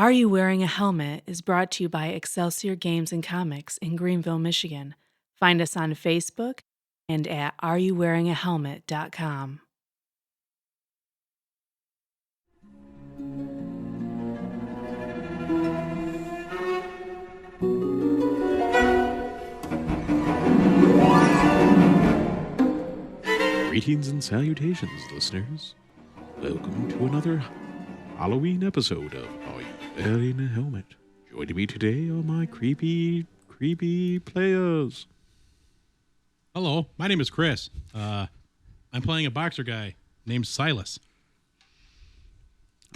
Are You Wearing a Helmet is brought to you by Excelsior Games and Comics in Greenville, Michigan. Find us on Facebook and at areyouwearingahelmet.com. Greetings and salutations, listeners. Welcome to another Halloween episode of Are You Wearing a Helmet? Joining me today are my creepy players. Hello, my name is Chris. I'm playing a boxer guy named Silas.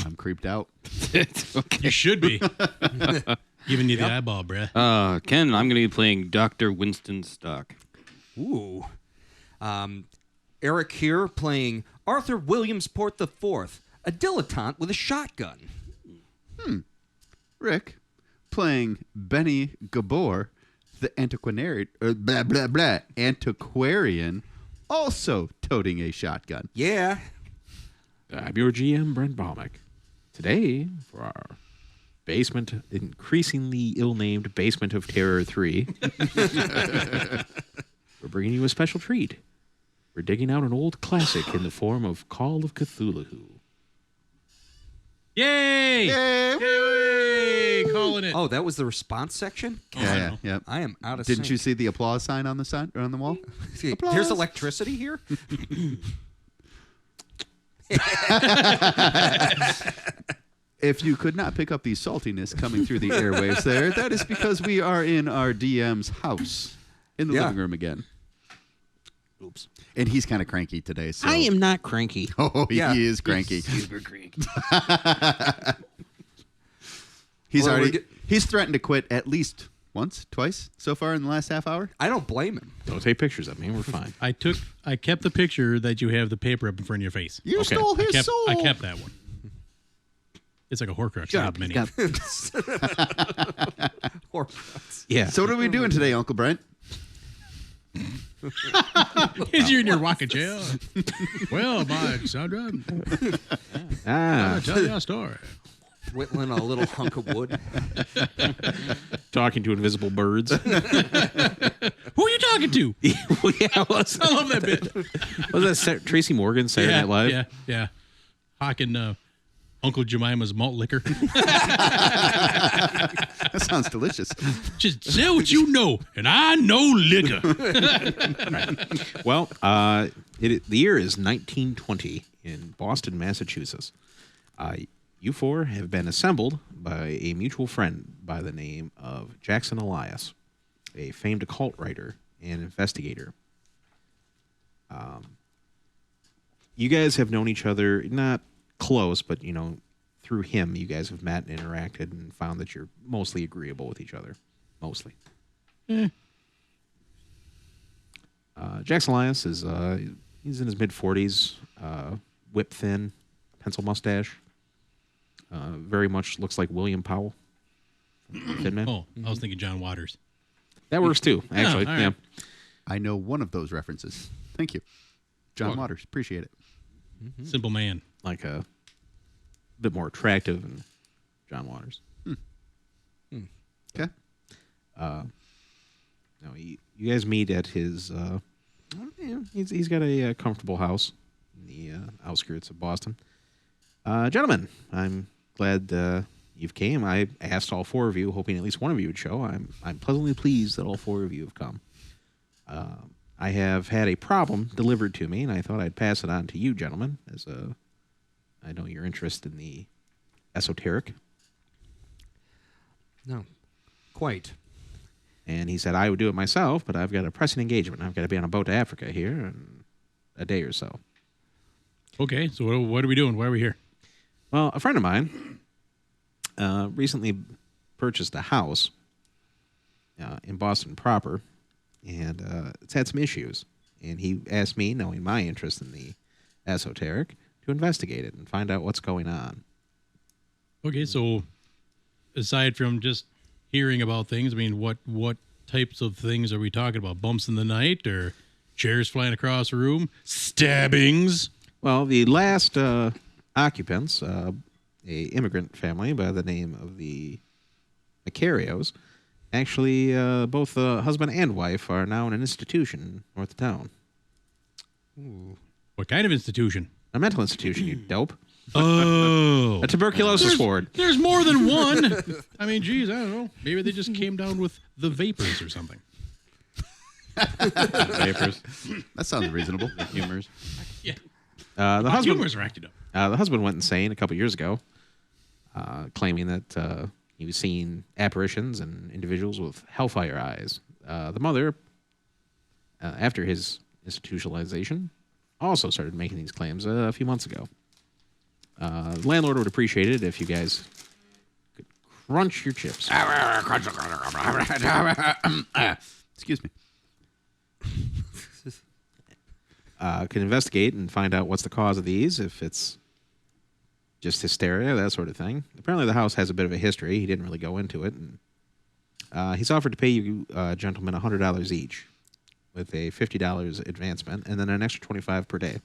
I'm creeped out. Okay. You should be. Giving you the eyeball, bruh. Ken, I'm going to be playing Dr. Winston Stock. Ooh. Eric here playing Arthur Williamsport IV, a dilettante with a shotgun. Rick, playing Benny Gabor, the antiquarian, also toting a shotgun. Yeah. I'm your GM, Brent Baumick. Today, for our increasingly ill-named Basement of Terror 3, we're bringing you a special treat. We're digging out an old classic in the form of Call of Cthulhu. Yay! Yay! Calling it. Oh, that was the response section? Yeah. I am out of Didn't sync. you see the applause sign on the sign or on the wall? See, Applause. there's electricity here? If you could not pick up the saltiness coming through the airwaves there, that is because we are in our DM's house in the Yeah. living room again. Oops. And he's kind of cranky today. So. I am not cranky. Oh, Yeah. he is cranky. Super cranky. He's threatened to quit at least once, twice so far in the last half hour. I don't blame him. Don't take pictures of me. We're fine. I kept the picture that you have the paper up in front of your face. You Okay. stole his soul. I kept that one. It's like a Horcrux. I have many. Horcrux. Yeah. So what are we doing today, Uncle Brent? Is you in your rocking chair? Well, my Sandra, I'll tell you a story. Whittling a little hunk of wood. Talking to invisible birds. Who are you talking to? Well, yeah, was I love that bit. that Tracy Morgan Saturday Night Live? Yeah. Hawking Uncle Jemima's malt liquor. That sounds delicious. Just say what you know, and I know liquor. Well, the year is 1920 in Boston, Massachusetts. You four have been assembled by a mutual friend by the name of Jackson Elias, a famed occult writer and investigator. You guys have known each other, not close, but, through him, you guys have met and interacted and found that you're mostly agreeable with each other. Mostly. Jackson Elias is he's in his mid-40s, whip thin, pencil mustache. Very much looks like William Powell. Thin Man. Oh, I was thinking John Waters. That works too, actually. all right. Yeah. I know one of those references. Thank you. John Waters. Appreciate it. Simple man. Like a bit more attractive than John Waters. Okay. No, you guys meet at his. He's got a comfortable house in the outskirts of Boston. Gentlemen, I'm glad you've came. I asked all four of you, hoping at least one of you would show. I'm pleasantly pleased that all four of you have come. I have had a problem delivered to me, and I thought I'd pass it on to you, gentlemen, as I know you're interested in the esoteric. No. Quite. And he said I would do it myself, but I've got a pressing engagement. I've got to be on a boat to Africa here in a day or so. Okay, so what are we doing? Why are we here? Well, a friend of mine recently purchased a house in Boston proper, and it's had some issues. And he asked me, knowing my interest in the esoteric, to investigate it and find out what's going on. Okay, so aside from just hearing about things, I mean, what types of things are we talking about? Bumps in the night or chairs flying across the room? Stabbings? Well, the last occupants a immigrant family by the name of the Macarios. Actually, both the husband and wife are now in an institution north of town. What kind of institution? A mental institution, you dope. Oh. A tuberculosis ward. There's more than one. I mean, geez, I don't know. Maybe they just came down with the vapors or something. Papers. That sounds reasonable. Humors. Yeah. The husband, Humors are acted up. the husband went insane a couple years ago, claiming that he was seeing apparitions and individuals with hellfire eyes. The mother, after his institutionalization, also started making these claims a few months ago. The landlord would appreciate it if you guys could crunch your chips. Excuse me. Can investigate and find out what's the cause of these, if it's just hysteria, that sort of thing. Apparently the house has a bit of a history. He didn't really go into it. And he's offered to pay you gentlemen $100 each with a $50 advancement and then an extra $25 per day.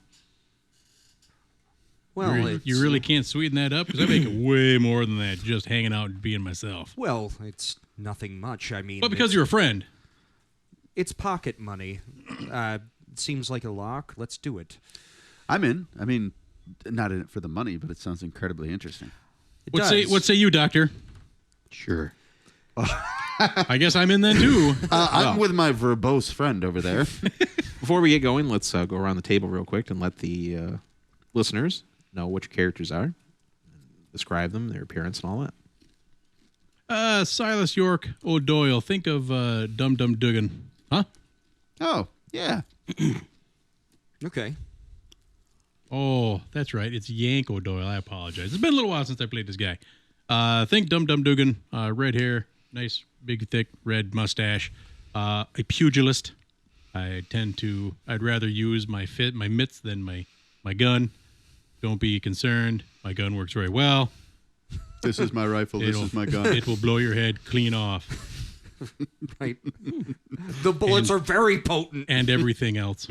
Well, You really can't sweeten that up because I make way more than that just hanging out and being myself. well, it's nothing much. I mean, But because you're a friend. it's pocket money. Seems like a lark. Let's do it. I'm in. I mean, not in it for the money, but it sounds incredibly interesting. It What does. say you, Doctor? Sure. I guess I'm in then too. I'm with my verbose friend over there. Before we get going, let's go around the table real quick and let the listeners know what your characters are. Describe them, their appearance, and all that. Silas York O'Doyle. Think of Dum Dum Dugan. Huh? Oh, yeah. Okay. Oh, that's right. It's Yank O'Doyle. I apologize. It's been a little while since I played this guy. Think Dum Dum Dugan. Red hair, nice, big, thick, red mustache. A pugilist. I'd rather use my mitts than my gun. Don't be concerned. My gun works very well. This is my rifle. This is my gun. It will blow your head clean off. Right. The bullets are very potent. And everything else.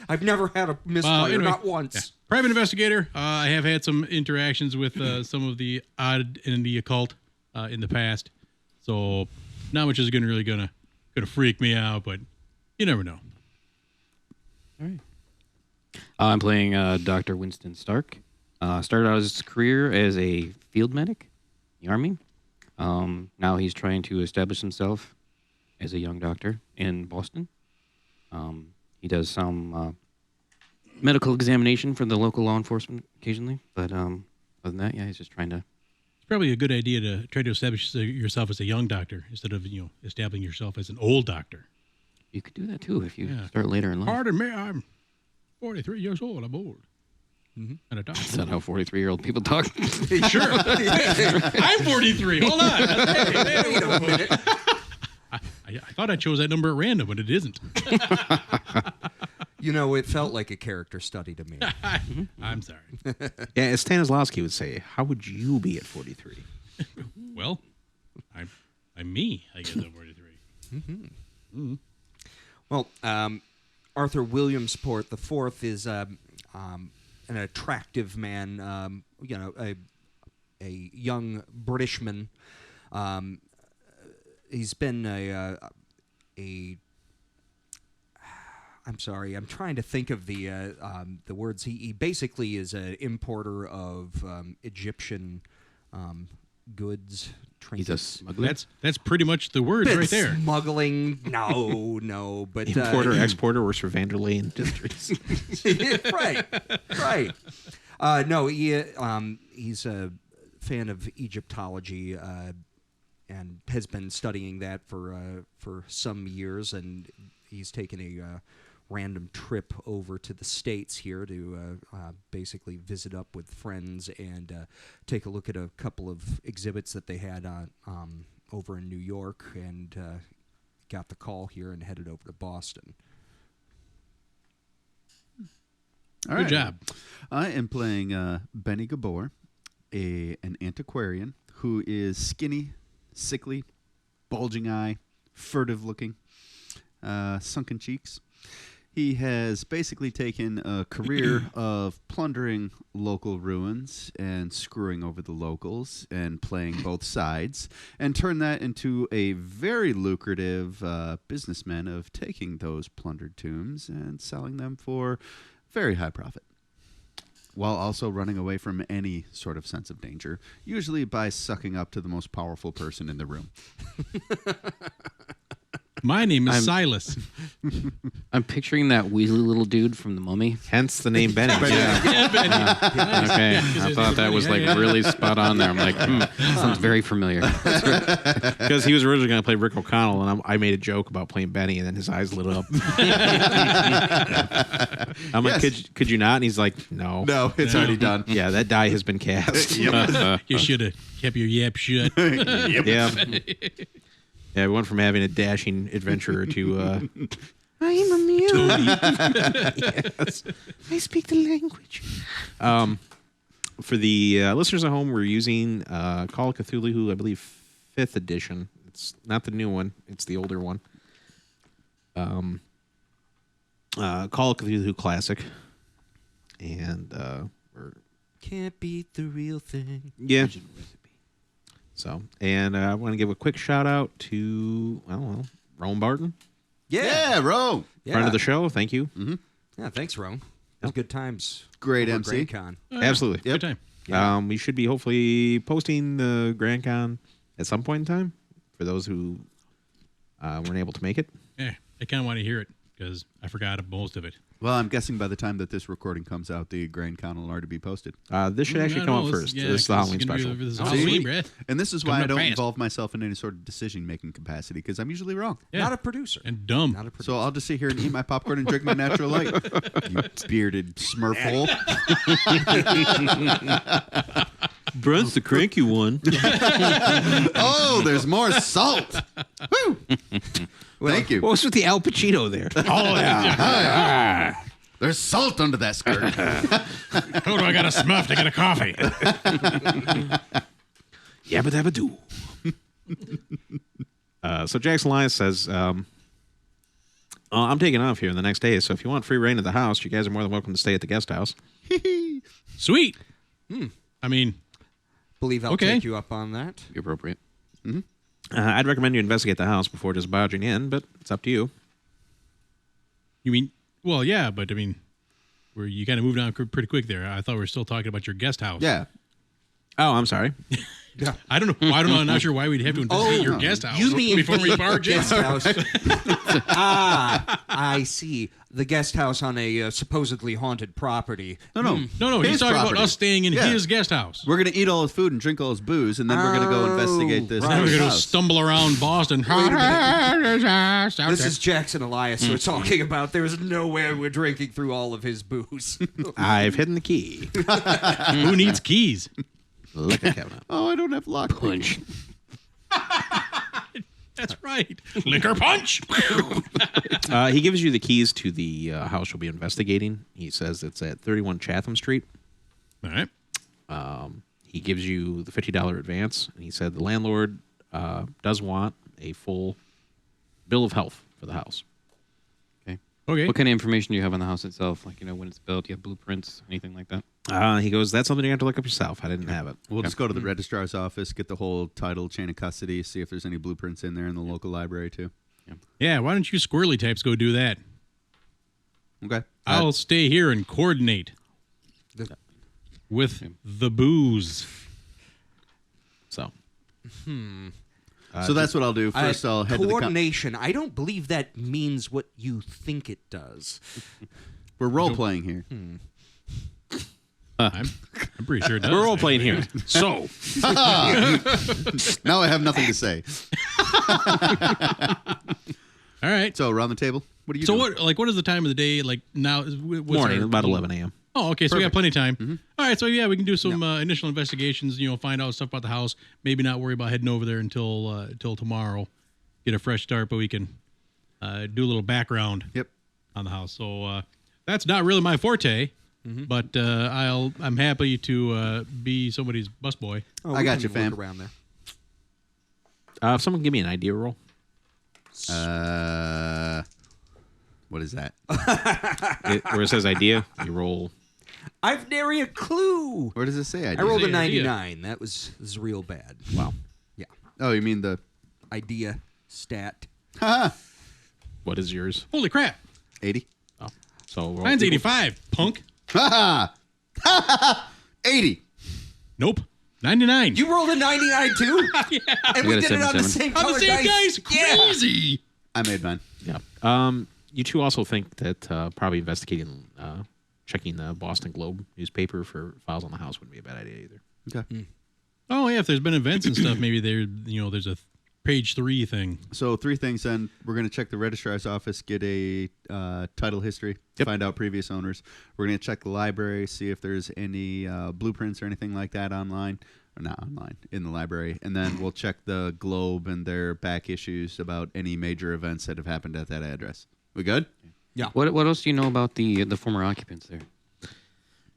I've never had a misfire, Anyway, not once. yeah. Private investigator. I have had some interactions with some of the odd and the occult in the past, so not much is gonna freak me out, but you never know. All right. I'm playing Dr. Winston Stark. Started out his career as a field medic in the Army. Now he's trying to establish himself as a young doctor in Boston. He does some medical examination for the local law enforcement occasionally, but other than that, yeah, he's just trying to. It's probably a good idea to try to establish yourself as a young doctor instead of establishing yourself as an old doctor. You could do that too if you Yeah. start later in life. Pardon me, I'm 43 years old. I'm old. And a doctor. That's not how 43-year-old people talk. Sure. I'm 43. Hold on. Hey, wait a minute. I thought I chose that number at random, but it isn't. It felt like a character study to me. I'm sorry. Yeah, as Stanislavski would say, how would you be at 43? Well, I'm me. I guess I'm 43. Well, Arthur Williamsport the Fourth is an attractive man. A young Britishman. He's been I'm sorry. I'm trying to think of the words. He basically is an importer of Egyptian goods. He's a Trinkets. smuggler. That's pretty much the words right there. Smuggling? No, but Importer, exporter, works for Vanderlei Industries. right. No, he's a fan of Egyptology and has been studying that for some years, and he's taken a random trip over to the States here to basically visit up with friends and take a look at a couple of exhibits that they had over in New York, and got the call here and headed over to Boston. All Good right. job. I am playing Benny Gabor, an antiquarian who is skinny, sickly, bulging eye, furtive looking, sunken cheeks. He has basically taken a career of plundering local ruins and screwing over the locals and playing both sides, and turned that into a very lucrative businessman of taking those plundered tombs and selling them for very high profit, while also running away from any sort of sense of danger, usually by sucking up to the most powerful person in the room. My name is Silas. I'm picturing that weaselly little dude from The Mummy. Hence the name Benny. Yeah, Benny. Okay, I thought that was like really spot on there. I'm like, sounds very familiar. Because he was originally going to play Rick O'Connell, and I made a joke about playing Benny, and then his eyes lit up. I'm like, could you not? And he's like, no. No, it's already done. Yeah, that die has been cast. You should have kept your yap shut. Yeah. Yeah, we went from having a dashing adventurer to I'm a mule. Yes. I speak the language. For the listeners at home, we're using Call of Cthulhu, I believe 5th edition. It's not the new one, it's the older one. Call of Cthulhu Classic. And we're Can't beat the real thing. yeah. So, and I want to give a quick shout out to, I don't know, Rome Barton, Yeah, Ro. friend of the show. Thank you. Yeah, thanks, Ron. It was good times. Great over MC. Grand Con. Absolutely. Good time. We should be hopefully posting the Grand Con at some point in time for those who weren't able to make it. Yeah, I kind of want to hear it because I forgot most of it. Well, I'm guessing by the time that this recording comes out, the Grand Con will already be posted. This should actually come out first. This is the Halloween special. This is See? Halloween, Brad. And this is why Coming I up don't fast. involve myself in any sort of decision-making capacity, because I'm usually wrong. Yeah. Not a producer. And dumb. Not a producer. So I'll just sit here and eat my popcorn and drink my natural light. You bearded smurf hole. Brun's the cranky one. Oh, there's more salt. Woo! Thank you. What's with the Al Pacino there? Oh, yeah. There's salt under that skirt. Oh, do I got a smuff to get a coffee? Yabba dabba doo. So Jackson Elias says, I'm taking off here in the next day, so if you want free reign of the house, you guys are more than welcome to stay at the guest house. Sweet. I mean, Believe I'll Okay. take you up on that. Be appropriate. I'd recommend you investigate the house before just barging in, but it's up to you. you mean, well, yeah, but I mean, you kind of moved on pretty quick there. I thought we were still talking about your guest house. Yeah. Oh, I'm sorry. I don't know. I'm not sure why we'd have to investigate your guest house You mean before we the barge in. guest house? I see. The guest house on a supposedly haunted property. No. No, he's His talking property. about us staying in Yeah. his guest house. We're going to eat all his food and drink all his booze, and then we're going to go investigate this right. Then we're going to house. stumble around Boston. This is Jackson Elias we're talking about. There's no way we're drinking through all of his booze. I've hidden the key. Who needs keys? Look at Kevin. Oh, I don't have lock Punch. That's right. Liquor punch. He gives you the keys to the house you'll be investigating. He says it's at 31 Chatham Street. All right. He gives you the $50 advance, and he said the landlord does want a full bill of health for the house. Okay. What kind of information do you have on the house itself? Like, when it's built, do you have blueprints, anything like that? He goes, that's something you have to look up yourself. I didn't have it. We'll just go to the registrar's office, get the whole title, chain of custody, see if there's any blueprints in there in the local library, too. Yeah, why don't you squirrely types go do that? Okay. I'll stay here and coordinate with the booze. So, So that's what I'll do. First, I'll head to the... Coordination. I don't believe that means what you think it does. We're role-playing here. I'm pretty sure it does. we're all playing here. So, Now I have nothing to say. All right. So, around the table, what are you So doing? what is the time of the day like now? What's morning, our- about 11 a.m. Oh, okay. So we got plenty of time. All right. So yeah, we can do some initial investigations. Find out stuff about the house. Maybe not worry about heading over there until tomorrow. Get a fresh start, but we can do a little background Yep. on the house. So that's not really my forte, but I'm happy to be somebody's busboy. Oh, I we got can you, fam. work around there. If someone give me an idea roll. What is that? Where it says idea, you roll. I've nary a clue. Where does it say idea? I rolled a Say idea. 99. That was real bad. Wow. Yeah. Oh, you mean the... Idea stat. What is yours? Holy crap! 80? Oh, so roll. Mine's 85. Punk. 80. Nope. 99. You rolled a 99 too? yeah. And I we got a did it on the 77. same On color the same dice. Yeah. Crazy. I made mine. Yeah. You two also think that probably investigating, checking the Boston Globe newspaper for files on the house wouldn't be a bad idea either. Okay. Oh yeah, if there's been events and stuff, maybe there's a page 3 thing. So 3 things then. We're going to check the registrar's office, get a title history, find out previous owners. We're going to check the library, see if there's any blueprints or anything like that online. Or not online, in the library. And then we'll check the Globe and their back issues about any major events that have happened at that address. We good? Yeah. What else do you know about the former occupants there?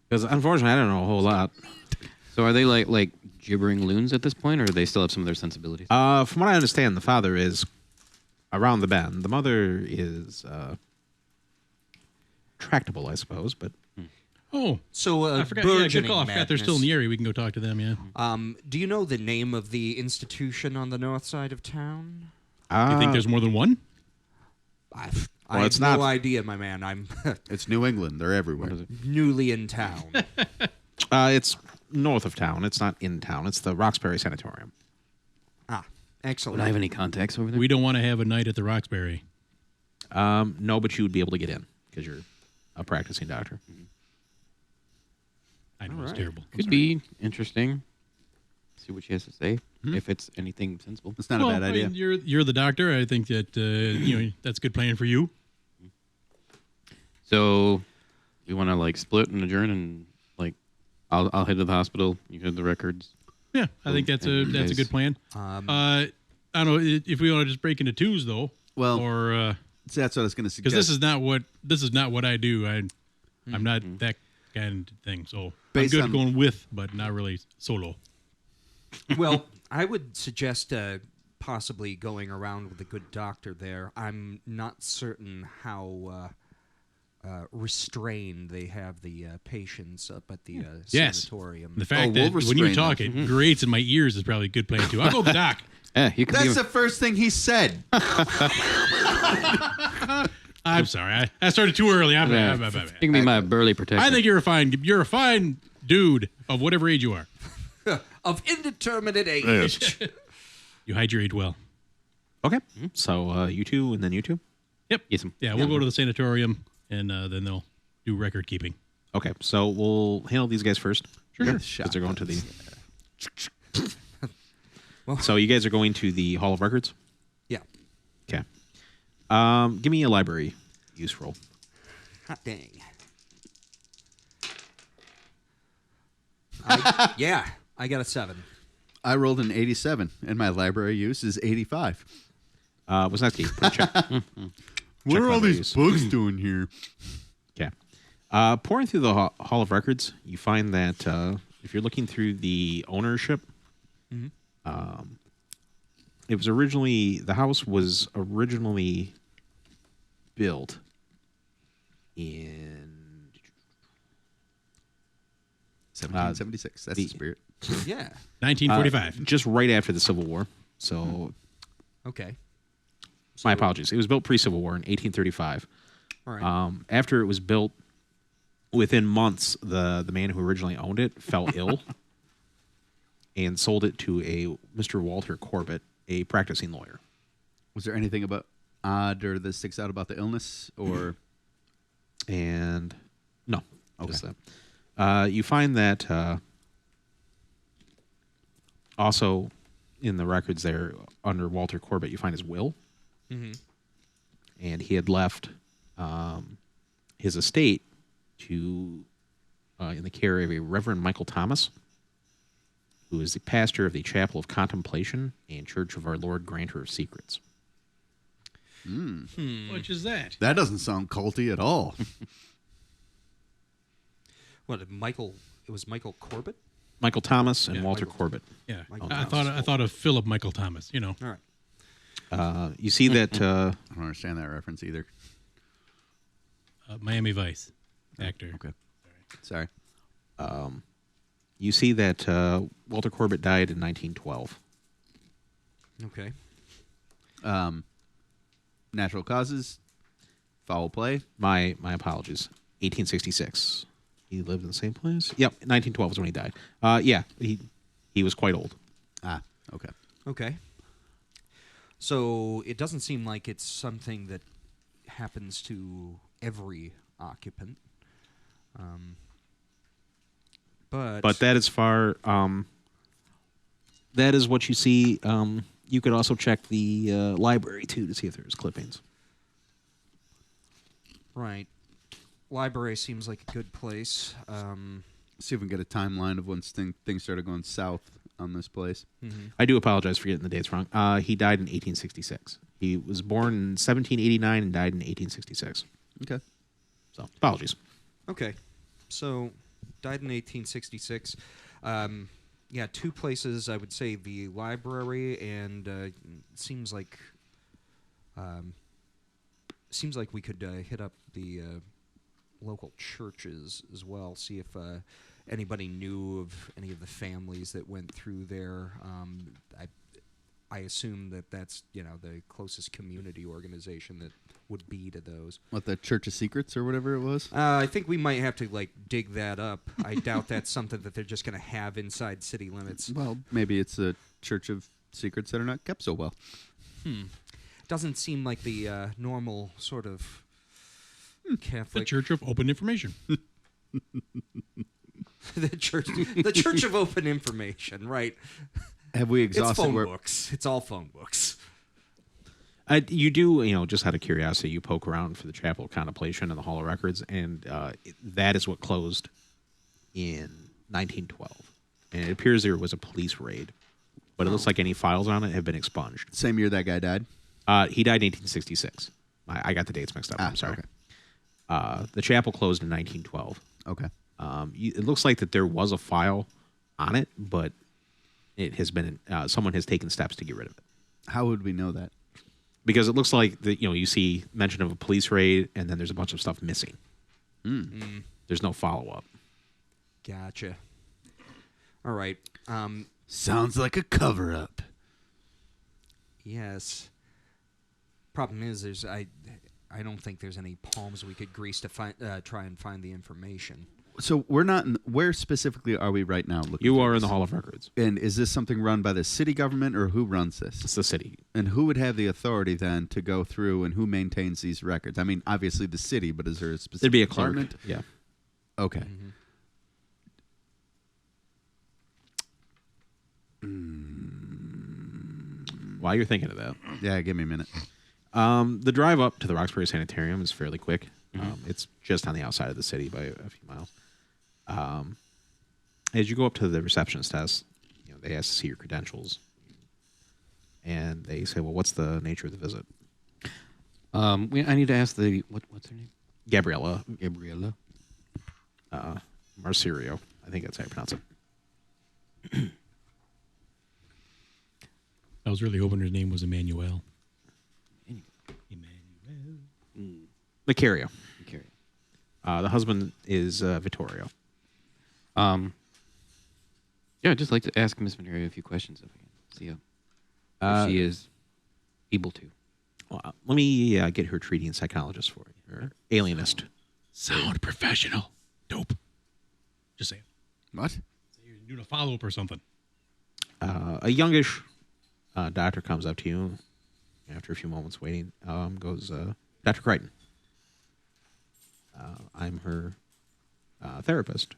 Because unfortunately, I don't know a whole lot. So are they like gibbering loons at this point, or do they still have some of their sensibilities? From what I understand, the father is around the bend. The mother is tractable, I suppose, but Oh, So I forgot. Yeah, good burgeoning call. I forgot they're still in the area. We can go talk to them. Yeah. Do you know the name of the institution on the north side of town? Do you think there's more than one? I Well, have it's no not- idea, my man. I'm It's New England. They're everywhere. newly in town. it's north of town. It's not in town. It's the Roxbury Sanatorium. Excellent. Would I have any contacts over there? We don't want to have a night at the Roxbury. No, but you would be able to get in because you're a practicing doctor. I know All it's right. terrible. Could be interesting. See what she has to say. If it's anything sensible. It's not Well, a bad I idea. mean, you're the doctor. I think that that's a good plan for you. So we want to like split and adjourn, and like I'll head to the hospital. You head to the records. Yeah, I think that's a good plan. I don't know if we want to just break into twos though. Well, or So that's what I was going to suggest. because this is not what I do. I'm not that kind of thing. So Based I'm good on- going with, but not really solo. Well, I would suggest possibly going around with a good doctor there. I'm not certain how restrained they have the patients up at the Yes. sanatorium. The fact we'll that when you restrain talk, it grates in my ears is probably a good plan too. I'll go with the doc. Yeah, you could be. That's the first thing he said. I'm sorry, I started too early. You can be my burly protector. I think you're a fine dude of whatever age you are. Of indeterminate age. You hide your age well. Okay. So you two and then you two? Yep. Yes, ma'am. Yeah, we'll go to the sanatorium and then they'll do record keeping. Okay. So we'll handle these guys first. Sure. Because they're going to the... Well- So you guys are going to the Hall of Records? Yeah. Okay. Give me a library use roll. Hot dang. Yeah, I got a 7. I rolled an 87, and my library use is 85. Wisniewski, put a check. What are all library these use. books doing here? Okay. Pouring through the Hall of Records, you find that if you're looking through the ownership, it was originally, the house was originally built in 1776. That's the spirit. Yeah. 1945. just right after the Civil War. So Okay. my apologies. It was built pre-Civil War in 1835. All right. After it was built, within months, the man who originally owned it fell ill and sold it to a Mr. Walter Corbett, a practicing lawyer. Was there anything about odd or that sticks out about the illness? Or And no, Okay. just that. You find that also in the records there under Walter Corbett, you find his will, and he had left his estate to in the care of a Reverend Michael Thomas, who is the pastor of the Chapel of Contemplation and Church of Our Lord Granter of Secrets. Which is that? that doesn't sound culty at all. What, Michael? It was Michael Corbett? Michael Thomas and Yeah, Walter Michael- Corbett. Yeah. Michael I Thomas. thought of Philip Michael Thomas, All right. You see that I don't understand that reference either. Miami Vice actor. Okay. Sorry. You see that Walter Corbett died in 1912. Okay. Natural causes, foul play. My apologies. 1866. He lived in the same place. Yep, 1912 is when he died. Yeah, he was quite old. Ah, okay. Okay. So it doesn't seem like it's something that happens to every occupant. But that is far. That is what you see. You could also check the library too to see if there's clippings. Right. Library seems like a good place. See if we can get a timeline of when things started going south on this place. I do apologize for getting the dates wrong. He died in 1866. He was born in 1789 and died in 1866. Okay. So apologies. Okay. So, died in 1866. Yeah, two places. I would say the library, and seems like we could hit up the local churches as well. See if anybody knew of any of the families that went through there. I assume that that's the closest community organization that would be to those. What, the Church of Secrets or whatever it was? I think we might have to dig that up. I doubt that's something that they're just going to have inside city limits. Well, maybe it's a Church of Secrets that are not kept so well. Doesn't seem like the normal sort of The Catholic. Church of Open Information. the Church of Open Information, right? Have we It's exhausted phone where? books. It's all phone books. You do, just out of curiosity, you poke around for the Chapel of Contemplation and the Hall of Records, and that is what closed in 1912. And it appears there was a police raid, but it looks like any files on it have been expunged. Same year that guy died? He died in 1866. I got the dates mixed up. I'm sorry. Okay. The chapel closed in 1912. Okay. It looks like that there was a file on it, but it has been someone has taken steps to get rid of it. How would we know that? Because it looks like that you see mention of a police raid, and then there's a bunch of stuff missing. There's no follow up. Gotcha. All right. Sounds like a cover-up. Yes. Problem is, I don't think there's any palms we could grease to try and find the information. So we're not in, where specifically are we right now? Looking You for are in this? the Hall of Records. And is this something run by the city government, or who runs this? It's the city. And who would have the authority then to go through, and who maintains these records? I mean, obviously the city, but is there a specific There'd be a clerk. department? Yeah. Okay. While you're thinking of that, Yeah, give me a minute. the drive up to the Roxbury Sanitarium is fairly quick. It's just on the outside of the city by a few miles. As you go up to the receptionist desk, they ask to see your credentials, and they say, "Well, what's the nature of the visit?" I need to ask what's her name? Gabriella Gabriella. Marcirio. I think that's how you pronounce it. I was really hoping her name was Emmanuel. Emmanuel. Macario. Okay. The husband is Vittorio. Yeah, I'd just like to ask Miss Venerio a few questions if I can. See how if she is able to. Well, let me get her treating psychologist for you, or alienist. Sound professional. Dope. Just saying. What? You're doing a follow-up or something. A youngish doctor comes up to you after a few moments waiting. Goes, Dr. Crichton. I'm her therapist.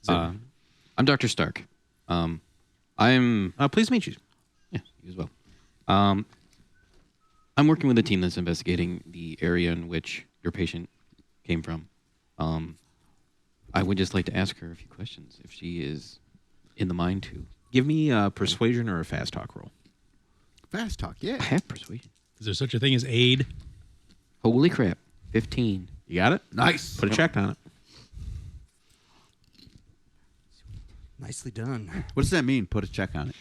I'm Dr. Stark. I'm Pleased to meet you. yeah, you as well. I'm working with a team that's investigating the area in which your patient came from. I would just like to ask her a few questions if she is in the mind to. Give me a persuasion or a fast talk roll. Fast talk, yeah. I have persuasion. Is there such a thing as aid? Holy crap! 15. You got it? Nice. Put a check on it. Nicely done. What does that mean? Put a check on it.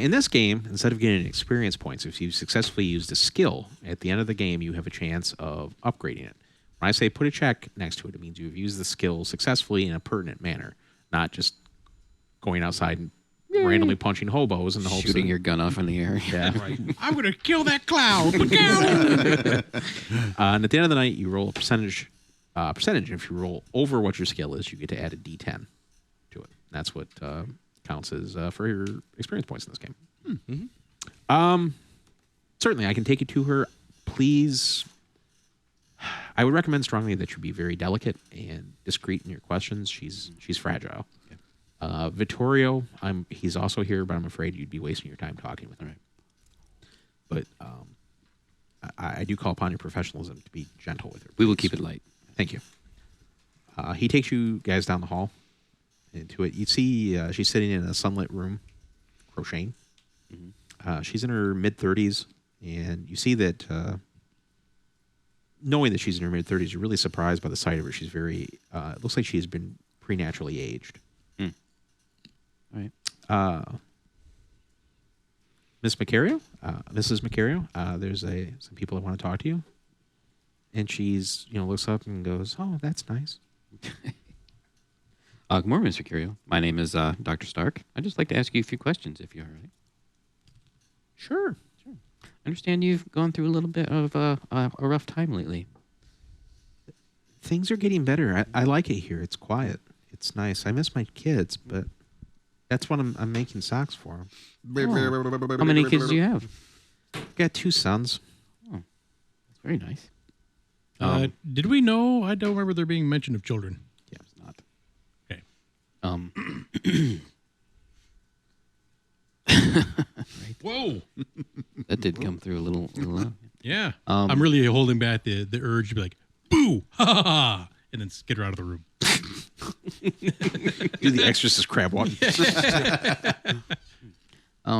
In this game, instead of getting experience points, if you successfully used a skill, at the end of the game, you have a chance of upgrading it. When I say put a check next to it, it means you've used the skill successfully in a pertinent manner, not just going outside and randomly punching hobos in the hopes Shooting of, your gun off in the air. Yeah. Right. I'm going to kill that clown. Look out! And at the end of the night, you roll a percentage. If you roll over what your skill is, you get to add a D10 to it. That's what counts as for your experience points in this game. Certainly, I can take you to her. Please, I would recommend strongly that you be very delicate and discreet in your questions. She's fragile. Vittorio, he's also here, but I'm afraid you'd be wasting your time talking with him. Right. But I do call upon your professionalism to be gentle with her. We will keep it light. Thank you. He takes you guys down the hall into it. You see she's sitting in a sunlit room, crocheting. She's in her mid-30s, and you see that knowing that she's in her mid-30s, you're really surprised by the sight of her. She's very, it looks like she has been preternaturally aged. All right. Miss Macario, Mrs. Macario, there's some people that want to talk to you. And she's, looks up and goes, "Oh, that's nice." Good morning, Mr. Curio. My name is Dr. Stark. I'd just like to ask you a few questions, if you're all right. Sure. I understand you've gone through a little bit of a rough time lately. Things are getting better. I like it here. It's quiet. It's nice. I miss my kids, but that's what I'm making socks for them. How many kids do you have? I've got 2 sons. That's very nice. Did we know? I don't remember there being mention of children. Yeah, it's not. Okay. Right. Whoa. That did come through a little loud. Yeah. I'm really holding back the urge to be like, "Boo! Ha ha ha!" and then skitter out of the room. Do the Exorcist crab walk.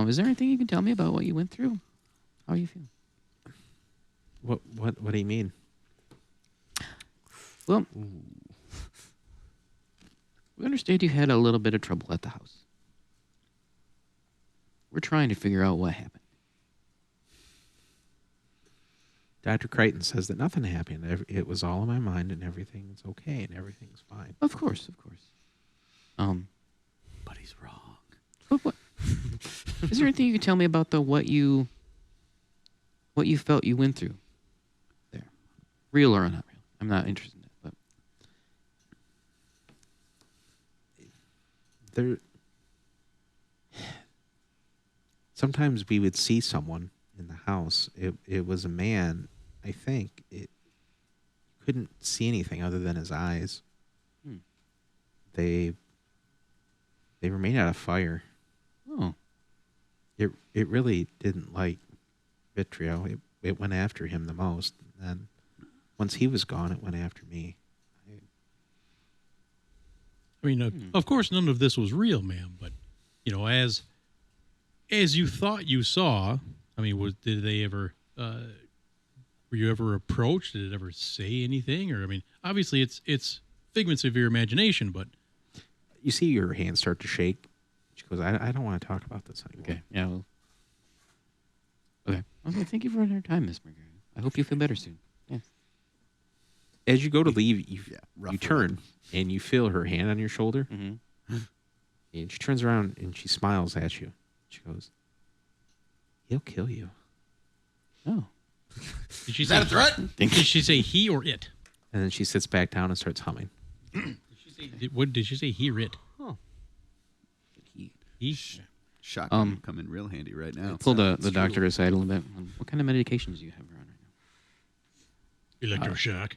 Is there anything you can tell me about what you went through? How are you feeling? What do you mean? Well, we understand you had a little bit of trouble at the house. We're trying to figure out what happened. Dr. Crichton says that nothing happened. It was all in my mind, and everything's okay, and everything's fine. Of course. But he's wrong. What? Is there anything you can tell me about what you felt you went through? There, real or not real? I'm not interested in that. But There. Sometimes we would see someone in the house. It was a man. I think it couldn't see anything other than his eyes. They were made out of fire. oh, It really didn't like Vitrio. It went after him the most. And once he was gone, it went after me. I mean, of course, none of this was real, ma'am. But as you thought you saw, I mean, did they ever? Were you ever approached? Did it ever say anything? Or I mean, obviously, it's figments of your imagination, but You see your hands start to shake. She goes, I don't want to talk about this anymore. okay. Yeah. Well. Okay. Thank you for your time, Miss Margaret. I hope you feel better soon. Yeah. As you go to leave, you rough turn and you feel her hand on your shoulder. Mm-hmm. And she turns around and she smiles at you. She goes, "He'll kill you." Oh. did she Is that a threat? Did she say he or it? And then she sits back down and starts humming. What did she say? He or it? He. Shotgun come in real handy right now. Pull the doctor aside a little bit. What kind of medications do you have her on right Electroshock.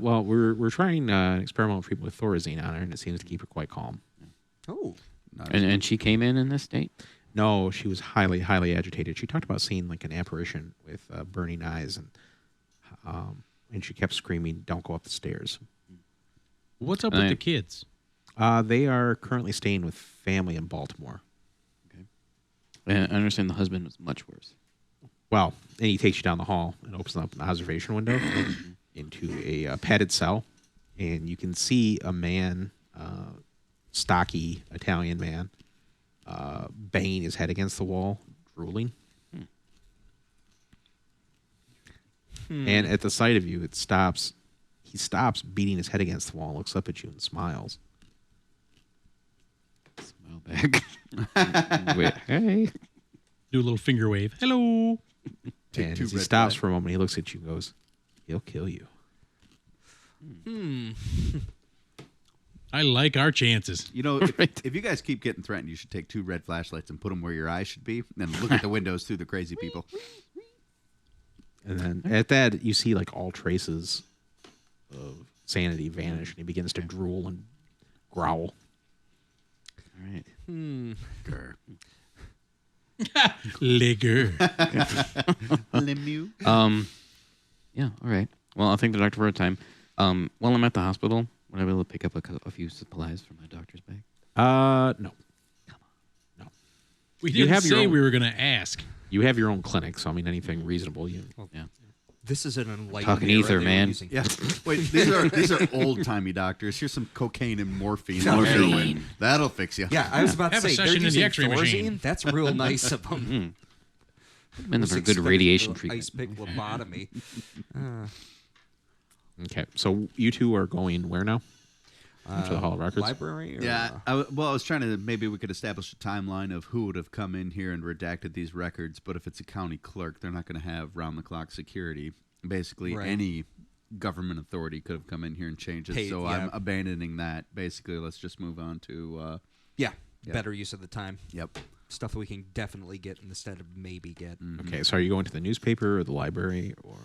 Well, we're trying experimental treatment with Thorazine on her, and it seems to keep her quite calm. Oh, Not now? And she came in this state? No, she was highly, highly agitated. She talked about seeing like an apparition with burning eyes, and she kept screaming, "Don't go up the stairs." What's up with the kids? They are currently staying with family in Baltimore. And I understand the husband was much worse. Well, and he takes you down the hall and opens up an observation window into a padded cell, and you can see a man, stocky Italian man, banging his head against the wall, drooling. And at the sight of you, it stops. He stops beating his head against the wall, looks up at you, and smiles. Smile back. Wait, hey. Do a little finger wave. Hello. And two as he red stops flag. for a moment, he looks at you and goes, "He'll kill you." I like our chances. You know, if you guys keep getting threatened, you should take 2 red flashlights and put them where your eyes should be, and then look at the windows through the crazy people. And then at that, you see like all traces of sanity vanish, and he begins to drool and growl. All right. Grr. Ligger. Lemieux. Yeah. All right. Well, I'll thank the doctor for a time. While I'm at the hospital, would I be able to pick up a few supplies from my doctor's bag? No. We You didn't have your say own- we were going to ask. You have your own clinic, so I mean, anything reasonable. Yeah. This is an enlightened Talking era ether, they were man. using. Yeah. Wait, these are old timey doctors. Here's some cocaine and morphine. and Morphine. heroin. That'll fix you. Yeah, I was about to Have a say they're session in the using X-ray machine. Thorazine. That's real nice of them. And for good radiation treatment. Ice pick lobotomy. Okay, so you two are going where now? To the Hall of Records. Library? Or, Yeah. I was trying to maybe we could establish a timeline of who would have come in here and redacted these records. But if it's a county clerk, they're not going to have round the clock security. Basically, Right. any government authority could have come in here and changed it. Hey, so yeah. I'm abandoning that. Basically, let's just move on to. yeah, better use of the time. Yep. Stuff that we can definitely get instead of maybe get. Okay, so are you going to the newspaper or the library or?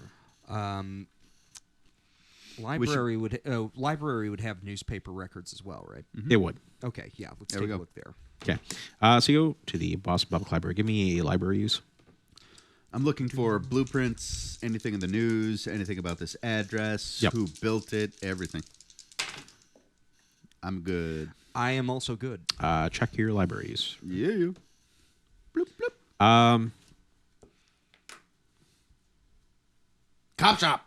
Library would have newspaper records as well, right? It would. Okay, yeah, let's There we take a go. look there. Okay, so you go to the Boston Public Library. Give me a library use. I'm looking for blueprints, anything in the news, anything about this address, Yep. who built it, everything. I'm good. I am also good. Check your libraries. Yeah. Bloop, bloop. Cop shop.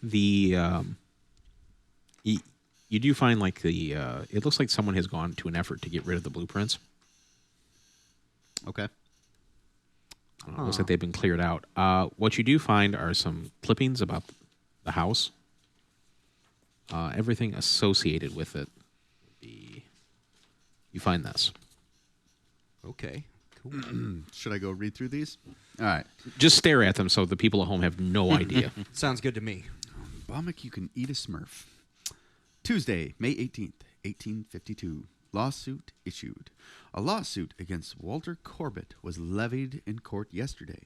The you do find like the it looks like someone has gone to an effort to get rid of the blueprints. Okay. It looks like they've been cleared out. What you do find are some clippings about the house. Everything associated with it. You find this. Okay, cool. Should I go read through these? All right. Just stare at them so the people at home have no idea. Sounds good to me. Bomick, you can eat a Smurf. Tuesday, May 18th, 1852. Lawsuit issued. A lawsuit against Walter Corbett was levied in court yesterday.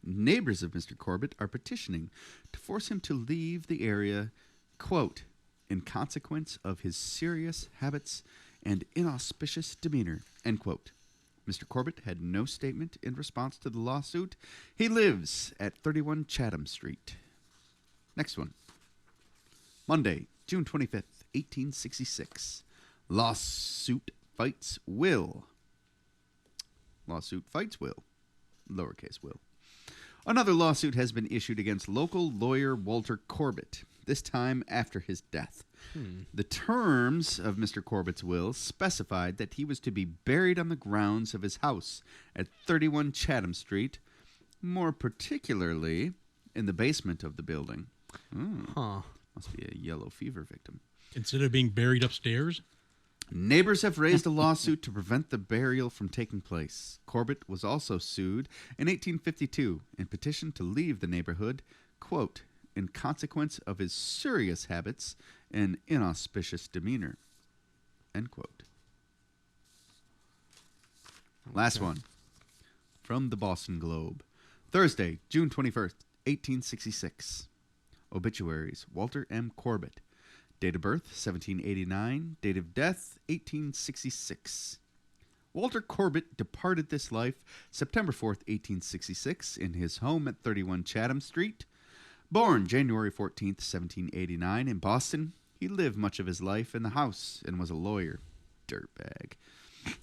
Neighbors of Mr. Corbett are petitioning to force him to leave the area, quote, in consequence of his serious habits and inauspicious demeanor, end quote. Mr. Corbett had no statement in response to the lawsuit. He lives at 31 Chatham Street. Next one. Monday, June 25th, 1866. Lawsuit fights Will. Lawsuit fights Will. Lowercase will. Another lawsuit has been issued against local lawyer Walter Corbett, this time after his death. The terms of Mr. Corbett's will specified that he was to be buried on the grounds of his house at 31 Chatham Street, more particularly in the basement of the building. Huh. Must be a yellow fever victim. Instead of being buried upstairs. Neighbors have raised a lawsuit to prevent the burial from taking place. Corbett was also sued in 1852 and petitioned to leave the neighborhood, quote, in consequence of his serious habits and inauspicious demeanor, end quote. Last one. From the Boston Globe. Thursday, June 21st, 1866. Obituaries. Walter M. Corbett. Date of birth, 1789. Date of death, 1866. Walter Corbett departed this life September 4th, 1866, in his home at 31 Chatham Street. Born January 14th, 1789, in Boston, he lived much of his life in the house and was a lawyer. Dirtbag.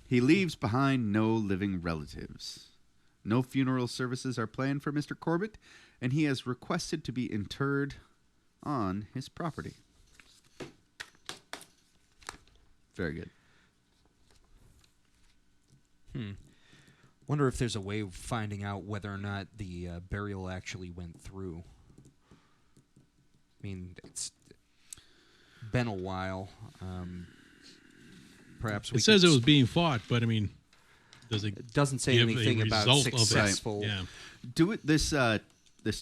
He leaves behind no living relatives. No funeral services are planned for Mr. Corbett, and he has requested to be interred on his property. Very good. Wonder if there's a way of finding out whether or not the burial actually went through. I mean, it's been a while. Perhaps we It says could it was being fought, but I mean, does it It doesn't say give a anything about result of it? successful. Yeah. Do it this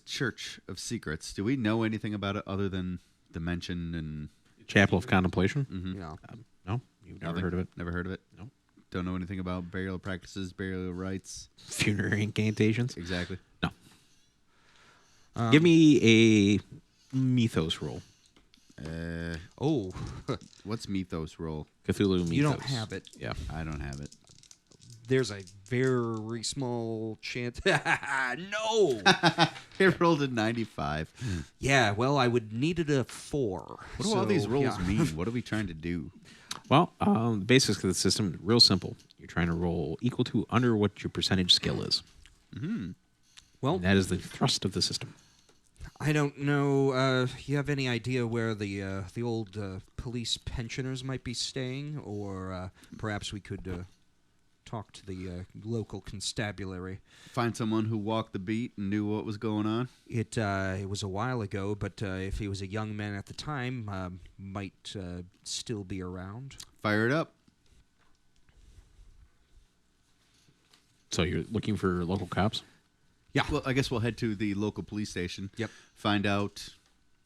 Church of Secrets. Do we know anything about it other than the mention and Chapel of Contemplation? You know. No, you've never nothing? heard of it. Never heard of it. No. Don't know anything about burial practices, burial rites. Funerary incantations? Exactly. No. Give me a mythos roll. Oh, What's mythos roll? Cthulhu mythos. you don't have it. Yeah. I don't have it. There's a very small chance. No. It rolled a 95. Yeah, well, I would needed a 4. What do all these so, rolls yeah. mean? What are we trying to do? Well, the basics of the system, real simple. You're trying to roll equal to under what your percentage skill is. Well, And that is the thrust of the system. I don't know. You have any idea where the old police pensioners might be staying, or perhaps we could talk to the local constabulary. Find someone who walked the beat and knew what was going on. It was a while ago, but if he was a young man at the time, might still be around. Fire it up. So you're looking for local cops? Yeah. Well, I guess we'll head to the local police station. Yep. Find out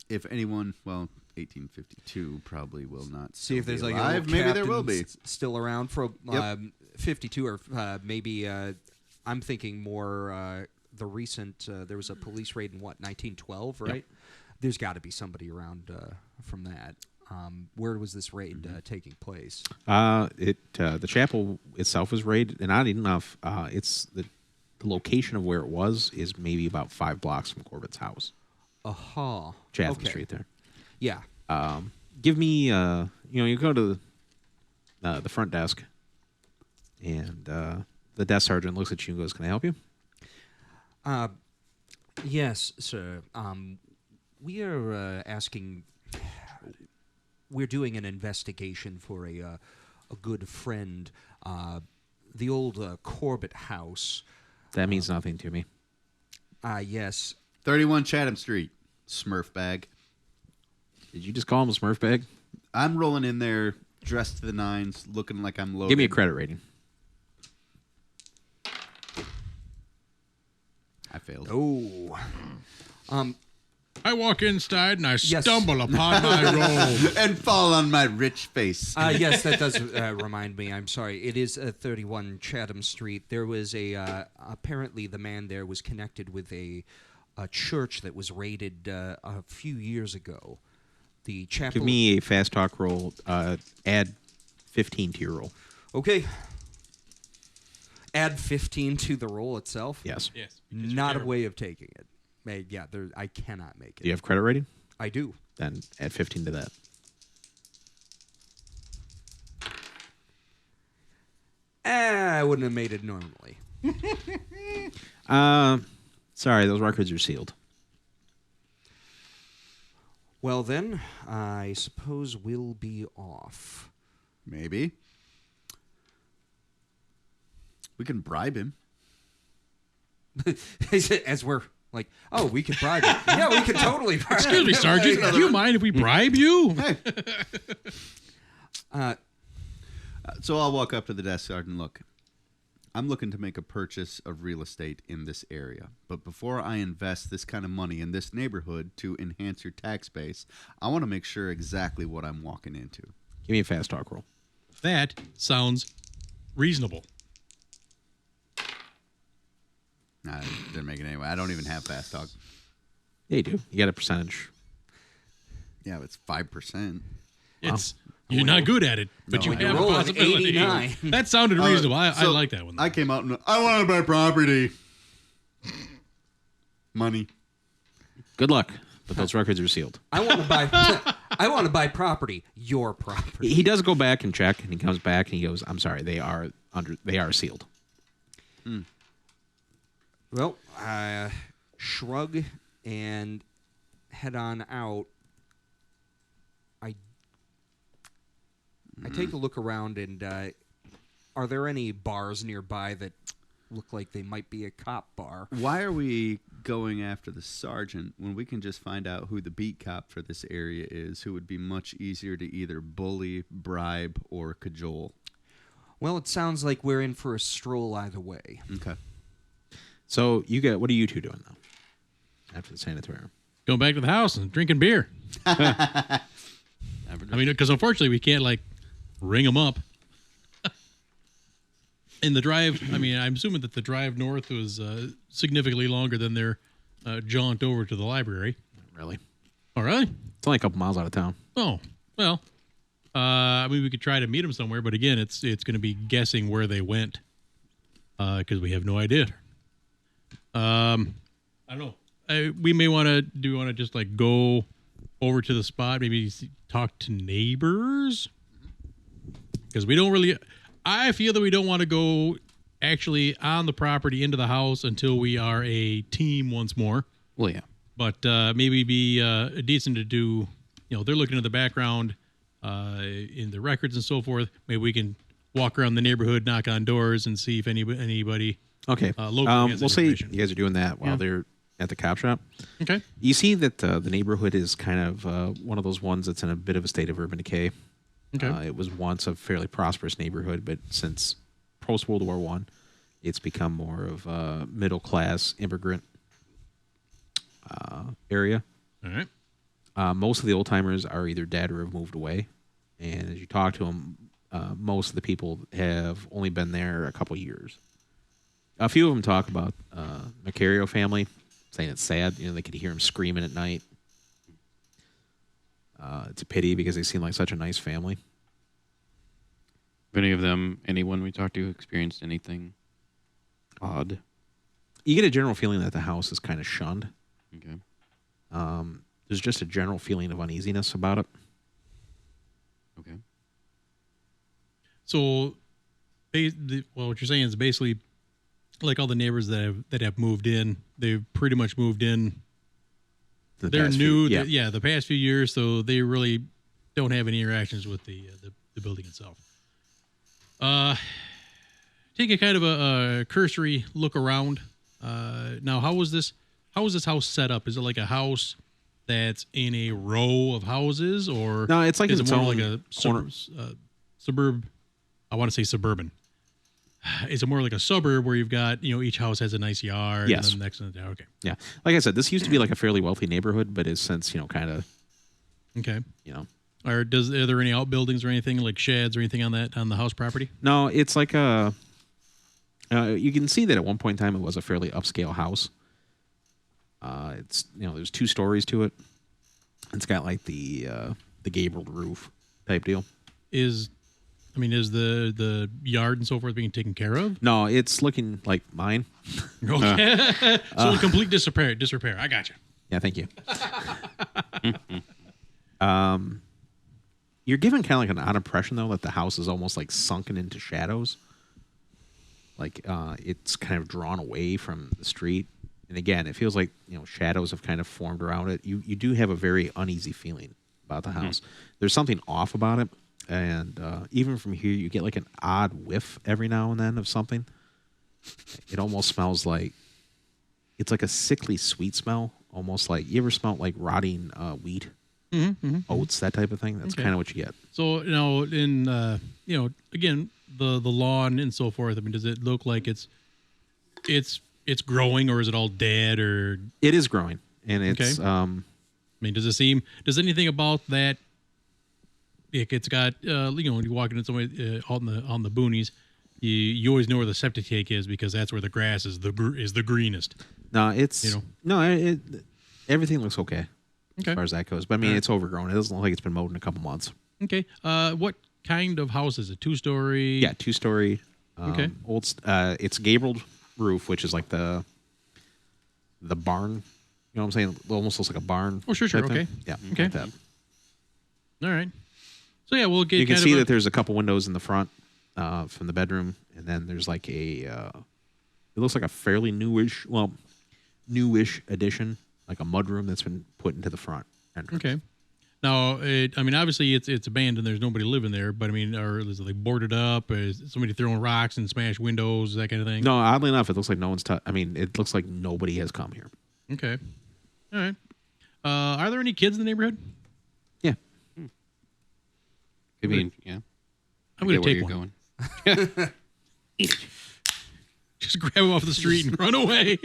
if anyone, 1852 probably will not See if still there's be like alive. a Maybe there will be. still around for Yep. 52, or maybe I'm thinking more the recent. There was a police raid in 1912, right? There's got to be somebody around from that. Where was this raid taking place? The chapel itself was raided, and oddly enough, it's the location of where it was is maybe about 5 blocks from Corbett's house. Aha. Chatham Okay. Street there. Yeah. Give me, you go to the front desk, and the desk sergeant looks at you and goes, "Can I help you?" Yes, sir. We are asking. We're doing an investigation for a good friend, the old Corbett house. That means nothing to me. Yes. 31 Chatham Street. Smurf bag. Did you just call him a Smurf bag? I'm rolling in there dressed to the nines, looking like I'm loaded. Give me a credit rating. I failed. Oh. I walk inside and I Yes. stumble upon my roll. And fall on my rich face. Yes, that does remind me. I'm sorry. It is 31 Chatham Street. There was apparently the man there was connected with a church that was raided a few years ago. The chapel. Give me a fast talk roll. Add 15 to your roll. Okay. Add 15 to the roll itself. Yes. Yes. Not a way of taking it. Yeah, I cannot make it. Do you have credit rating? I do. Then add 15 to that. I wouldn't have made it normally. Sorry, those records are sealed. Well, then, I suppose we'll be off. Maybe. We can bribe him. As we're like, oh, we could bribe him. Yeah, we could totally bribe Excuse me, him. Sergeant. Do you mind if we bribe you? So I'll walk up to the desk sergeant. Look, I'm looking to make a purchase of real estate in this area. But before I invest this kind of money in this neighborhood to enhance your tax base, I want to make sure exactly what I'm walking into. Give me a fast talk roll. That sounds reasonable. I didn't make it anyway. I don't even have fast talk. Yeah, you do. You got a percentage. Yeah, it's 5%. It's you're not good at it, but you When you have a roll an possibility. 89. That sounded reasonable. I So like that one. I came out and I want to buy property. Money. Good luck, but those records are sealed. I want to buy. I want to buy property. Your property. He does go back and check, and he comes back and he goes, "I'm sorry, they are sealed." Well, I shrug and head on out. I take a look around, and are there any bars nearby that look like they might be a cop bar. Why are we going after the sergeant when we can just find out who the beat cop for this area is, who would be much easier to either bully, bribe, or cajole? Well, it sounds like we're in for a stroll either way. Okay. So what are you two doing now after the sanatorium? Going back to the house and drinking beer. I mean, because unfortunately we can't like ring them up. In the drive, I mean, I'm assuming that the drive north was significantly longer than their jaunt over to the library. Really? Oh, really? It's only a couple miles out of town. Oh, well. I mean, we could try to meet them somewhere, but again, it's going to be guessing where they went because we have no idea. I don't know. We may want to. Do we want to just like go over to the spot? Maybe talk to neighbors because we don't really. I feel that we don't want to go actually on the property into the house until we are a team once more. Well, yeah. But maybe be decent to do. You know, they're looking at the background in the records and so forth. Maybe we can walk around the neighborhood, knock on doors, and see if anybody. Okay. Local has we'll say information. you guys are doing that while they're at the cop shop. Okay. You see that the neighborhood is kind of one of those ones that's in a bit of a state of urban decay. Okay. It was once a fairly prosperous neighborhood, but since post World War I, it's become more of a middle class immigrant area. All right. Most of the old timers are either dead or have moved away, and as you talk to them, most of the people have only been there a couple years. A few of them talk about Macario family, saying it's sad. You know, they could hear them screaming at night. It's a pity because they seem like such a nice family. If any of them, anyone we talked to, experienced anything odd? You get a general feeling that the house is kind of shunned. Okay. There's just a general feeling of uneasiness about it. Okay. So, what you're saying is basically like all the neighbors that have moved in. They've pretty much moved in. They're new. The past few years, so they really don't have any interactions with the building itself. Take a kind of a cursory look around. Now, how is this house set up? Is it like a house that's in a row of houses, or No, it's like is its it more own like a suburb? I want to say suburban. Is it more like a suburb where you've got, each house has a nice yard? Yes. And then next one, okay. Yeah. Like I said, this used to be like a fairly wealthy neighborhood, but has since, kind of, Okay. Are there any outbuildings or anything like sheds or anything on the house property? No, it's like you can see that at one point in time it was a fairly upscale house. It's there's 2 stories to it. It's got like the gabled roof type deal. Is the yard and so forth being taken care of? No, it's looking like mine. Okay. So complete disrepair. I got you. Yeah, thank you. You're given kind of like an odd impression though that the house is almost like sunken into shadows. Like it's kind of drawn away from the street. And again, it feels like, shadows have kind of formed around it. You do have a very uneasy feeling about the house. There's something off about it. And even from here, you get like an odd whiff every now and then of something. It almost smells like, it's like a sickly sweet smell. Almost like, you ever smelled like rotting wheat, oats, that type of thing? That's kind of what you get. So, in, again, the lawn and so forth, does it look like it's growing, or is it all dead, or? It is growing. And it's, okay. Does anything about that, it's got, when you're walking in somewhere on the boonies, you always know where the septic tank is because that's where the grass is the greenest. No, it's, everything looks okay as far as that goes. But it's overgrown. It doesn't look like it's been mowed in a couple months. Okay. What kind of house is it? 2-story? Yeah, 2-story. Okay. It's gabled roof, which is like the barn. You know what I'm saying? It almost looks like a barn. Oh, sure. type Okay. thing. Yeah. Okay. Like that. All right. So yeah, we'll get. You can see that there's a couple windows in the front from the bedroom, and then there's like it looks like a fairly newish addition, like a mudroom that's been put into the front entrance. Okay. Now, I mean, obviously it's abandoned. There's nobody living there, but I mean, or is it like boarded up? Is somebody throwing rocks and smash windows, that kind of thing? No, oddly enough, it looks like no one's I mean, it looks like nobody has come here. Okay. All right. Are there any kids in the neighborhood? Yeah. I mean, yeah. I'm going to I get take where one. you're going. Just grab him off the street and run away.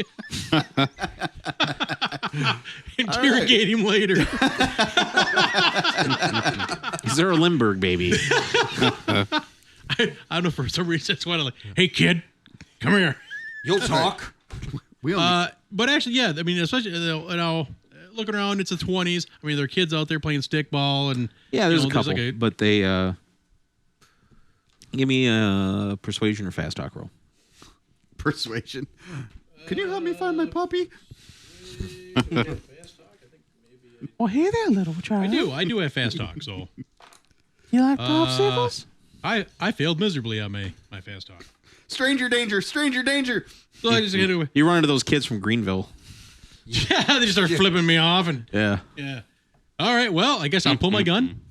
Interrogate him later. Is there a Limburg baby? I don't know, for some reason, that's why I'm like, hey, kid, come here. You'll talk. We only But actually, yeah, I mean, especially, looking around, it's the 20s. I mean, there are kids out there playing stickball. And Yeah, there's you a know, couple, like but they give me a persuasion or fast talk roll. persuasion. Can you help me find my puppy? Oh, hey there, little child. I do have fast talk, so You like popsicles? I failed miserably on my fast talk. Stranger danger! Stranger danger! So I just get You run into those kids from Greenville. yeah, they just start flipping me off, and Yeah. yeah. All right, well, I guess I'll pull my gun.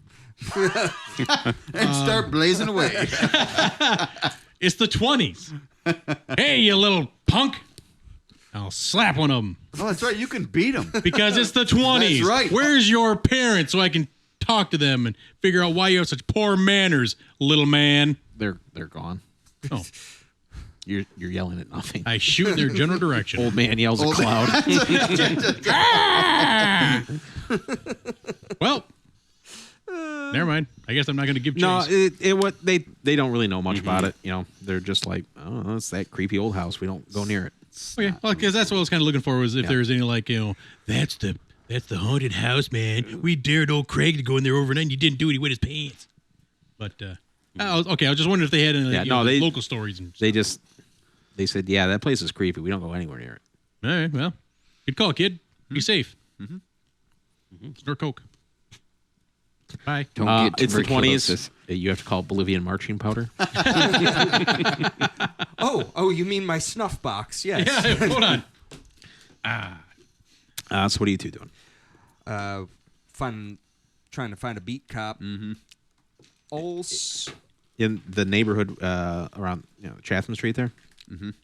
And start blazing away. It's the 20s. Hey, you little punk! I'll slap one of them Oh, that's right. You can beat him. because it's the 20s. That's right. Where's your parents so I can talk to them and figure out why you have such poor manners, little man? They're gone. Oh, You're yelling at nothing. I shoot in their general direction. Old man yells at cloud. Well, never mind. I guess I'm not going to give chase. No, they don't really know much about it. You know, they're just like, oh, it's that creepy old house. We don't go near it. Okay, well, because that's what I was kind of looking for, was if there was any, like, you know, that's the haunted house, man. We dared old Craig to go in there overnight, and he didn't do it. He wet his pants. But I was just wondering if they had any local stories. And They said, yeah, that place is creepy. We don't go anywhere near it. all right, well, good call, kid. Be safe. Snort coke. Bye. Don't get It's the tuberculosis. 20s. You have to call it Bolivian marching powder. Oh, you mean my snuff box? Yes. Yeah, hold on. So what are you two doing? Trying to find a beat cop. In the neighborhood around Chatham Street there?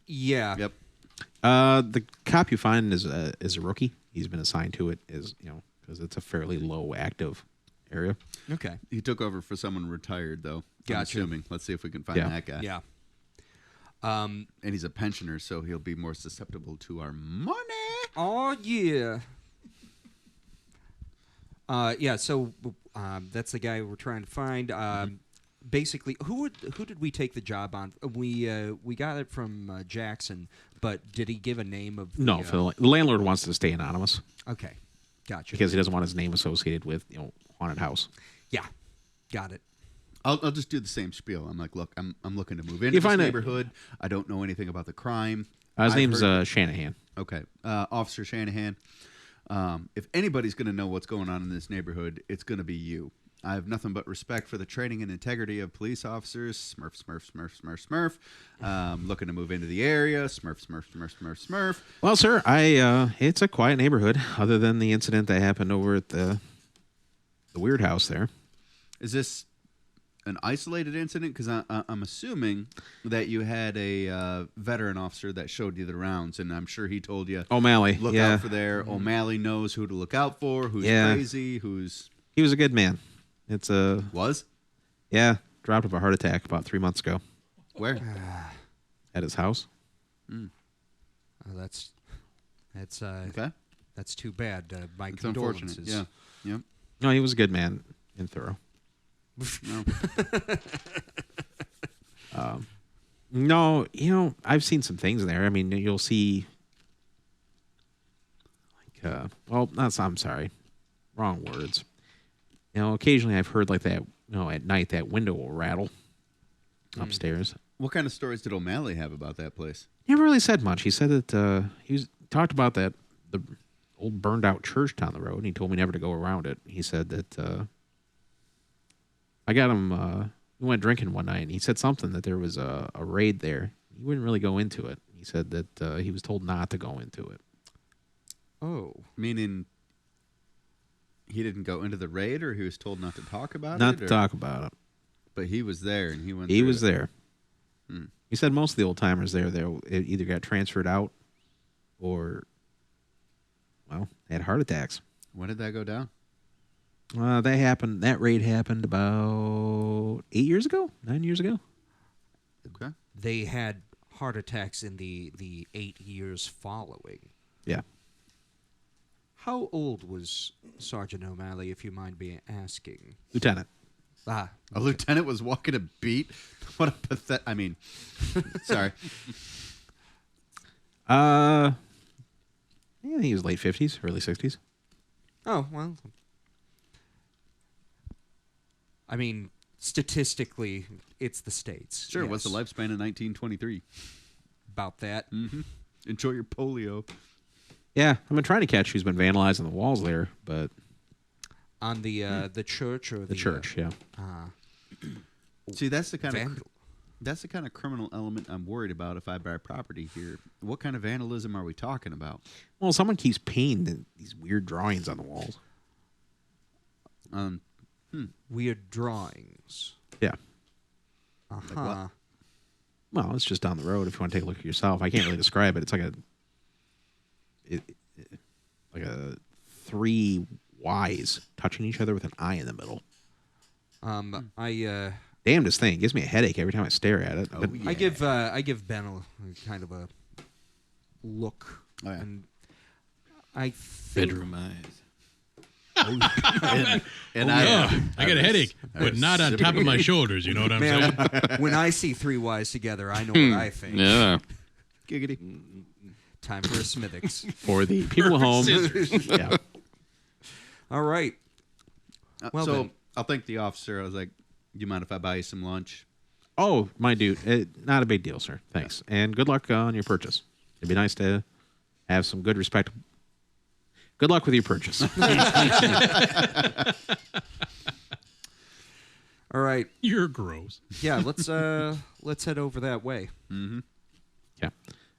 Yeah. Yep. The cop you find is a rookie. He's been assigned to it because it's a fairly low active area. Okay. He took over for someone retired, though. I'm Gotcha. assuming. Let's see if we can find Yeah. that guy. Yeah. And he's a pensioner, so he'll be more susceptible to our money. Oh yeah. Yeah. So that's the guy we're trying to find. Basically, who did we take the job on? We got it from Jackson, but did he give a name of? No, the landlord wants to stay anonymous Okay, gotcha. because he doesn't want his name associated with haunted house. Yeah, got it. I'll just do the same spiel. I'm like, look, I'm looking to move into You this find it- neighborhood. I don't know anything about the crime. His I've name's heard- Shanahan. Okay, Officer Shanahan. If anybody's going to know what's going on in this neighborhood, it's going to be you. I have nothing but respect for the training and integrity of police officers. Smurf, Smurf, Smurf, Smurf, Smurf. Looking to move into the area. Smurf, Smurf, Smurf, Smurf, Smurf. Well, sir, it's a quiet neighborhood, other than the incident that happened over at the weird house there. Is this an isolated incident? Because I'm assuming that you had a veteran officer that showed you the rounds, and I'm sure he told you, O'Malley, look yeah. out for there. O'Malley knows who to look out for, who's Yeah. crazy, who's... He was a good man. It's Was? dropped of a heart attack about 3 months ago Where? at his house. Oh, that's Okay. that's too bad. My It's unfortunate. condolences. Yeah. Yep. No, he was a good man and thorough. No. No, I've seen some things there. I mean, you'll see, I'm sorry, wrong words. Occasionally I've heard like that. At night that window will rattle upstairs. What kind of stories did O'Malley have about that place? Never really said much. He said that talked about the old burned out church down the road, and he told me never to go around it. He said that I got him. We went drinking one night, and he said something that there was a raid there. He wouldn't really go into it. He said that he was told not to go into it. Oh. Meaning He didn't go into the raid, or he was told not to talk about Not it? to talk about it. But he was there, and he went He through was it. there. Hmm. He said most of the old timers there, they either got transferred out or, well, had heart attacks. When did that go down? That raid happened about 9 years ago. Okay. They had heart attacks in the 8 years following. Yeah. How old was Sergeant O'Malley, if you mind me asking? Lieutenant. Ah, A lieutenant was walking a beat? What a pathetic... I mean, sorry. I think he was late 50s, early 60s. oh, well. I mean, statistically, it's the States. Sure, what's the yes. lifespan of 1923? About that. Mm-hmm. Enjoy your polio. Yeah, I've been trying to catch who's been vandalizing the walls there, but On the church or the church, yeah. See, that's the kind of... vandal. That's the kind of criminal element I'm worried about if I buy property here. What kind of vandalism are we talking about? Well, someone keeps painting these weird drawings on the walls. Weird drawings. Yeah. Uh-huh. Well, it's just down the road if you want to take a look at yourself. I can't really describe it. It's like a 3 Ys touching each other with an I in the middle. Damnedest thing. It gives me a headache every time I stare at it. Oh, But- yeah. I give Ben a kind of a look, Oh, yeah. and I think Bedroom eyes. And I got a headache, but not on top of my shoulders. You know what I'm saying? man, when I see 3 Ys together, I know what I think. Yeah. Giggity. Time for a Smithix. for the people at home. Scissors. Yeah. All right. Well, so then. I'll thank the officer. I was like, "Do you mind if I buy you some lunch?" Oh, my dude. Not a big deal, sir. Thanks. And good luck on your purchase. It'd be nice to have some good respect. Good luck with your purchase. All right. You're gross. Yeah, let's head over that way. Yeah.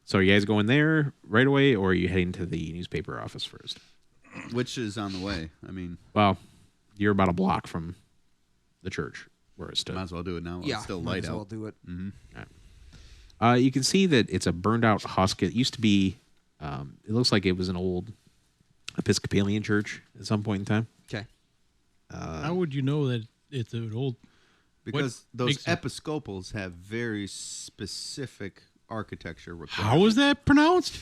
So are you guys going there right away, or are you heading to the newspaper office first? Which is on the way. I mean, Well, you're about a block from the church where it stood. might as well do it now while Yeah, it's still might light as well out. do it. You can see that it's a burned out husk. It used to be, it looks like it was an old Episcopalian church at some point in time. Okay. How would you know that it's an old? Because those makes it- episcopals have very specific architecture requirements. How is that pronounced?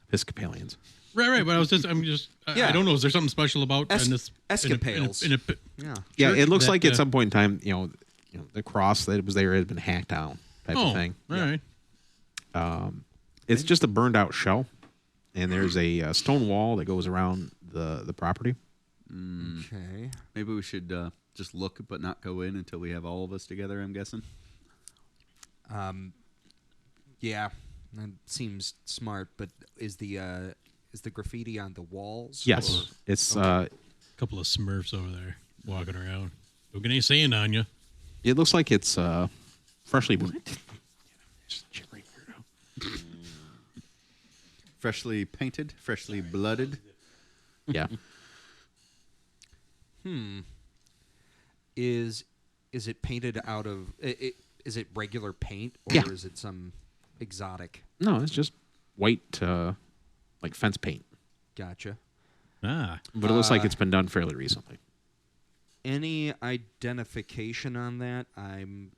Episcopalians. Right. But I don't know. Is there something special about in this Escapades. in a Yeah. Yeah, church it looks that, like at some point in time, the cross that was there had been hacked down type oh, of thing. all right. It's just a burned out shell, and there's a stone wall that goes around the property. Okay. Maybe we should just look but not go in until we have all of us together, I'm guessing. Yeah, that seems smart. But is the graffiti on the walls? Yes, it's Couple of Smurfs over there walking around. Don't get any sand on you. it looks like it's freshly. Freshly painted, freshly blooded. Yeah, Is it painted out of? Is it regular paint or Yeah. is it some exotic? no, it's just white, like fence paint, Gotcha. Ah, but it looks like it's been done fairly recently. Any identification on that? I'm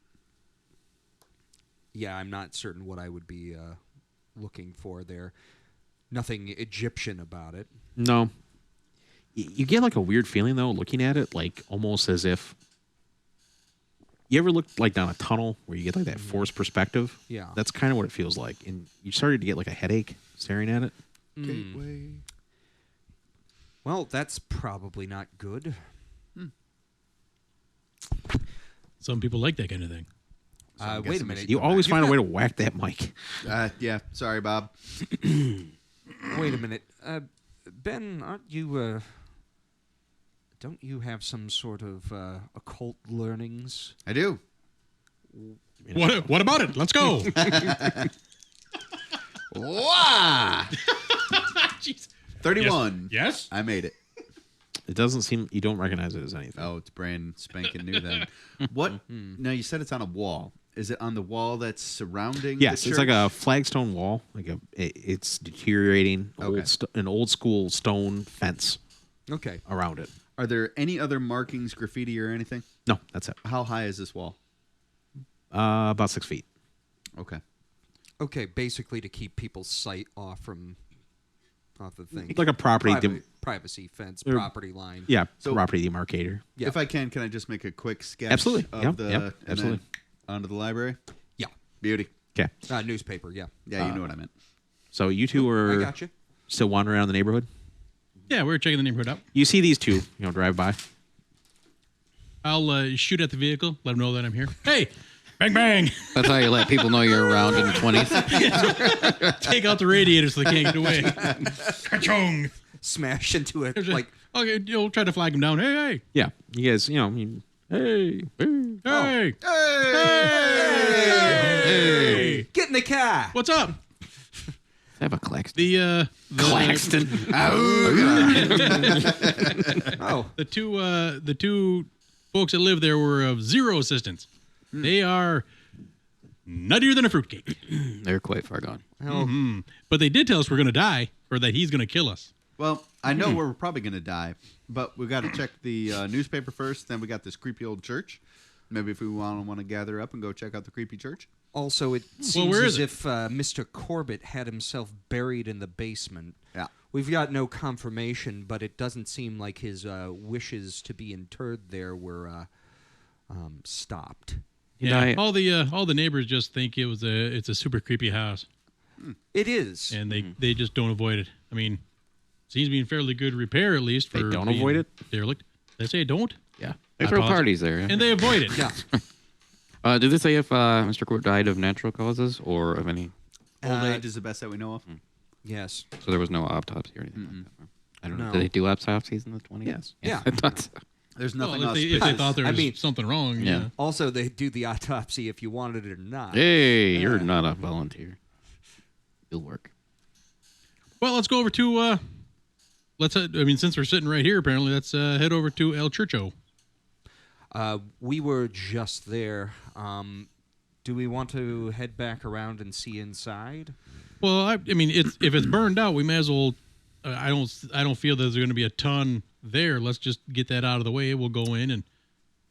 not certain what I would be looking for there. Nothing Egyptian about it. No, you get like a weird feeling though, looking at it, like almost as if you ever looked like down a tunnel where you get like that forced perspective. Yeah. That's kind of what it feels like, and you started to get like a headache staring at it. Gateway. Well, that's probably not good. some people like that kind of thing. I'm Wait a guessing we minute. should You go always back. find a way to whack that mic. Yeah, sorry, Bob. Wait a minute. Ben, aren't you, don't you have some sort of occult learnings? I do. What about it? Let's go. Wow! Jeez. 31. Yes. I made it. It doesn't seem you don't recognize it as anything. Oh, it's brand spanking new then. What? Now you said it's on a wall. Is it on the wall that's surrounding? Yes, the it's like church? a flagstone wall. It's Okay. deteriorating. An old school stone fence Okay. around it. Are there any other markings, graffiti, or anything? No, that's it. How high is this wall? About 6 feet. Okay. Okay, basically to keep people's sight off the thing. Like a property. Privacy fence, Or- property line. Yeah, So- property demarcator. Yeah. If I can I just make a quick sketch Absolutely. of Yep, the yep, and absolutely. then onto the library? Yeah. Beauty. Okay, Newspaper, yeah. Yeah, you know what I meant. so you two I are got you. still wandering around the neighborhood. Yeah, we're checking the neighborhood out. You see these two, drive by. I'll shoot at the vehicle, let them know that I'm here. Hey, bang, bang. That's how you let people know you're around in the 20s. Take out the radiator so they can't get away. Ka-chong. Smash into it like Okay, you'll try to flag them down. Hey, Yeah, you guys, hey, hey, hey, hey. get in the car. What's up? I have a Claxton. The Claxton. Oh, the two folks that live there were of zero assistance. They are nuttier than a fruitcake. They're quite far gone. But they did tell us we're going to die, or that he's going to kill us. Well, I know we're probably going to die, but we got to check the newspaper first. Then we got this creepy old church. Maybe if we want to gather up and go check out the creepy church. also it seems where as is it? if Mr. Corbett had himself buried in the basement. Yeah. We've got no confirmation, but it doesn't seem like his wishes to be interred there were stopped. Yeah, all the neighbors just think it's a super creepy house, It is. and they just don't avoid it. I mean, seems to be in fairly good repair at least. They For don't being avoid it? derelict. They say don't, Yeah. They I throw apologize. parties there. Yeah. and they avoid it. Yeah. Did they say if Mr. Corbett died of natural causes or of any? Old age is the best that we know of. Yes. So there was no autopsy or anything like that. I don't know. No. Did they do autopsies in the 20s? Yes. Yeah. I thought so. There's Well, nothing if they auspicious. thought there I was mean- something wrong, Yeah. yeah. Also, they do the autopsy if you wanted it or not. Hey, you're not a volunteer. You'll work. Well, let's go over to. Since we're sitting right here, apparently, let's head over to El Churcho. We were just there. Do we want to head back around and see inside? Well, I mean, if it's burned out, we may as well. I don't feel there's going to be a ton there. Let's just get that out of the way. We'll go in and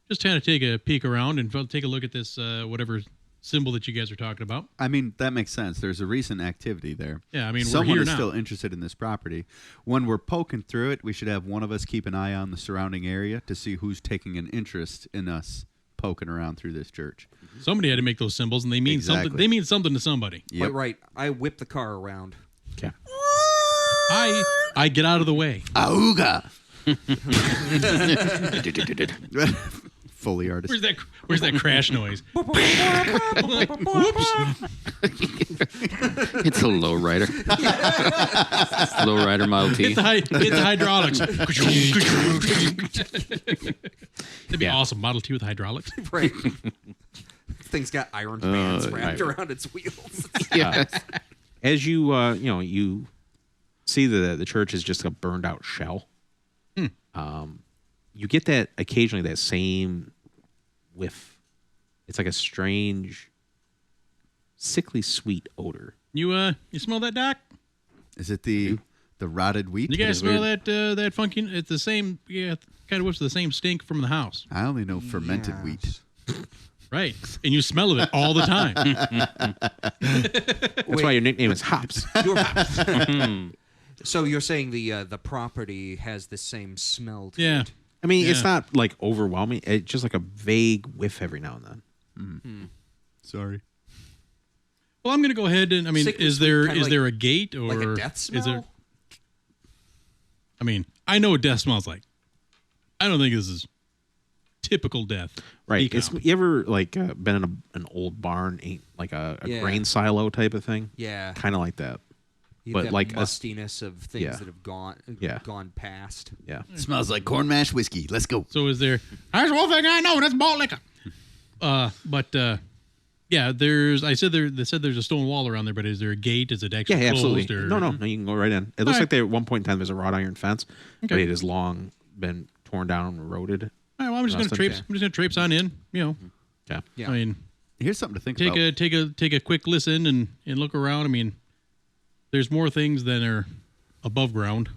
just kind of take a peek around and take a look at this whatever symbol that you guys are talking about. I mean, that makes sense. There's a recent activity there. Yeah, I mean, we're someone here is now. still interested in this property. When we're poking through it, we should have one of us keep an eye on the surrounding area to see who's taking an interest in us poking around through this church. Somebody had to make those symbols, and they mean something. Exactly. They mean something to somebody. Yep. Quite right. I whip the car around. Okay. I get out of the way. Auga! Fully artist. Where's that crash noise? It's a low rider. Low rider Model T. It's the hydraulics. That'd be awesome. Model T with hydraulics. Right. Thing's got iron bands wrapped around its wheels. Yes. As you you see the church is just a burned out shell. You get that occasionally, that same whiff. It's like a strange, sickly sweet odor. You smell that, Doc? Is it the rotted wheat? You guys smell that funky? It's the same. Yeah, kind of whiffs the same stink from the house, I only know fermented wheat. right? And you smell of it all the time. That's why your nickname is Hops. So you're saying the property has the same smell to Yeah. it? I mean, it's Yeah. not like overwhelming. It's just like a vague whiff every now and then. Sorry. Well, I'm going to go ahead and Sickly is sweet, there kinda is like- there a gate or Like a death is there? smell? I mean, I know what death smells like. I don't think this is typical death. Right. Decomp. You ever like been in an old barn, like a Yeah. grain silo type of thing? Yeah. Kind of like that. You but that like a- mustiness of things yeah. that have Yeah. gone past. Yeah. Smells like corn mash whiskey. Let's go. So is there? There's one thing I know. That's malt liquor. Yeah. They said there's a stone wall around there, but is there a gate? Is it actually Yeah, closed? absolutely. Or, No, you can go right in. It looks right. like there at one point in time there's a wrought iron fence, but Okay. it is long been torn down and eroded. All right, well, I'm just gonna Rusted, traipse. yeah. I'm just gonna traipse on in. You know, Yeah. Yeah. I mean, Here's something to think about. take a quick listen and look around. I mean, there's more things than are above ground.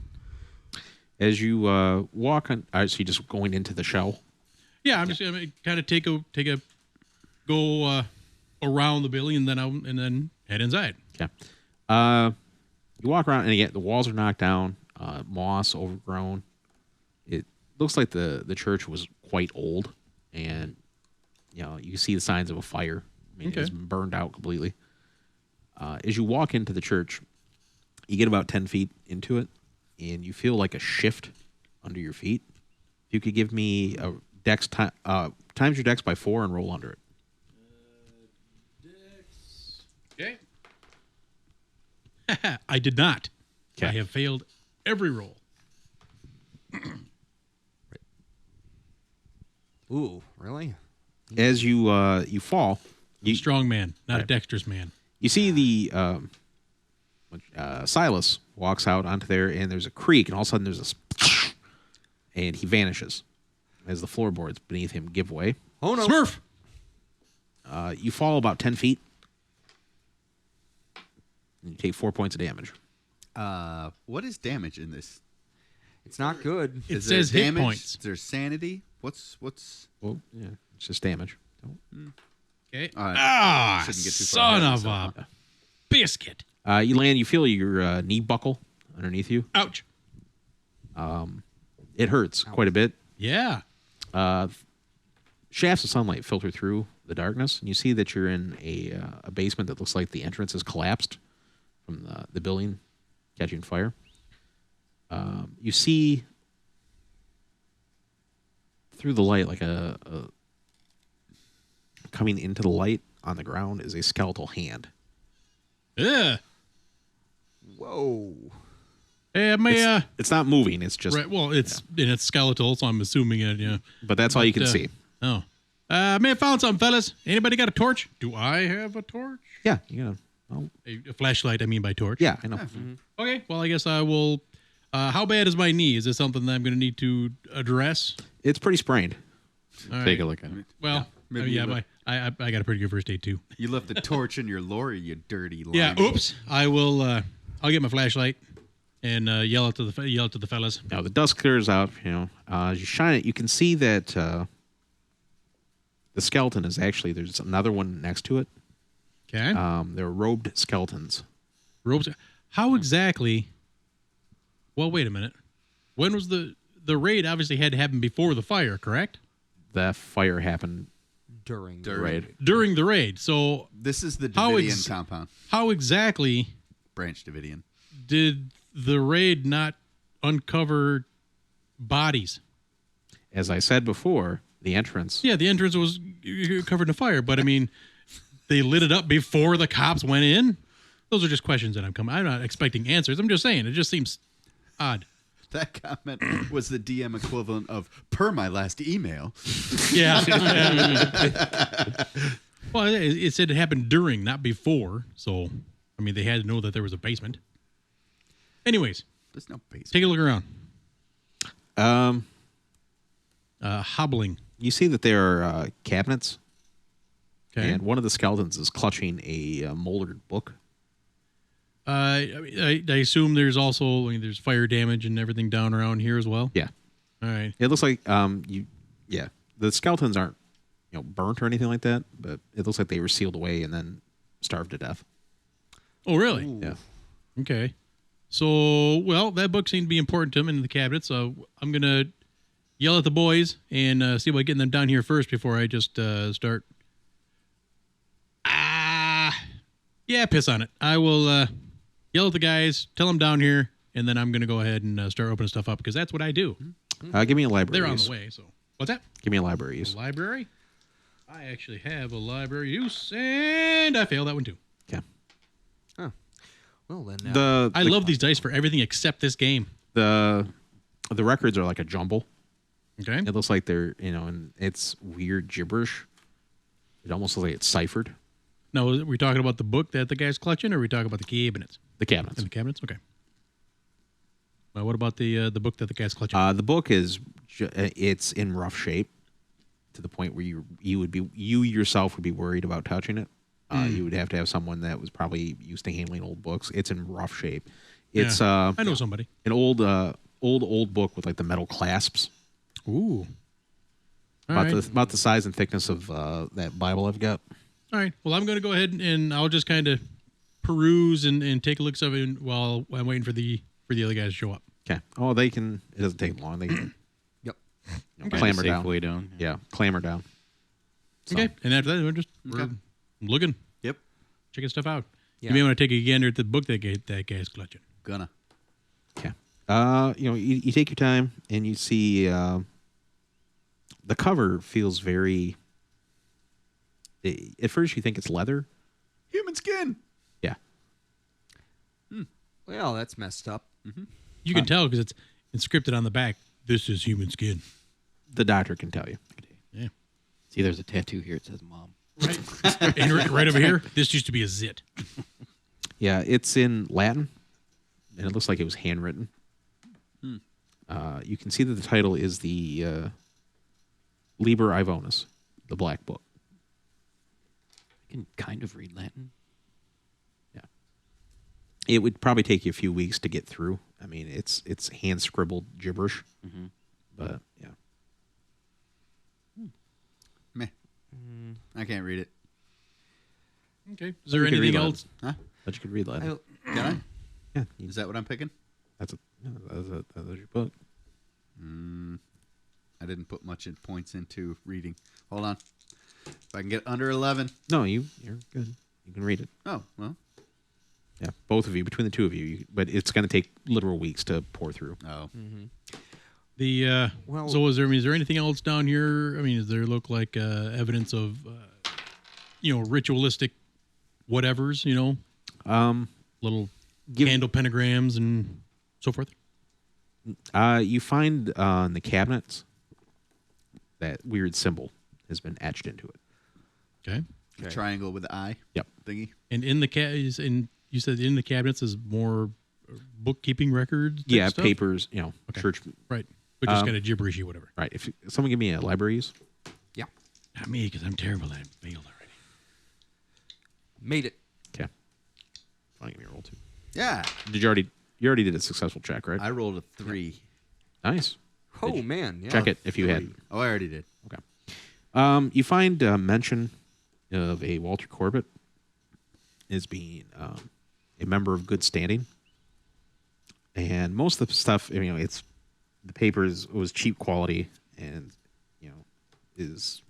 As you walk on, so you're just going into the shell. Yeah, I'm just gonna kind of take a go around the building and then head inside. Okay. You walk around, and again, the walls are knocked down, moss overgrown. It looks like the church was quite old, and you know you see the signs of a fire. I mean, it's been burned out completely. As you walk into the church, you get about 10 feet into it, and you feel like a shift under your feet. If you could give me a dex times your dex by 4 and roll under it. Okay. I did not. Okay. I have failed every roll. Ooh, really? As you fall, You strong man, not a dexterous man. you see the Silas walks out onto there, and there's a creak, and all of a sudden there's a and he vanishes as the floorboards beneath him give way. Oh no. Smurf. You fall about 10 feet, and you take 4 points of damage. What is damage in this? It's not good. It Is there says hit damage? points. Is there sanity? What's? Well, yeah, it's just damage. Okay. Shouldn't get too far son ahead of of a biscuit. You land. You feel your knee buckle underneath you. Ouch. It hurts quite a bit. Yeah. Shafts of sunlight filter through the darkness, and you see that you're in a basement that looks like the entrance has collapsed from the building catching fire. You see through the light, like a coming into the light on the ground is a skeletal hand. Yeah. Whoa. Hey, may It's not moving. It's just right. Well, it's and it's skeletal, so I'm assuming it. Yeah. but that's all you can see. Oh. May have found something, fellas. Anybody got a torch? Do I have a torch? Yeah, you know. Well, A flashlight, I mean by torch. yeah, I know. Okay. Well, I guess I will. How bad is my knee? Is this something that I'm going to need to address? It's pretty sprained. All right. Take a look at it. Well, Maybe yeah, you I got a pretty good first aid too. You left the torch in your lorry, you dirty line. Yeah. Oops. I will. I'll get my flashlight and yell it to the fellas. Now the dust clears out. You know, as you shine it, you can see that the skeleton is actually there's another one next to it. Okay. They're robed skeletons. Robes. How exactly? Well, wait a minute. When was the raid? Obviously, had to happen before the fire, correct? The fire happened During. right. During the raid. So, This is the How Davidian compound. how exactly Branch Davidian. did the raid not uncover bodies? As I said before, the entrance. Yeah, the entrance was covered in fire, but I mean, they lit it up before the cops went in. Those are just questions that I'm not expecting answers. I'm just saying it just seems odd. That comment was the DM equivalent of per my last email. Yeah. Well, it said it happened during, not before. So, I mean, they had to know that there was a basement. Anyways, There's no basement. take a look around. Um, Hobbling. you see that there are cabinets, Okay. and one of the skeletons is clutching a moldered book. I assume there's also there's fire damage and everything down around here as well. Yeah, All right. it looks like the skeletons aren't burnt or anything like that, but it looks like they were sealed away and then starved to death. Oh, really? Yeah. Okay. So, well, that book seemed to be important to him in the cabinet, so I'm going to yell at the boys and see about getting them down here first before I just start. Yeah, piss on it. I will yell at the guys, tell them down here, and then I'm going to go ahead and start opening stuff up because that's what I do. Give me a library. They're on use. the way, so. What's that? Give me a library use. Library? I actually have a library use, and I failed that one too. Okay. Well, then. I love these dice for everything except this game. The records are like a jumble. Okay. It looks like they're and it's weird gibberish. It almost looks like it's ciphered. Now, are we talking about the book that the guy's clutching, or are we talking about the cabinets? The cabinets. And the cabinets? Okay. What about the book that the guy's clutching? The book is it's in rough shape to the point where you yourself would be worried about touching it. You would have to have someone that was probably used to handling old books. It's in rough shape. It's I know somebody. an old book with like the metal clasps. Ooh. All right. About the size and thickness of that Bible I've got. All right. Well, I'm going to go ahead and I'll just kind of peruse and take a look at it while I'm waiting for the other guys to show up. Okay. Oh, they can. It doesn't take long. They can Yep. clamber down. Way down. Yeah, clamber down. So, Okay. And after that, we're looking, Yep. checking stuff out. Yeah. You may want to take a gander at the book that guy's clutching. Gonna. Okay. You take your time and you see the cover feels very. At first, you think it's leather. Human skin. Yeah. Well, that's messed up. You can tell because it's inscripted on the back. This is human skin. The doctor can tell you. Yeah. See, there's a tattoo here. It says "Mom." Right. And right over here, this used to be a zit. Yeah, it's in Latin, and it looks like it was handwritten. You can see that the title is the Liber Ivonis, the Black Book. I can kind of read Latin. Yeah, it would probably take you a few weeks to get through. I mean, it's hand scribbled gibberish, but yeah. Meh. I can't read it. Okay. Is there You can read anything Latin. else? Huh? But you could read Latin. Can I? Yeah, Is that what I'm picking? that's your book. I didn't put much points into reading. Hold on. If I can get under 11. No, you're good. You can read it. Oh, well. Yeah, both of you, between the two of you, but it's going to take literal weeks to pour through. Oh. So is there anything else down here? I mean, does there look like evidence of ritualistic whatevers, little candle pentagrams and so forth? You find in the cabinets that weird symbol has been etched into it. Okay. The triangle with the eye Yep. thingy. And you said in the cabinets is more bookkeeping records? Yeah, stuff? papers, church. Right. But just kind of gibberishy, whatever. Right. If someone give me a libraries. Yeah. Not me, because I'm terrible at failed already. Made it. Okay. Want to give me a roll too? Yeah. You already did a successful check, right? I rolled a 3. Nice. Oh, man. Yeah. Check it if you had. Oh, I already did. Okay. You find mention of a Walter Corbett as being a member of good standing, and most of the stuff, it's the paper was cheap quality, and is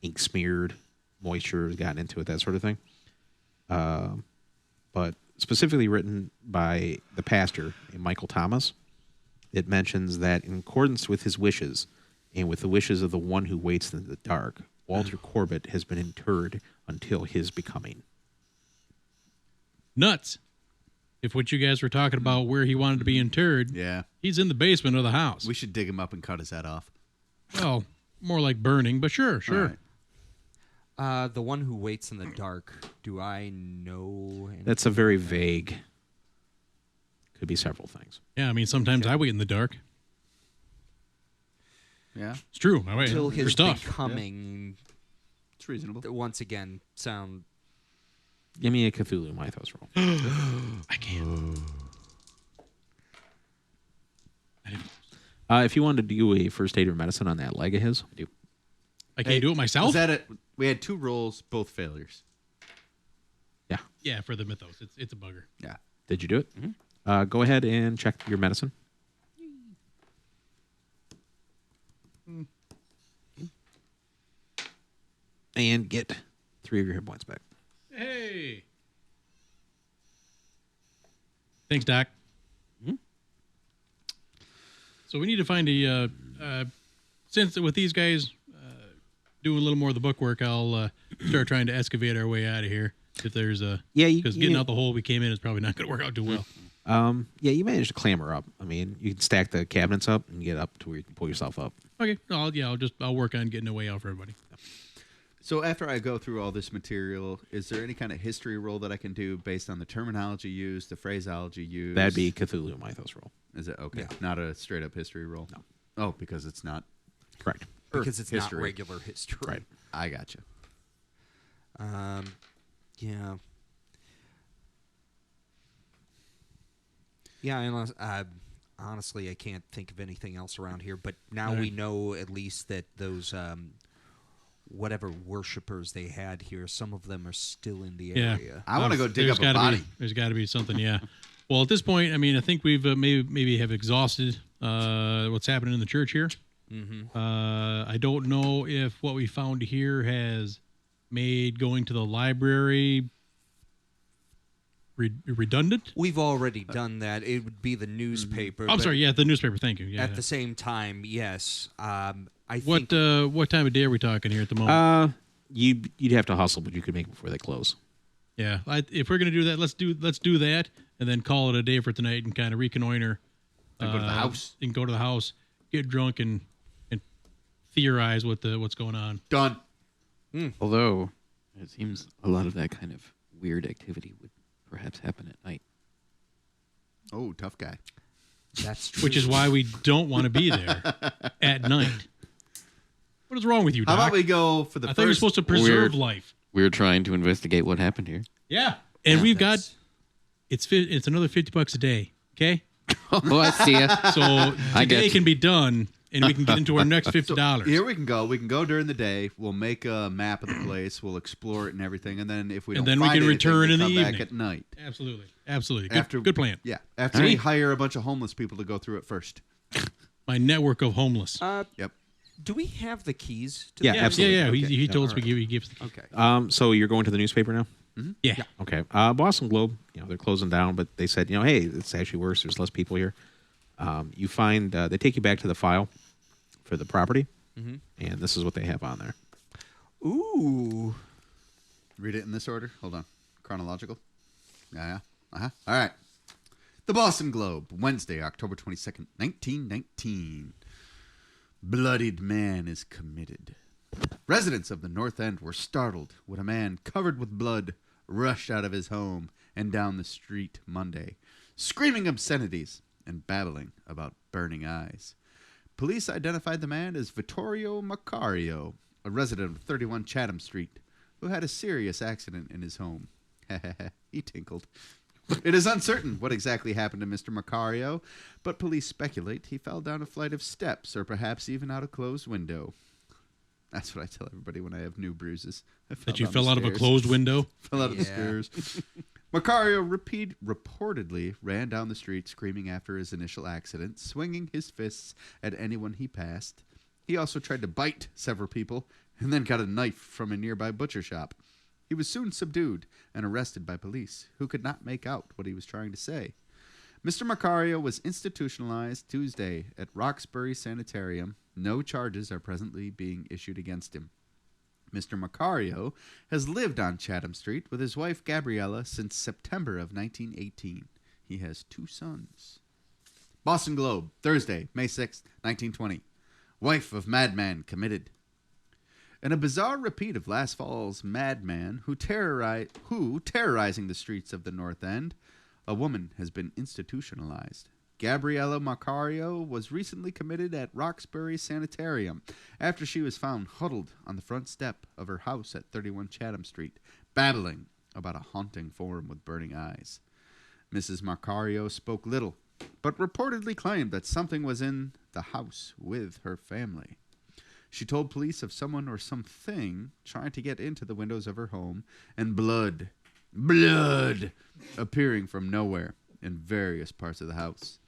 ink smeared, moisture has gotten into it, that sort of thing. But specifically written by the pastor, Michael Thomas, it mentions that in accordance with his wishes and with the wishes of the one who waits in the dark, Walter Corbett has been interred until his becoming. Nuts. If what you guys were talking about where he wanted to be interred, Yeah. he's in the basement of the house. We should dig him up and cut his head off. Well, more like burning, but sure. All right. The one who waits in the dark. Do I know? That's a very vague. Could be several things. Yeah, I mean, sometimes I wait in the dark. Yeah. It's true. I wait Till for his stuff. becoming. It's reasonable. Once again, sound. Give me a Cthulhu Mythos roll. I can't. If you wanted to do a first aid or medicine on that leg of his, I do. I can't do it myself? Was that it? We had 2 rolls, both failures. Yeah. Yeah, for the mythos. It's a bugger. Yeah. Did you do it? Go ahead and check your medicine. And get 3 of your hit points back. Hey. Thanks, Doc. So we need to find since with these guys doing a little more of the book work, I'll start trying to excavate our way out of here. If there's because getting out the hole we came in is probably not going to work out too well. You managed to clamber up. I mean, you can stack the cabinets up and get up to where you can pull yourself up. Okay, I'll work on getting a way out for everybody. So after I go through all this material, is there any kind of history roll that I can do based on the terminology used, the phraseology used? That'd be Cthulhu Mythos roll. Is it okay? Yeah. Not a straight up history roll. No. Oh, because it's not. Correct. Because it's not history. regular history. Right. I got you. Yeah. Yeah, honestly, I can't think of anything else around here. But now we know at least that those whatever worshippers they had here, some of them are still in the Yeah. area. I want to go dig There's up a gotta body. Be, there's got to be something, yeah. Well, at this point, I mean, I think we've maybe have exhausted what's happening in the church here. Mm-hmm. I don't know if what we found here has made going to the library redundant. We've already done that. It would be the newspaper. I'm but sorry, yeah, the newspaper. Thank you. Yeah. At the same time, yes. I what think what time of day are we talking here at the moment? You'd have to hustle, but you could make it before they close. Yeah, if we're gonna do that, let's do that, and then call it a day for tonight, and kind of reconnoiter. And go to the house. And go to the house, get drunk, and theorize what's going on. Done. Although it seems a lot of that kind of weird activity would perhaps happen at night. Oh, tough guy. that's true. Which is why we don't want to be there at night. What is wrong with you, Doc? How about we go for the I first... thought you were supposed to preserve Weird. life. We're trying to investigate what happened here. Yeah, and Yeah, we've got that's- it's another $50 a day. Okay, Oh, I see ya. so I today get can be done, and we can get into our next $50. Here we can go. We can go during the day. We'll make a map of the place. We'll explore it and everything. And then if we And don't then we find can anything, return we in the come back evening. at night. Absolutely. Good, good plan. Yeah. After we hire a bunch of homeless people to go through it first. My network of homeless. Yep. Do we have the keys to Yeah, the absolutely. Yeah. Okay. He told us All right. he gives the key. Okay. So you're going to the newspaper now? Yeah. Okay. Boston Globe, they're closing down, but they said, hey, it's actually worse. There's less people here. You find they take you back to the file for the property, and this is what they have on there. Ooh. Read it in this order. Hold on. Chronological. Yeah. All right. The Boston Globe, Wednesday, October 22nd, 1919. Bloodied man is committed. Residents of the North End were startled when a man covered with blood rushed out of his home and down the street Monday, screaming obscenities and babbling about burning eyes. Police identified the man as Vittorio Macario, a resident of 31 Chatham Street, who had a serious accident in his home. He tinkled. It is uncertain what exactly happened to Mr. Macario, but police speculate he fell down a flight of steps or perhaps even out a closed window. That's what I tell everybody when I have new bruises. That you fell out of a closed window. Fell out of the stairs. Macario reportedly ran down the street screaming after his initial accident, swinging his fists at anyone he passed. He also tried to bite several people and then got a knife from a nearby butcher shop. He was soon subdued and arrested by police, who could not make out what he was trying to say. Mr. Macario was institutionalized Tuesday at Roxbury Sanitarium. No charges are presently being issued against him. Mr. Macario has lived on Chatham Street with his wife Gabriella since September of 1918. He has 2 sons. Boston Globe, Thursday, May 6th, 1920. Wife of madman committed. In a bizarre repeat of last fall's madman who terrorizing the streets of the North End, a woman has been institutionalized. Gabriella Macario was recently committed at Roxbury Sanitarium after she was found huddled on the front step of her house at 31 Chatham Street, babbling about a haunting form with burning eyes. Mrs. Macario spoke little, but reportedly claimed that something was in the house with her family. She told police of someone or something trying to get into the windows of her home, and blood appearing from nowhere in various parts of the house.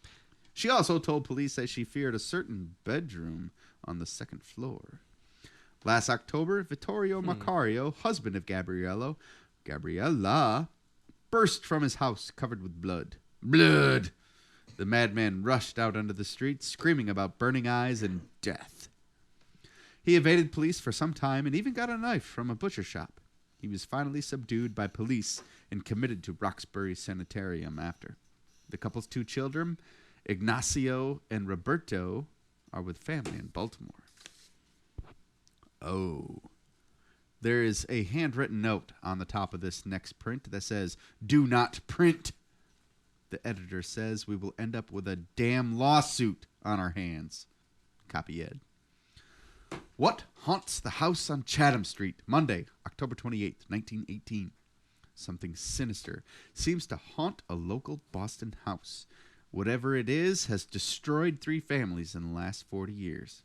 She also told police that she feared a certain bedroom on the 2nd floor. Last October, Vittorio Macario, husband of Gabriella, burst from his house covered with blood. Blood! The madman rushed out onto the street, screaming about burning eyes and death. He evaded police for some time and even got a knife from a butcher shop. He was finally subdued by police and committed to Roxbury Sanitarium after. The couple's 2 children, Ignacio and Roberto, are with family in Baltimore. Oh. There is a handwritten note on the top of this next print that says, "Do not print." The editor says we will end up with a damn lawsuit on our hands. Copy Ed. What haunts the house on Chatham Street, Monday, October 28th, 1918? Something sinister seems to haunt a local Boston house. Whatever it is has destroyed 3 families in the last 40 years.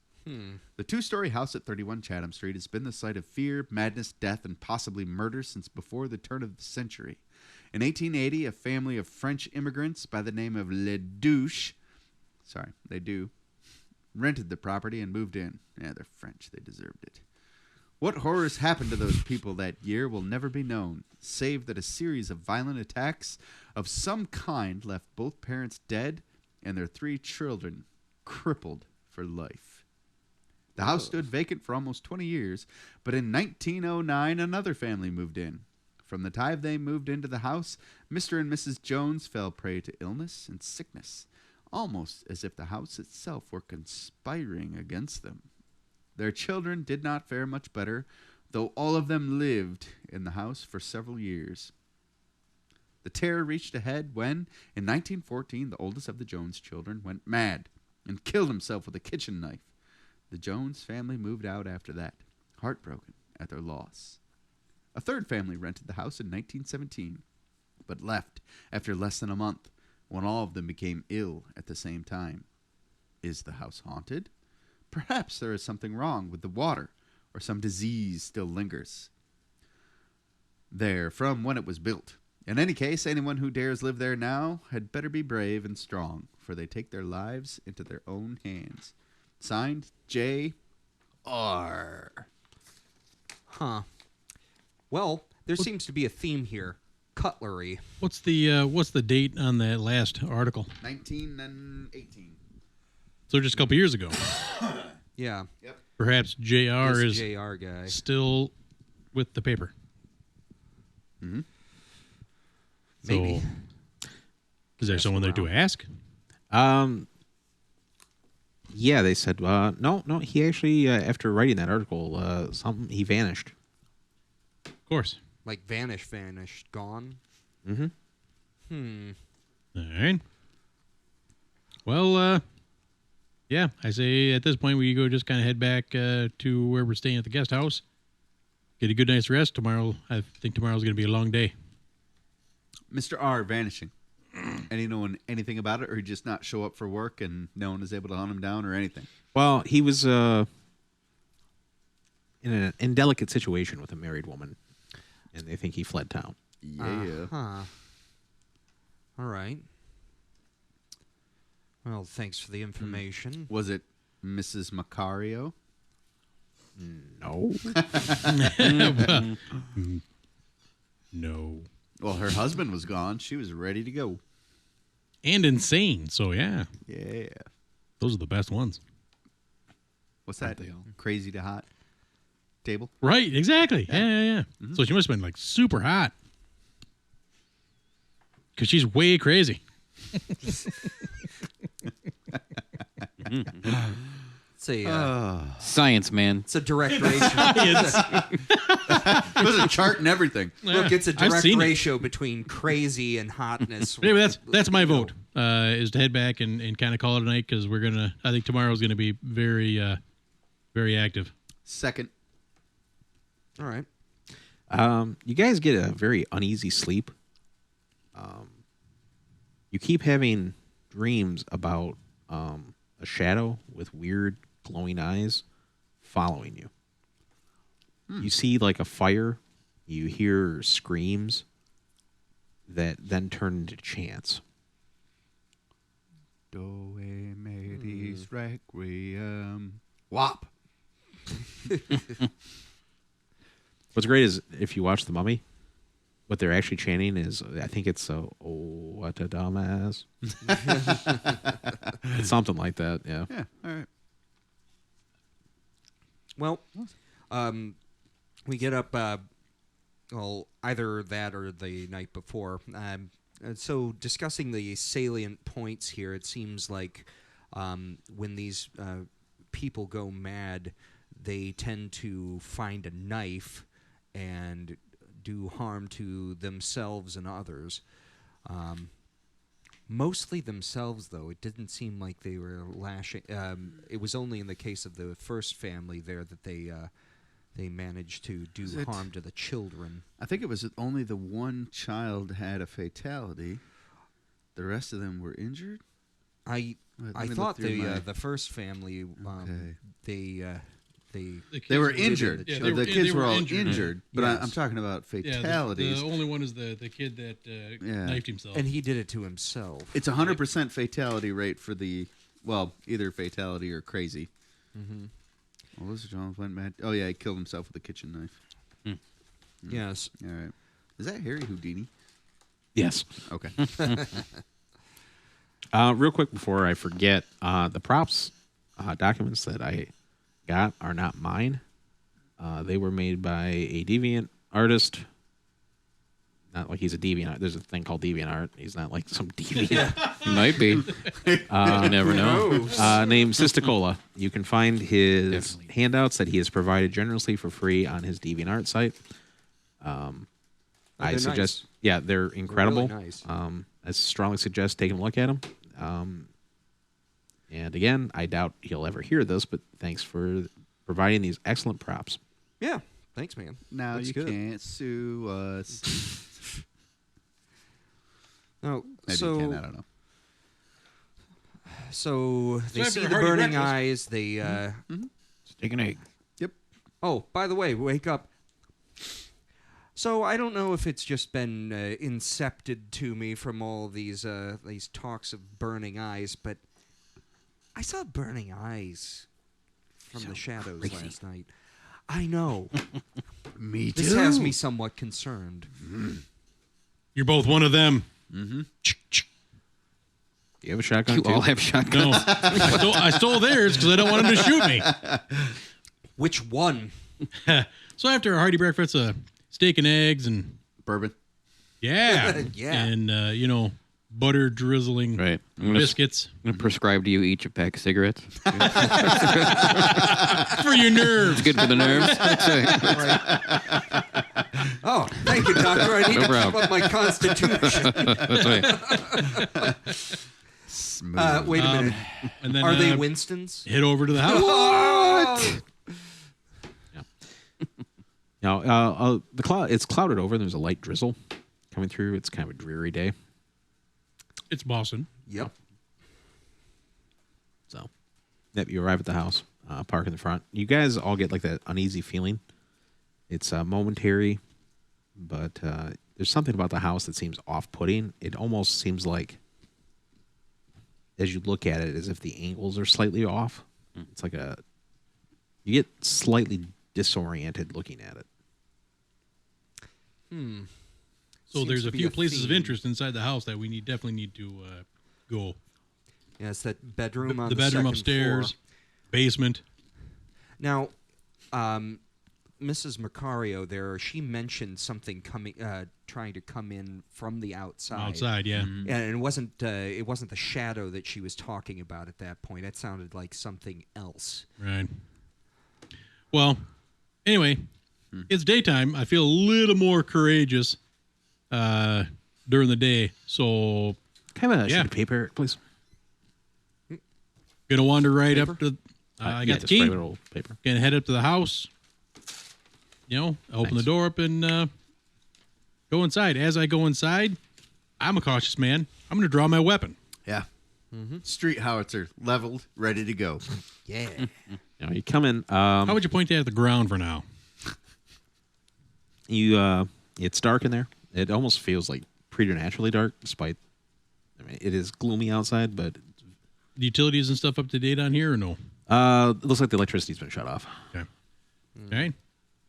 The 2-story house at 31 Chatham Street has been the site of fear, madness, death, and possibly murder since before the turn of the century. In 1880, a family of French immigrants by the name of Ledoux rented the property and moved in. Yeah, they're French. They deserved it. What horrors happened to those people that year will never be known, save that a series of violent attacks of some kind left both parents dead and their 3 children crippled for life. The house stood vacant for almost 20 years, but in 1909, another family moved in. From the time they moved into the house, Mr. and Mrs. Jones fell prey to illness and sickness, almost as if the house itself were conspiring against them. Their children did not fare much better, though all of them lived in the house for several years. The terror reached a head when, in 1914, the oldest of the Jones children went mad and killed himself with a kitchen knife. The Jones family moved out after that, heartbroken at their loss. A third family rented the house in 1917, but left after less than a month, when all of them became ill at the same time. Is the house haunted? Perhaps there is something wrong with the water, or some disease still lingers there from when it was built. In any case, anyone who dares live there now had better be brave and strong, for they take their lives into their own hands. Signed, J.R. Huh. Well, there seems to be a theme here. Cutlery. What's the date on that last article? 1918. So just a couple years ago. Yeah. Yep. Perhaps JR This is JR guy. still with the paper. Mm-hmm. Maybe. So, is there someone there to ask? Yeah, they said no. He actually, after writing that article, he vanished. Of course. Like vanished, gone. Mm-hmm. All right. Well, yeah, I say at this point we go just kind of head back to where we're staying at the guest house. Get a good night's rest. Tomorrow, I think tomorrow's going to be a long day. Mr. R vanishing. Anything about it, or he just not show up for work and no one is able to hunt him down or anything? Well, he was in an indelicate situation with a married woman, and they think he fled town. Yeah. All right. Well, thanks for the information. Was it Mrs. Macario? No. No. Well, her husband was gone. She was ready to go. And insane. So, yeah. Yeah. Those are the best ones. What's that? Crazy to hot table? Right. Exactly. Yeah. Mm-hmm. So she must have been like super hot. Because she's way crazy. It's a Science, man. it's a direct ratio. There's a chart and everything. Look, it's a I've direct seen it. ratio between crazy and hotness. Anyway, that's my vote. Is to head back and kind of call it a night because I think tomorrow's gonna be very, very active. Second. All right. You guys get a very uneasy sleep. You keep having dreams about a shadow with weird glowing eyes following you. You see like a fire. You hear screams that then turn into chants. Do e me dis requiem. Wop. What's great is if you watch The Mummy, what they're actually chanting is, I think it's, oh, what a dumbass. It's something like that, yeah. Yeah, all right. Well, we get up, well, either that or the night before. So discussing the salient points here, it seems like when these people go mad, they tend to find a knife and do harm to themselves and others. Mostly themselves, though. It didn't seem like they were lashing. It was only in the case of the first family there that they managed to do harm to the children. I think it was only the one child had a fatality. The rest of them were injured. I thought the first family they were injured. Yeah, the kids were all injured. injured. But Yes. I'm talking about Yeah, fatalities. the only one is the kid that knifed himself. and he did it to himself. It's 100% fatality rate for either fatality or crazy. Mm-hmm. What was John went mad? Oh yeah, he killed himself with a kitchen knife. Yes. All right. Is that Harry Houdini? Yes. Okay. Real quick before I forget, the props documents that I got are not mine. They were made by a deviant artist. Not like he's a deviant. There's a thing called deviant art. He's not like some deviant. He might be. You never know. Named Sisticola. You can find his Definitely. handouts that he has provided generously for free on his DeviantArt site. I they're suggest, nice. yeah, they're incredible. really nice. I strongly suggest taking a look at them. And again, I doubt he'll ever hear this, but thanks for providing these excellent props. Yeah. Thanks, man. Now Looks you good. can't sue us. No, Maybe so you can. I don't know. so they after see a the hearty burning breakfast- eyes. They Steak and egg. Oh, by the way, wake up. So I don't know if it's just been incepted to me from all these talks of burning eyes, but I saw burning eyes from the shadows crazy. last night. I know. Me too. This has me somewhat concerned. You're both one of them. Do you have a shotgun You too? all have shotguns. No, I stole theirs because I don't want him to shoot me. Which one? So after a hearty breakfast, steak and eggs, and Bourbon. yeah, Yeah. and butter drizzling Right. I'm gonna biscuits I'm gonna prescribe to you each a pack of cigarettes. for your nerves. It's good for the nerves. Oh, thank you, doctor. I need No to keep problem. up my constitution. That's right. Smooth. Wait a minute. And then Are they Winstons? head over to the house. What? Now, it's clouded over. There's a light drizzle coming through. It's kind of a dreary day. It's Boston. Yep. So, yep, you arrive at the house, park in the front. You guys all get like that uneasy feeling. It's momentary, but there's something about the house that seems off-putting. It almost seems like, as you look at it, as if the angles are slightly off. It's like you get slightly disoriented looking at it. So Seems there's to a be few a places of theme. interest inside the house that we definitely need to go. Yes, that bedroom on The the bedroom second upstairs, floor. basement. Now, Mrs. Macario there, she mentioned something trying to come in from the outside. Outside, yeah. And it wasn't the shadow that she was talking about at that point. It sounded like something else. Right. Well, anyway, it's daytime. I feel a little more courageous during the day. So Can I have a Yeah. sheet of paper, please? gonna wander right up to. I got the just key. regular old paper. Gonna head up to the house. Open the door up and go inside. As I go inside, I'm a cautious man. I'm gonna draw my weapon. Yeah. Street howitzer leveled, ready to go. Yeah. You come in. How would you point that at the ground for now? It's dark in there. It almost feels like preternaturally dark, despite. I mean, it is gloomy outside, but The utilities and stuff up to date on here or no? it looks like the electricity's been shut off. Okay. All right.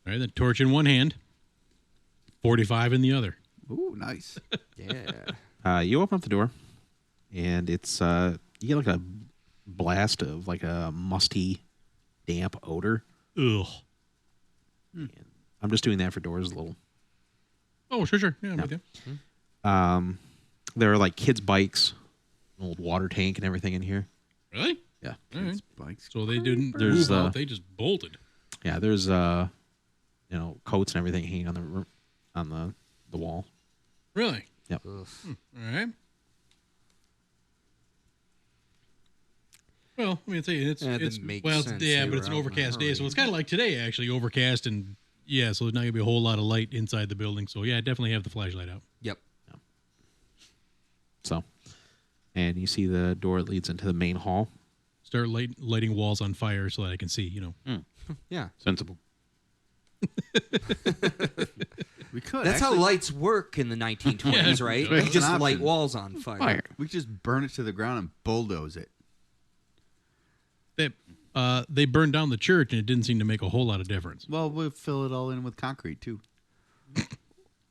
All right. The torch in one hand, 45 in the other. Ooh, nice. Yeah. You open up the door, and it's you get like a blast of like a musty, damp odor. Ugh. I'm just doing that for doors a little. Oh, sure. Yeah, I'm with you. There are like kids' bikes, an old water tank, and everything in here. Really? Yeah, All right. Bikes. So they didn't There's, move out. They just bolted. yeah. There's coats and everything hanging on the wall. Really? Yep. All right. Well, I mean, it's that makes well, sense. yeah, They but it's were an out in a overcast day, so hurry. it's kind of like today, actually, overcast, and yeah, so there's not gonna be a whole lot of light inside the building. So yeah, definitely have the flashlight out. Yep. So, and you see the door that leads into the main hall. Start lighting walls on fire so that I can see. Yeah. Sensible. We could. That's actually, how lights work in the 1920s, right? That's You an just option. light walls on fire. Fire. We could just burn it to the ground and bulldoze it. They burned down the church, and it didn't seem to make a whole lot of difference. Well, we'll fill it all in with concrete too.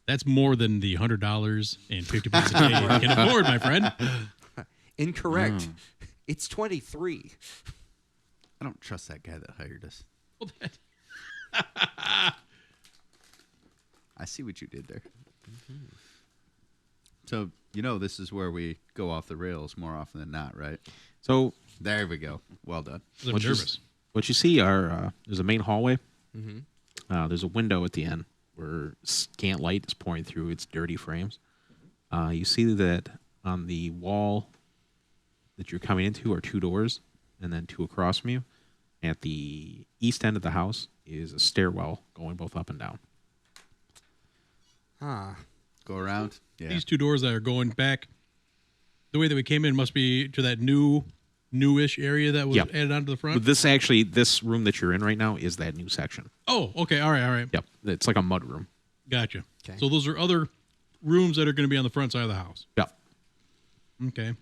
That's more than the $100 and 50 bucks a day you can afford, my friend. Incorrect. It's 23. I don't trust that guy that hired us. Well, I see what you did there. So this is where we go off the rails more often than not, right? So There we go. Well done. I'm What you nervous. what you see are there's a main hallway. Mm-hmm. There's a window at the end where scant light is pouring through its dirty frames. You see that on the wall that you're coming into are two doors, and then two across from you. At the east end of the house is a stairwell going both up and down. Ah. Go around. Yeah. These two doors that are going back, the way that we came in must be to that newish area that was Yep. added onto the front. But this room that you're in right now is that new section. Oh, okay. All right. Yep, it's like a mud room. Gotcha. Okay. So those are other rooms that are going to be on the front side of the house. Yep. Okay.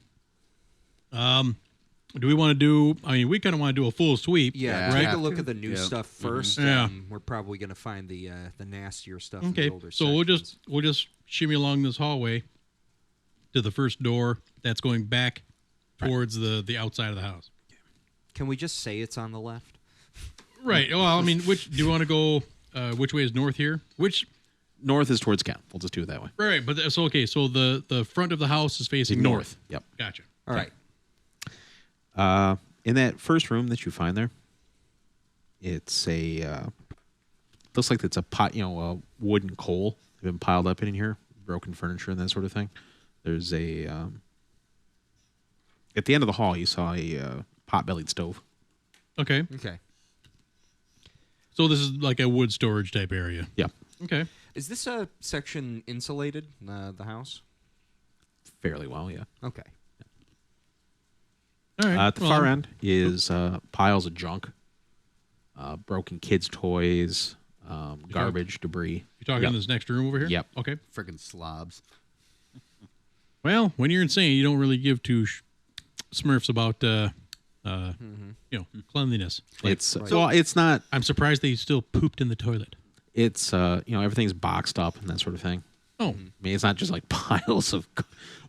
Do we want to do? I mean, we kind of want to do a full sweep. Yeah, Yeah. take Have a look to. at the new Yep. stuff first. Yeah. We're probably going to find the nastier stuff in Okay. the older So sections. we'll just shimmy along this hallway to the first door that's going back towards the outside of the house. Can we just say it's on the left? Right. Well, I mean, do you want to go? Which way is north here? North is towards camp. We'll just do it that way. Right. But so okay. So the front of the house is facing north. Yep. Gotcha. All right. In that first room that you find there, it's looks like it's a pot, a wooden coal been piled up in here, broken furniture and that sort of thing. There's at the end of the hall, you saw a pot-bellied stove. Okay. Okay. So this is like a wood storage type area. Yep, Okay. Is this a section insulated, the house? fairly well, yeah. Okay. All right. At the far end is piles of junk, broken kids' toys, garbage, debris. You talking Yep. in this next room over here? Yep. Okay. Freaking slobs. Well, when you're insane, you don't really give two smurfs about cleanliness. It's Right. well, it's not. I'm surprised they still pooped in the toilet. It's everything's boxed up and that sort of thing. Oh, I mean, it's not just like piles of.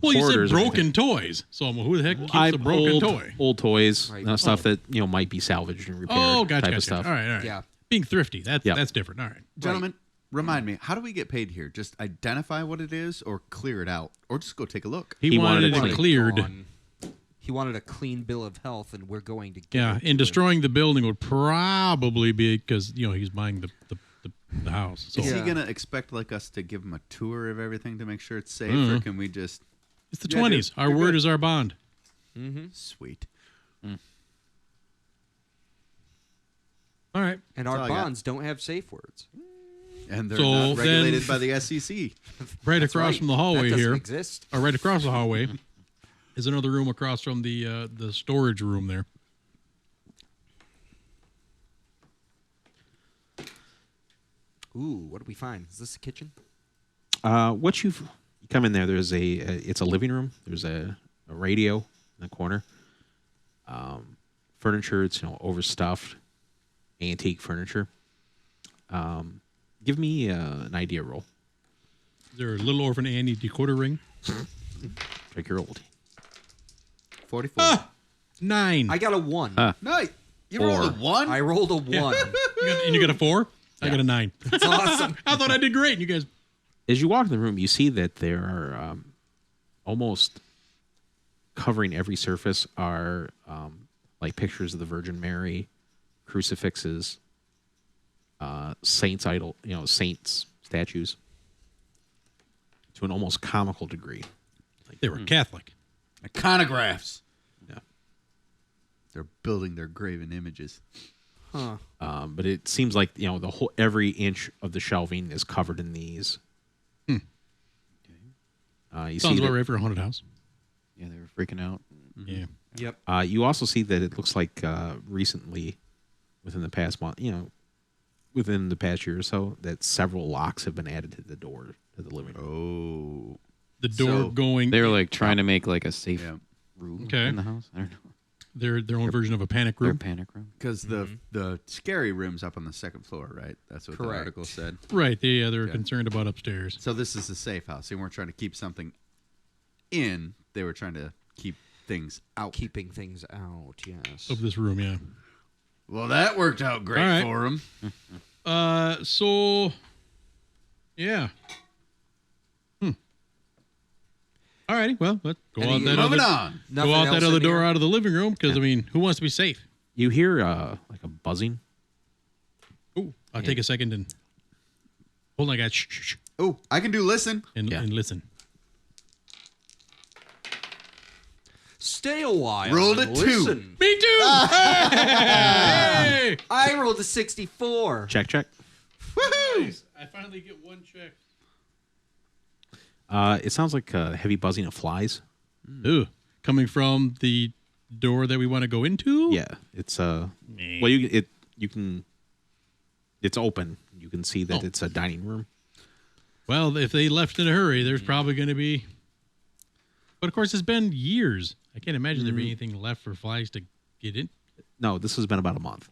well, you said hoarders or broken anything. toys. So I'm, who the heck keeps a broken old, toy? Old toys, Right. stuff that might be salvaged and repaired. Oh, gotcha. type Gotcha. of stuff. All right. All right. Yeah. Being thrifty. That's Yep. that's different. All right. Gentlemen, remind me, how do we get paid here? Just identify what it is or clear it out? Or just go take a look? He, He wanted, wanted it it cleared. Gone. He wanted a clean bill of health, and we're going to get Yeah, it and to him. destroying the building would probably be because he's buying the house. So Is Yeah. he going to expect like us to give him a tour of everything to make sure it's safe? Mhm. Or can we just... it's the Yeah, 20s. dude, Our you're word good. is our bond. Sweet. All right. And That's all our I got. bonds don't have safe words. And they're So not then- regulated by the SEC. Right That's across right. from the hallway that doesn't here, exist. or right across the hallway, is another room across from the storage room there. Ooh, what do we find? Is this a kitchen? You come in there. There's it's a living room. There's a radio in the corner. Furniture. It's overstuffed, antique furniture. Give me an idea roll. Is there a little orphan Annie decoder ring? Take your old. 44. 9. I got a 1. No, you rolled a 1? I rolled a 1. And you got a 4? I got a 9. It's awesome. I thought I did great. And you guys, As you walk in the room, you see that there are almost covering every surface are like pictures of the Virgin Mary, crucifixes, saints idol, saints statues to an almost comical degree. They were Catholic. Iconographs. Yeah. They're building their graven images. But it seems like the whole every inch of the shelving is covered in these. You Sounds see about that, right for a haunted house. Yeah, they were freaking out. Yeah. Yep. you also see that it looks like recently, within the past month, within the past year or so, that several locks have been added to the door to the living room. Oh. The door So, going. They were like trying to make like a safe Yeah. room Okay. in the house. I don't know. Their own version of a panic Their room. panic room. Because the scary room's up on the second floor, right? That's what the Correct. article said. Right. They're Okay. concerned about upstairs. So this is a safe house. They weren't trying to keep something in. They were trying to keep things out. Keeping things out. Yes. Of this room, yeah. Well, that worked out great All right. for them. So, yeah. All righty. Well, let's go Any- out that Moving other, on. go Nothing out that else other in door here? out of the living room because, I mean, who wants to be safe? You hear like a buzzing. Oh, I'll take a second and hold on, guys. Shh, shh, shh, Oh, I can do listen. and Yeah. listen. Stay a while. Rolled and a 2. listen. Me too. Hey! I rolled a 64. Check. Nice. I finally get one check. It sounds like a heavy buzzing of flies. Ooh, coming from the door that we want to go into. Yeah, it's well, you can. It's open. You can see that it's a dining room. Well, if they left in a hurry, there's probably going to be. But of course, it's been years. I can't imagine there be anything left for flies to get in. No, this has been about a month.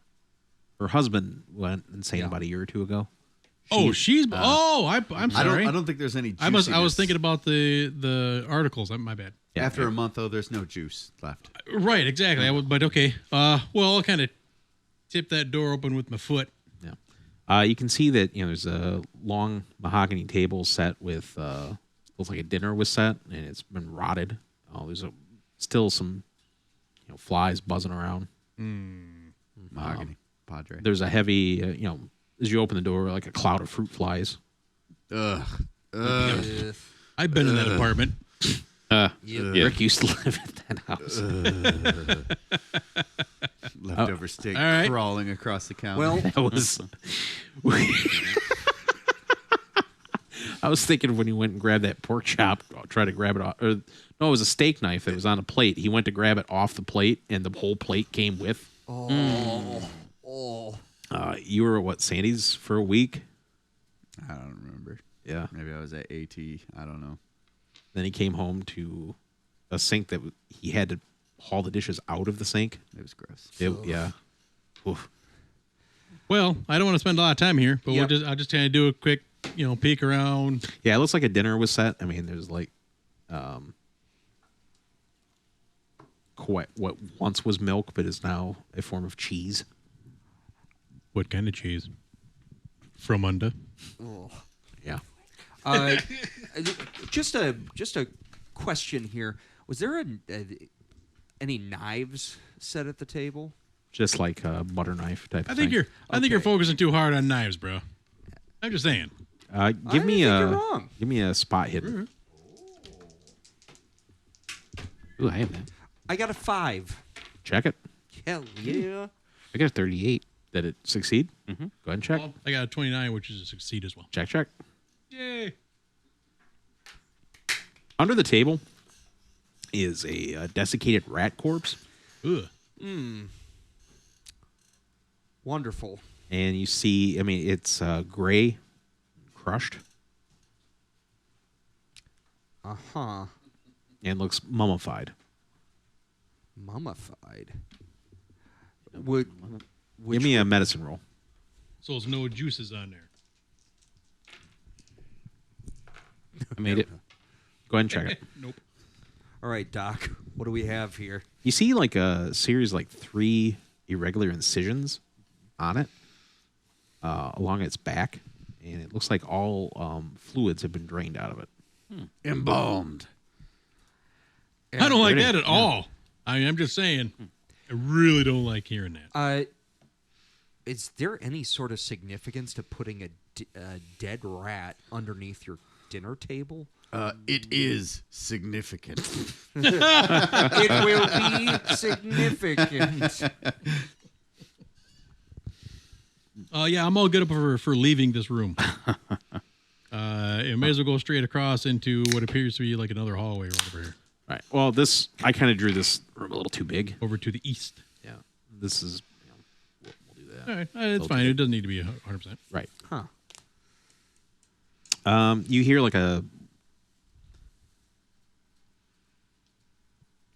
Her husband went insane about a year or two ago. I'm sorry. I don't think there's any juiciness. I was thinking about the articles. My bad. Yeah, After a month, though, there's no juice left. Right, exactly. But okay. Well, I'll kind of tip that door open with my foot. Yeah. You can see that there's a long mahogany table set with looks like a dinner was set and it's been rotted. There's still some flies buzzing around. Mahogany. Padre. There's a heavy as you open the door, like a cloud of fruit flies. Ugh. I've been in that apartment. Rick used to live at that house. Leftover steak all right. crawling across the counter. Well, That was. I was thinking when he went and grabbed that pork chop, try to grab it off. No, it was a steak knife that was on a plate. He went to grab it off the plate, and the whole plate came with. You were at what, Sandy's for a week? I don't remember. Yeah. Maybe I was at AT. I don't know. Then he came home to a sink that he had to haul the dishes out of the sink. It was gross. Yeah. Oof. Well, I don't want to spend a lot of time here, but Yep. I'll just kind of do a quick, peek around. Yeah, it looks like a dinner was set. I mean, there's like quite what once was milk, but is now a form of cheese. What kind of cheese? From under. Yeah. just a question here. Was there any knives set at the table? Just like a butter knife type I of think thing. I think you're Okay. focusing too hard on knives, bro. I'm just saying. Give me think you're wrong. give me a spot hidden. Ooh, I have that. I got a 5. Check it. Hell yeah. I got a 38. Did it succeed? Mhm. Go ahead and check. Well, I got a 29, which is a succeed as well. Check. Yay. Under the table is a desiccated rat corpse, Ugh. Wonderful. and you see, I mean, it's gray, crushed, Uh-huh. and looks mummified. Mummified. Would Give me a medicine roll. So there's no juices on there. I made it. Go ahead and check it. Nope. All right, Doc. What do we have here? You see like a series, like 3 irregular incisions on it along its back, and it looks like all fluids have been drained out of it. Embalmed. I don't like that at all. I mean, I'm just saying. I really don't like hearing that. Is there any sort of significance to putting a dead rat underneath your dinner table? It is significant. It will be significant. Yeah, I'm all good for leaving this room. It may as well go straight across into what appears to be like another hallway right over here. Right. Well, I kind of drew this room a little too big. Over to the east. Yeah. This is, we'll do that. All right, it's fine. It doesn't need to be 100%. Right. Huh. You hear like a.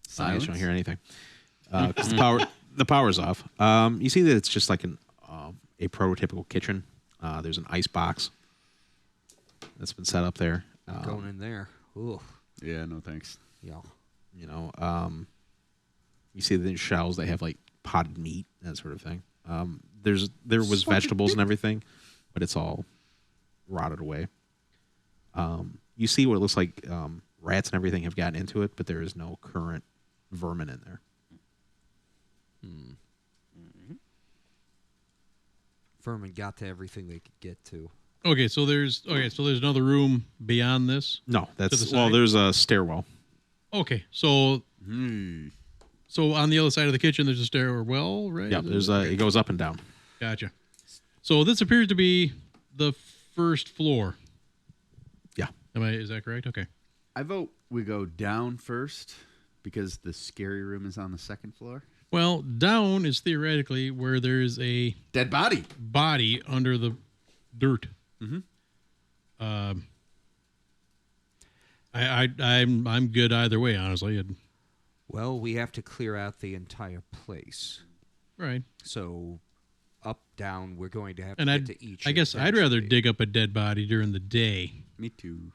I Silence? don't hear anything because the power's off. You see that it's just like a prototypical kitchen. There's an ice box that's been set up there. Going in there. Ooh. Yeah, no thanks. Yeah. You know, you see the shelves. They have like potted meat, that sort of thing. There was vegetables and everything, but it's all rotted away. You see what it looks like rats and everything have gotten into it, but there is no current vermin in there. Vermin got to everything they could get to. Okay, so there's another room beyond this. No, To the that's side? there's a stairwell. Okay, so on the other side of the kitchen there's a stairwell, right? Yeah, it goes up and down. Gotcha. So this appears to be the first floor. Yeah. Is that correct? Okay. I vote we go down first because the scary room is on the second floor. Well, down is theoretically where there's a Dead body. body under the dirt. Mm-hmm. I'm good either way, honestly. Well, we have to clear out the entire place. Right. So, up, down, we're going to have And to get to each. I guess I'd rather eventually. dig up a dead body during the day. Me too.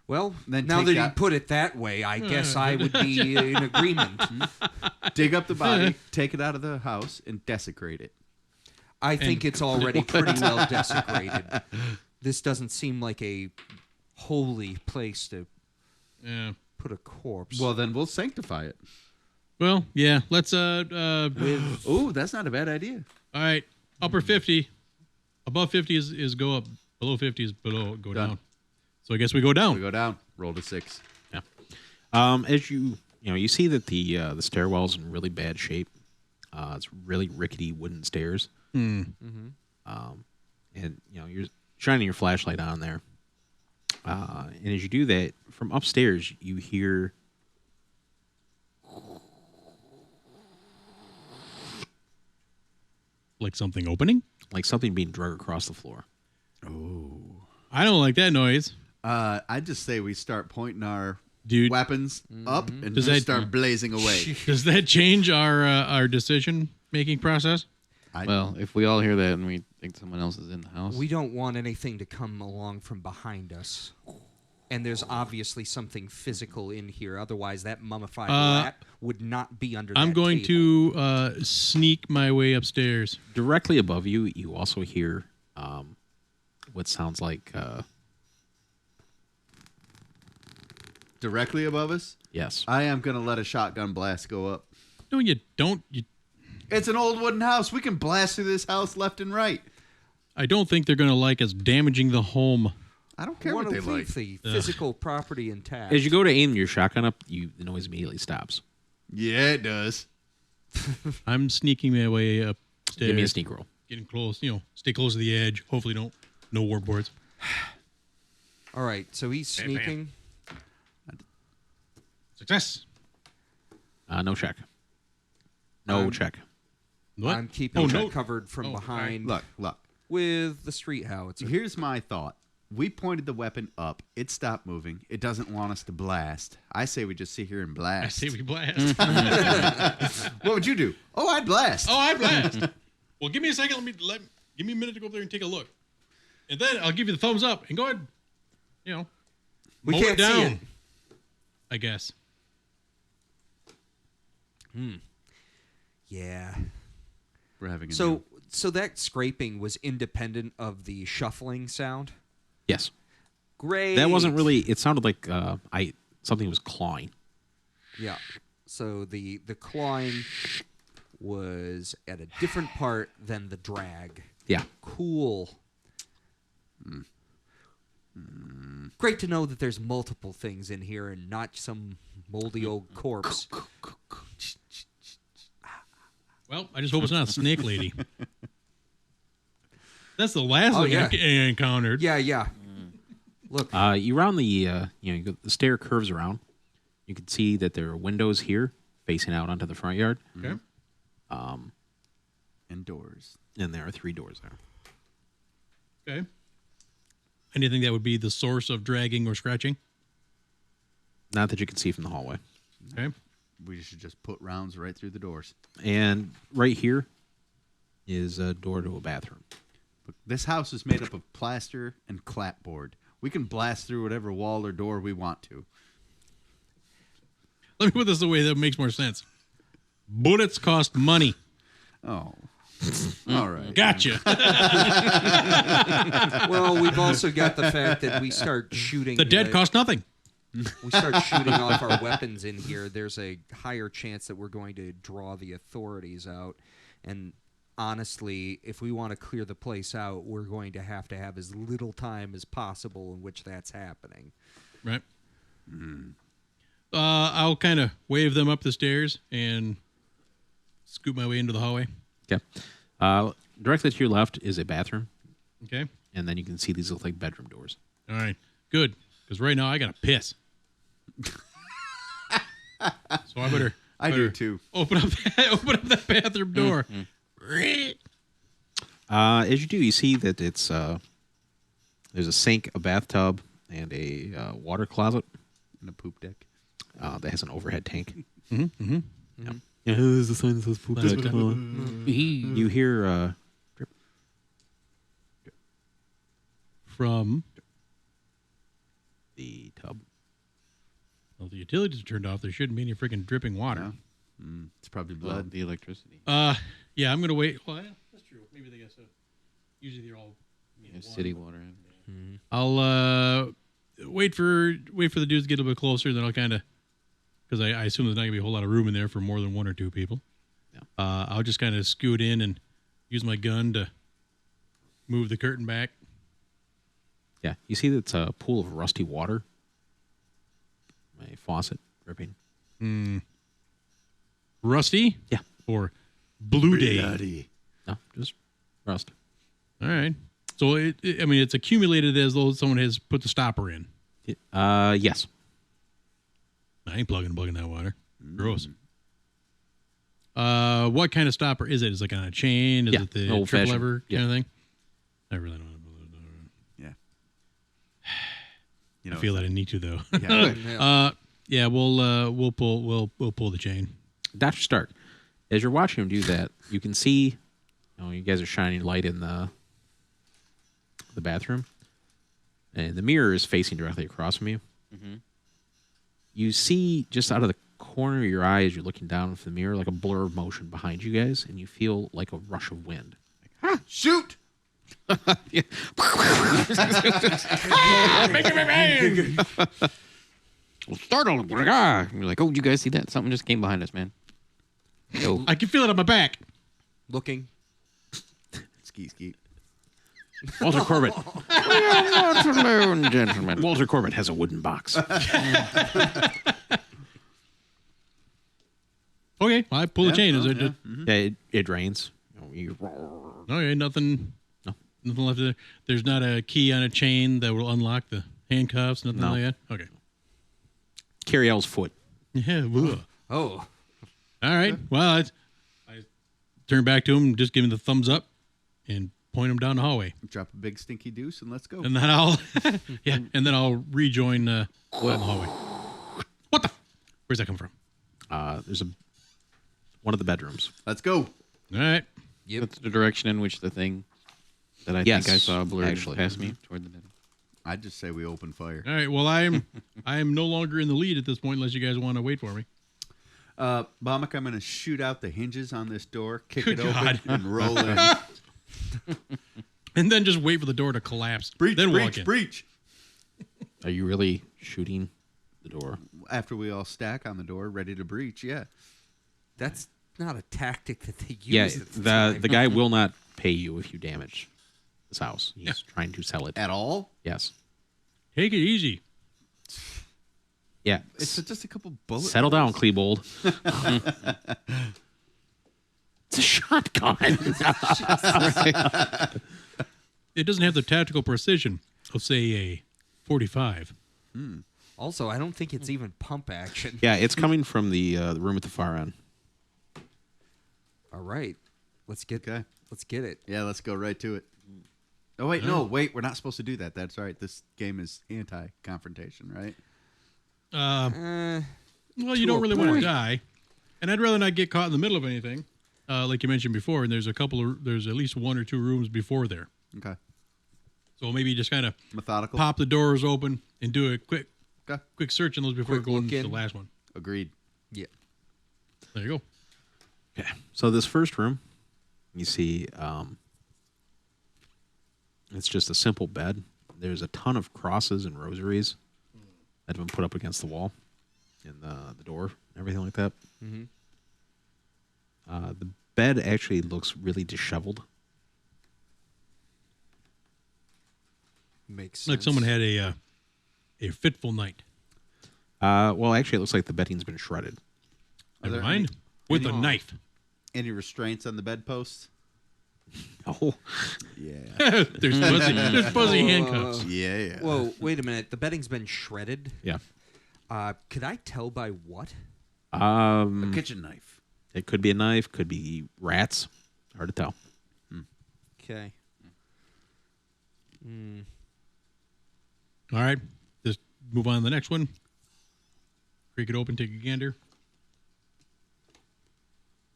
Well, Then now take that that- you put it that way, I guess I would be in agreement. Dig up the body, take it out of the house, and desecrate it. I think it's already pretty well desecrated. This doesn't seem like a holy place to Yeah. put a corpse. Well, then we'll sanctify it. Well, yeah. Let's all Oh, that's not a bad idea. right. Upper 50, above 50 is go up. Below 50 is go Done. down. So I guess we go down. We go down. Roll to 6. Yeah. As you see that the stairwell's in really bad shape. It's really rickety wooden stairs. And you're shining your flashlight on there. And as you do that, from upstairs, you hear Like something opening? like something being dragged across the floor. I don't like that noise. I just say we start pointing our Dude. weapons up and Does just that- start blazing away. Does that change our decision making process? Well, if we all hear that and we think someone else is in the house, we don't want anything to come along from behind us. And there's obviously something physical in here. Otherwise, that mummified rat would not be under I'm that going table. to sneak my way upstairs. Directly above you, you also hear what sounds like Directly above us, yes. I am going to let a shotgun blast go up. No, you don't. It's an old wooden house. We can blast through this house left and right. I don't think they're going to like us damaging the home. I don't care Want what to they like. leave the physical property intact. As you go to aim your shotgun up, the noise immediately stops. Yeah, it does. I'm sneaking my way upstairs. Give me a sneak roll. Getting close, stay close to the edge. Hopefully, no war boards. All right, so he's Bam, bam. sneaking. Success. No check. No check. What? I'm keeping no. covered from behind Look. with the street howitzer. Here's my thought. We pointed the weapon up. It stopped moving. It doesn't want us to blast. I say we just sit here and I blast. say we blast. What would you do? Oh, I'd blast. Oh, I blast. Well, give me a second. Give me a minute to go up there and take a look, and then I'll give you the thumbs up and go ahead. We mow can't it down. see it. I guess. Yeah. We're having a So that scraping was independent of the shuffling sound. Yes. Great. That wasn't really. It sounded like something was clawing. Yeah. So the clawing was at a different part than the drag. Yeah. Cool. Great to know that there's multiple things in here and not some moldy old corpse. Well, I just hope it's not a snake lady. That's the last thing yeah. I encountered. Yeah. Look, You round the the stair curves around. You can see that there are windows here facing out onto the front yard, Okay. And doors. and there are 3 doors there. Okay. Anything that would be the source of dragging or scratching? Not that you can see from the hallway. Okay. We should just put rounds right through the doors. And right here is a door to a bathroom. But this house is made up of plaster and clapboard. We can blast through whatever wall or door we want to. Let me put this away that makes more sense. Bullets cost money. Oh. All right. Gotcha. well, we've also got the fact that we start shooting. The dead cost nothing. We start shooting off our weapons in here. There's a higher chance that we're going to draw the authorities out. And honestly, if we want to clear the place out, we're going to have as little time as possible in which that's happening. Right. I'll kind of wave them up the stairs and scoot my way into the hallway. Okay. Directly to your left is a bathroom, Okay. and then you can see these look like bedroom doors. All right. Good. Because right now I got to piss. So I better. I do too. Open up that bathroom door. As you do, you see that it's there's a sink, a bathtub, and a water closet And a poop deck. that has an overhead tank. Mm-hmm. Yep. Yeah, there's the sign that says poop deck. You hear drip. From. The tub. Well, the utilities are turned off. There shouldn't be any freaking dripping water. It's probably blood. The electricity. Yeah, I'm gonna wait. Well, yeah, that's true. Maybe they guess so. Usually they're all City water. I'll wait for the dudes to get a little bit closer. Then I'll kind of, because I assume there's not gonna be a whole lot of room in there for more than 1 or 2 people. Yeah. I'll just kind of scoot in and use my gun to move the curtain back. Yeah, you see that's a pool of rusty water. A faucet dripping. Rusty? Yeah. Or blue day? No, just rust. All right. So it's accumulated as though someone has put the stopper in. Yes. I ain't plugging that water. Gross. What kind of stopper is it? Is it like on a chain? Is Yeah, it the old triple fashioned. lever Yeah. kind of thing? I really don't know. You I feel that I need to though. Yeah. We'll pull the chain. Dr. Stark, as you're watching him do that, you can see, you guys are shining light in the bathroom, and the mirror is facing directly across from you. Mm-hmm. You see just out of the corner of your eye as you're looking down from the mirror, like a blur of motion behind you guys, and you feel like a rush of wind. Shoot! Startled. You're like, oh, did you guys see that? Something just came behind us, man. Yo. I can feel it on my back. Looking. Skeet. Walter Corbett. Gentlemen. Walter Corbett has a wooden box. Okay, well, I pull the chain. Is it? Yeah, it drains. Okay, nothing. No. Nothing left there. There's not a key on a chain that will unlock the handcuffs. Nothing No. like that. Okay. Carriel's foot. Yeah. Ugh. Oh. All right. Well, I turn back to him, just give him the thumbs up, and point him down the hallway. Drop a big stinky deuce and let's go. And then I'll rejoin on the hallway. What the? Where's that come from? There's one of the bedrooms. Let's go. All right. Yep. That's the direction in which the thing that I Yes, think I saw blurred actually. past me toward the bed. I'd just say we open fire. All right. Well, I am no longer in the lead at this point, unless you guys want to wait for me. Bomick, I'm going to shoot out the hinges on this door, kick Good it open, God. and roll in. And then just wait for the door to collapse. Breach, then walk breach, in. breach. Are you really shooting the door? After we all stack on the door, ready to breach, yeah. That's not a tactic that they use. Yeah, at the time. the guy will not pay you if you damage this house. He's trying to sell it. At all? Yes. Take it easy. Yeah. It's just a couple bullets. Settle down, Klebold. It's a shotgun. It doesn't have the tactical precision of, say, a 45. Also, I don't think it's even pump action. Yeah, it's coming from the room at the far end. All right, let's get Okay. it. Yeah, let's go right to it. Oh, wait, no, wait. We're not supposed to do that. That's right. This game is anti-confrontation, right? Well, you don't really want to die, and I'd rather not get caught in the middle of anything, like you mentioned before. And there's at least 1 or 2 rooms before there, Okay. so maybe just kind of Methodical. pop the doors open and do a quick Okay. search in those before Quick going look to in. the last one. Agreed. Yeah. There you go. Okay. So this first room, you see, it's just a simple bed. There's a ton of crosses and rosaries that have been put up against the wall and the door and everything like that. Mm-hmm. The bed actually looks really disheveled. Makes sense. Like someone had a fitful night. Well, actually, it looks like the bedding's been shredded. Are Never there mind. With a knife. Any restraints on the bedposts? Oh, Yeah. There's fuzzy handcuffs. Yeah. Whoa, wait a minute. The bedding's been shredded. yeah. Could I tell by what? A kitchen knife. It could be a knife, could be rats. Hard to tell. Okay. All right. Just move on to the next one. Creak it open, take a gander.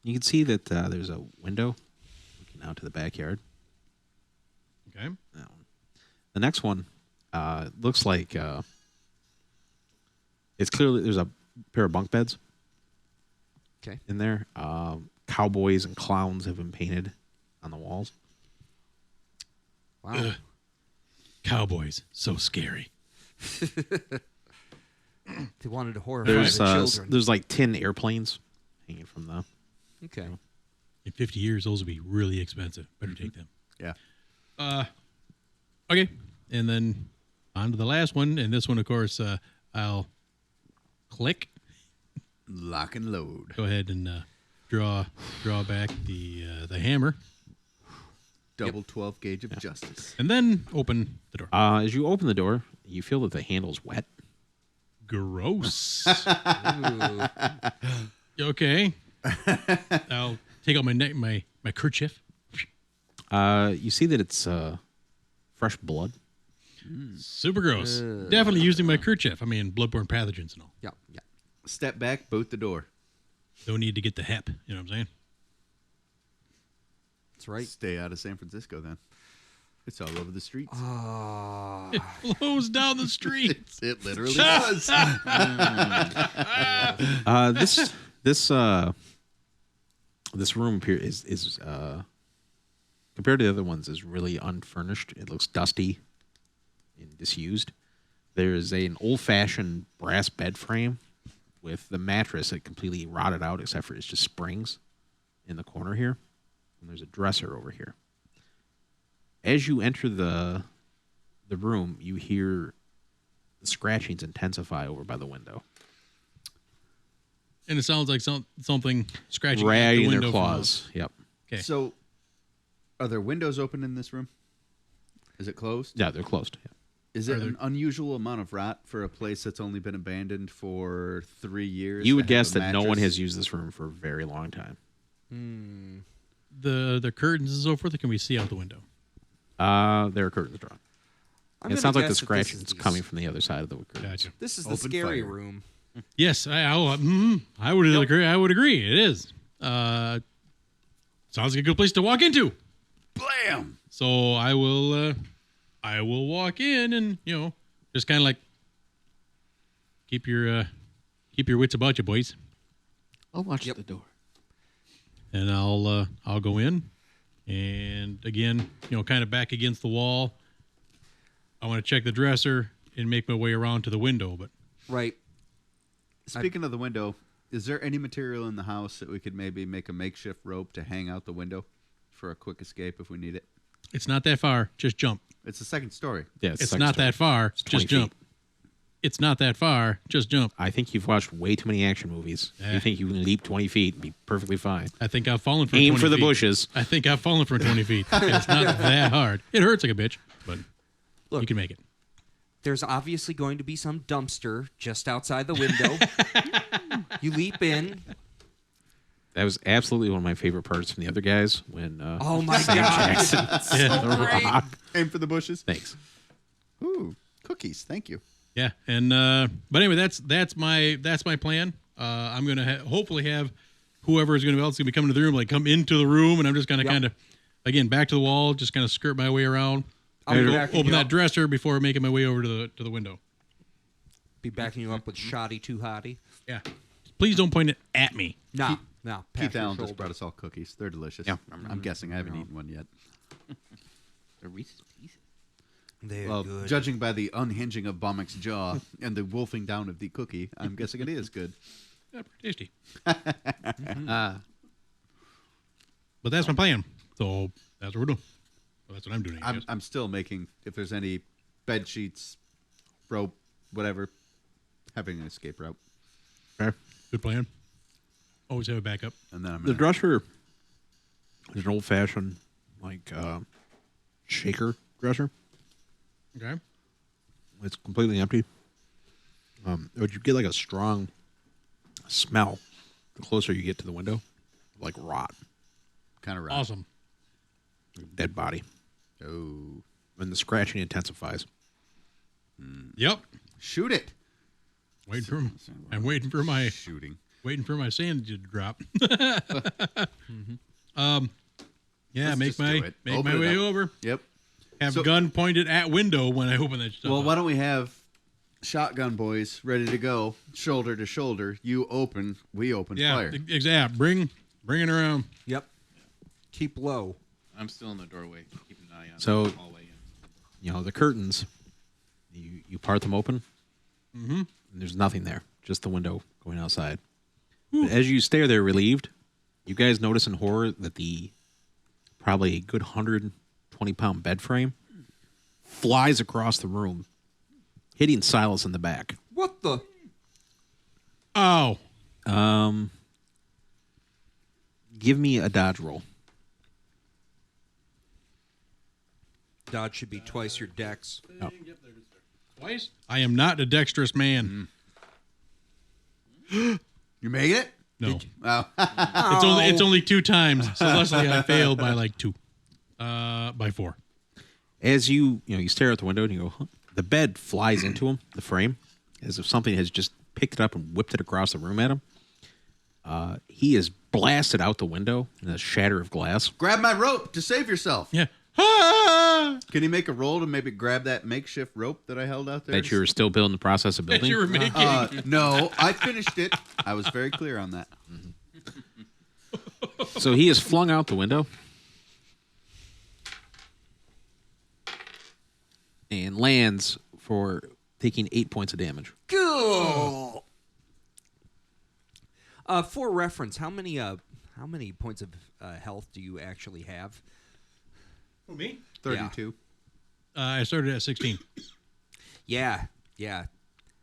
You can see that there's a window looking out to the backyard. Okay. That one. The next one looks like it's clearly there's a pair of bunk beds. Okay. In there, cowboys and clowns have been painted on the walls. Wow. Ugh. Cowboys, so scary. They wanted to horrify the children. There's like tin airplanes hanging from the. Okay. In 50 years, those will be really expensive. Better take them. Yeah. Okay. And then on to the last one. And this one, of course, I'll click. Lock and load. Go ahead and draw back the hammer. Double 12 gauge of justice. And then open the door. As you open the door, you feel that the handle's wet. Gross. Ooh. Okay. I'll take out my kerchief. You see that it's fresh blood. Super gross. Definitely using my kerchief. I mean, bloodborne pathogens and all. Yeah. Yeah. Step back, boot the door. Don't need to get the hep. You know what I'm saying? That's right. Stay out of San Francisco then. It's all over the streets. It flows down the street. It literally does. This room here is compared to the other ones is really unfurnished. It looks dusty and disused. There is an old-fashioned brass bed frame with the mattress that completely rotted out, except for it's just springs in the corner here. And there's a dresser over here. As you enter the room, you hear the scratchings intensify over by the window. And it sounds like something scratching at the Dragging window their from claws. Yep. Okay. So, are there windows open in this room? Is it closed? Yeah, they're closed. Yeah. Is Are it there- an unusual amount of rot for a place that's only been abandoned for 3 years? You would to have guess a that no one mattress? has used this room for a very long time. The curtains and so forth. Can we see out the window? There are curtains drawn. I'm It gonna sounds like the guess that this scratching is is coming from the other side of the curtains. Gotcha. This is the Open scary fire. room. Yes, I would agree. I would agree. It is. Sounds like a good place to walk into. Blam! So I will walk in and just kind of like keep your wits about you, boys. I'll watch Yep. the door. And I'll go in, and again, kind of back against the wall. I want to check the dresser and make my way around to the window, but Right. Speaking of the window, Is there any material in the house that we could maybe make a makeshift rope to hang out the window for a quick escape if we need it? It's not that far. Just jump. It's the second story. Yeah, It's second not story. that far. 20 Just jump. feet. It's not that far. Just jump. I think you've watched way too many action movies. Yeah. You think you can leap 20 feet and be perfectly fine. I think I've fallen from Aim 20 for the feet. bushes. I think I've fallen from 20 feet. It's not that hard. It hurts like a bitch, but Look. you can make it. There's obviously going to be some dumpster just outside the window. You leap in. That was absolutely one of my favorite parts from the other guys when Oh my Sam god! Jackson the rock. Aim for the bushes. Thanks. Ooh, cookies. Thank you. Yeah, and but anyway, that's my plan. I'm gonna hopefully have whoever is else gonna be coming to the room come into the room, and I'm just gonna kind of again back to the wall, just kind of skirt my way around. I'll be backing Open you that up. dresser before making my way over to the window. Be backing you up with shoddy too hotty. Yeah, please don't point it at me. No. Keith Allen just brought us all cookies. They're delicious. Yeah. I'm guessing I haven't eaten one yet. The Reese's Pieces. They're Well, good. judging by the unhinging of Bommick's jaw and the wolfing down of the cookie, I'm guessing it is good. Yeah, pretty tasty. But that's my plan. So that's what we're doing. Well, that's what I'm doing. I guess. I'm still making, if there's any bed sheets, rope, whatever, having an escape route. Okay. Good plan. Always have a backup. And then I'm The gonna, dresser is an old-fashioned, shaker dresser. Okay. It's completely empty. But you get a strong smell the closer you get to the window, like rot, kind of route. Awesome. dead body, Oh, and the scratching intensifies. Yep. shoot it! I'm waiting for my Shooting. sanity to drop. Yeah, Let's make just my do it. Open my it way up. over. Yep. Have So- gun pointed at window when I open that stuff. Well, up. why don't we have shotgun boys ready to go, shoulder to shoulder? You open, we open fire. Exactly. Bring it around. Yep. Keep low. I'm still in the doorway. Keep an eye on So- the hallway. The curtains, you part them open, and there's nothing there, just the window going outside. But as you stare there relieved, you guys notice in horror that the probably a good 120-pound bed frame flies across the room, hitting Silas in the back. What the? Oh. Give me a dodge roll. Dodge should be twice your dex. Oh. Twice? I am not a dexterous man. You made it? No. Oh. It's only 2 times. So Leslie, I failed by 2. By 4. As you stare out the window and you go, huh? The bed flies into him, the frame, as if something has just picked it up and whipped it across the room at him. He is blasted out the window in a shatter of glass. Grab my rope to save yourself. Yeah. Ah! Can you make a roll to maybe grab that makeshift rope that I held out there? That you're still building the process of That building. you were making. No, I finished it. I was very clear on that. So he is flung out the window and lands for taking 8 points of damage. Cool. For reference, how many points of health do you actually have? Who, me? 32. I started at 16. Yeah.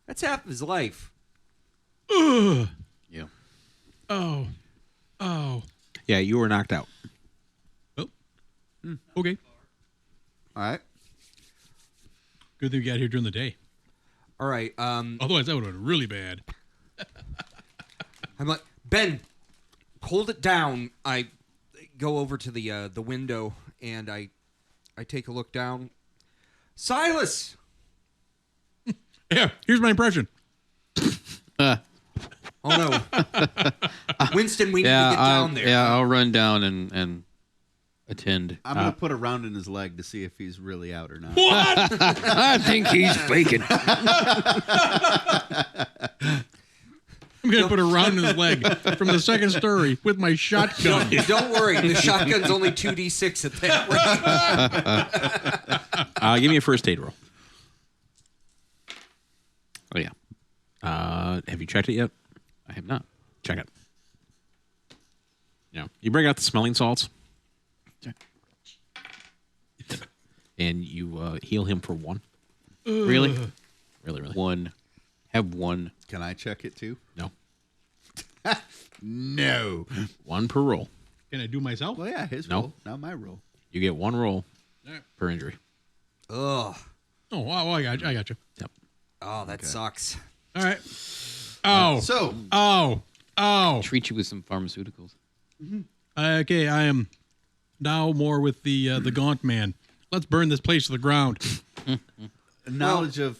That's half of his life. Ugh. Yeah. Oh. Yeah, you were knocked out. Oh. Okay. All right. Good thing we got here during the day. All right. Otherwise, that would have been really bad. I'm like, Ben, hold it down. I go over to the window and I take a look down. Silas! Yeah, here's my impression. Oh no. Winston, we need to get down there. Yeah, I'll run down and attend. I'm going to put a round in his leg to see if he's really out or not. What? I think he's faking. I'm going to put a round in his leg from the second story with my shotgun. Don't worry, the shotgun's only 2d6 at that rate. Give me a first aid roll. Oh, yeah. Have you checked it yet? I have not. Check it. You bring out the smelling salts. And you heal him for 1. Really? Really. 1. Have 1. Can I check it too? No. No. 1 per roll. Can I do myself? Well, yeah, his No. roll, not my roll. You get 1 roll All right. per injury. Ugh. Oh, wow, I got you. Yep. Oh, that sucks. All right. Oh. So, Oh. Treat you with some pharmaceuticals. Okay, I am now more with the Gaunt Man. Let's burn this place to the ground. knowledge of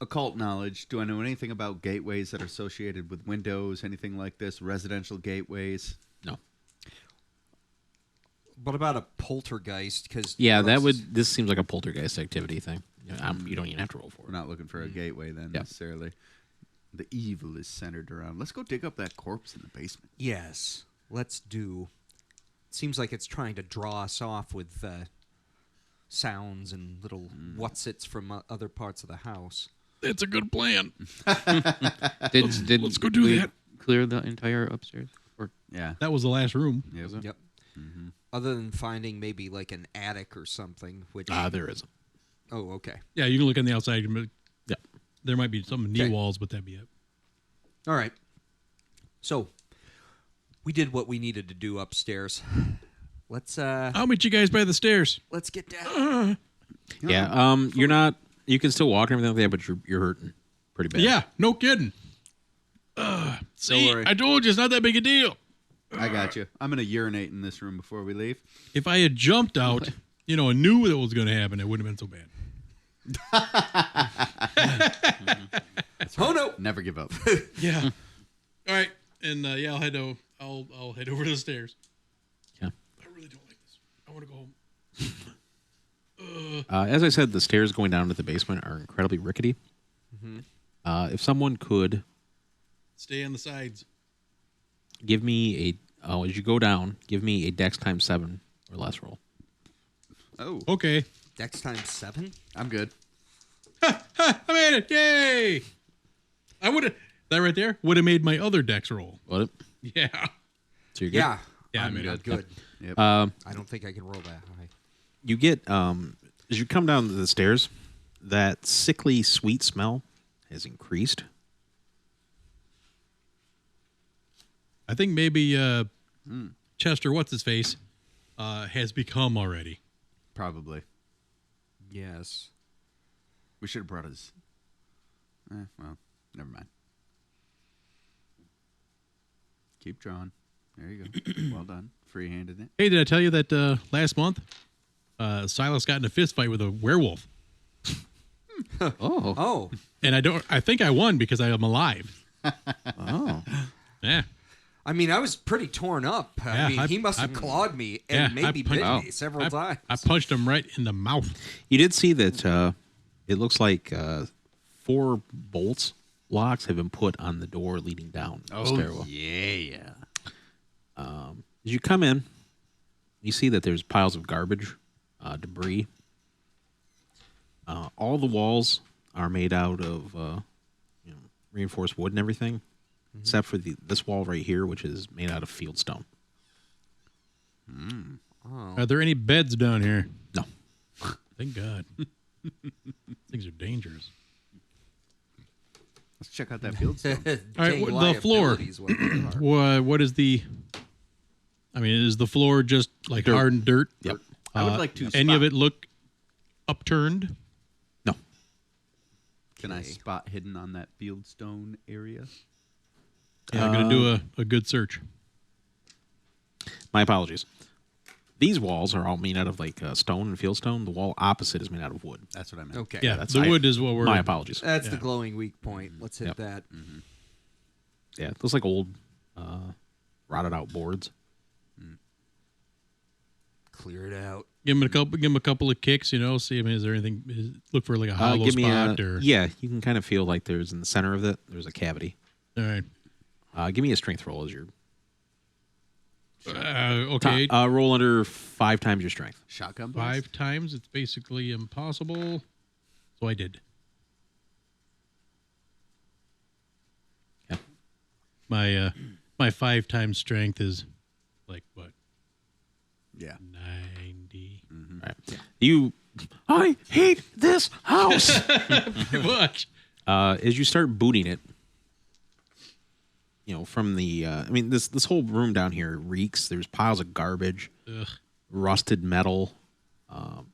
occult knowledge. Do I know anything about gateways that are associated with windows, anything like this? Residential gateways? No. What about a poltergeist? Because Yeah, this seems like a poltergeist activity thing. You don't even have to roll for We're it. not looking for a gateway then, Yep. necessarily. The evil is centered around. Let's go dig up that corpse in the basement. Yes, let's do. Seems like it's trying to draw us off with sounds and little whatsits from other parts of the house. It's a good plan. Did Let's go do we that. Clear the entire upstairs? Or Yeah. That was the last room. Yep. Yep. Other than finding maybe like an attic or something, which There is. oh okay, Yeah, you can look on the outside. Yeah. There might be some knee Okay. walls, but that'd be it. all right. So we did what we needed to do upstairs. Let's I'll meet you guys by the stairs. let's get down. Yeah. You're not. You can still walk and everything like that, but you're hurting pretty bad. Yeah, no kidding. See, worry. I told you it's not that big a deal. I got you. I'm going to urinate in this room before we leave. If I had jumped out, and knew that was going to happen, it wouldn't have been so bad. Oh no! Never give up. Yeah. All right, and I'll head over to the stairs. Yeah. I really don't like this. I want to go home. As I said, the stairs going down to the basement are incredibly rickety. If someone could Stay on the sides. give me as you go down, give me a Dex times 7 or less roll. Oh, Okay. Dex times 7. I'm good. I made it! Yay! I would have that right there would have made my other dex roll. What? Yeah. So you're good. Yeah, Yeah, I I'm made it. good. Yep. I don't think I can roll that high. You get as you come down the stairs, that sickly sweet smell has increased. I think maybe Chester, what's his face, has become already. Probably. Yes. We should have brought his. Well, never mind. Keep drawing. There you go. Well done. Free-handed it. Hey, did I tell you that last month Silas got in a fist fight with a werewolf? Oh. Oh, And I think I won because I am alive. Oh. Yeah. I mean, I was pretty torn up. Yeah, I mean, he must have clawed me and yeah, I maybe punched- bit me several times. I punched him right in the mouth. You did see that it looks like 4 locks have been put on the door leading down the stairwell. yeah. As you come in, you see that there's piles of garbage, debris. All the walls are made out of reinforced wood and everything, except for this wall right here, which is made out of fieldstone. Are there any beds down here? No. Thank God. Things are dangerous. Let's check out that fieldstone. All right, Dang the floor. liabilities, what they are. What is the? I mean, is the floor just like Dirt. hardened dirt? Yep. I would like to Any of spot- it look upturned? No. Can I spot hidden on that fieldstone area? Yeah, I'm gonna do a good search. My apologies. These walls are all made out of like stone and fieldstone. The wall opposite is made out of wood. That's what I meant. Okay. Yeah, that's- the I- wood is what we're. My apologies. That's Yeah. the glowing weak point. Let's hit Yep. that. Yeah, it looks like old, rotted out boards. Clear it out. Give him a couple of kicks. See, I mean, is there anything? Look for like a hollow Give me spot a, or. yeah. You can kind of feel like there's in the center of it. There's a cavity. All right. Give me a strength roll as your Okay. roll under 5 times your strength. Shotgun blast? 5 times. It's basically impossible. So I did. My my 5 times strength is like what? Yeah. 90. I hate this house. Pretty much. As you start booting it, from the, this whole room down here reeks. There's piles of garbage, Ugh. rusted metal,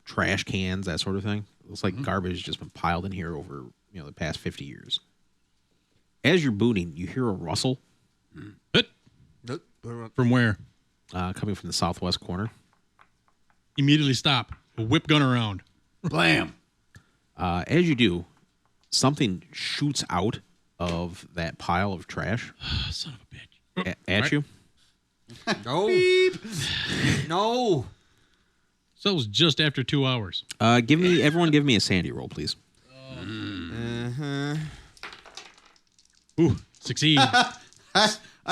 trash cans, that sort of thing. It looks like garbage has just been piled in here over, the past 50 years. As you're booting, you hear a rustle But from where? coming from the southwest corner. Immediately stop. A whip gun around. Blam. As you do, something shoots out of that pile of trash Son of a bitch. at Right. you. No. No. So it was just after 2 hours. Everyone give me a Sandy roll, please. Ooh, succeed I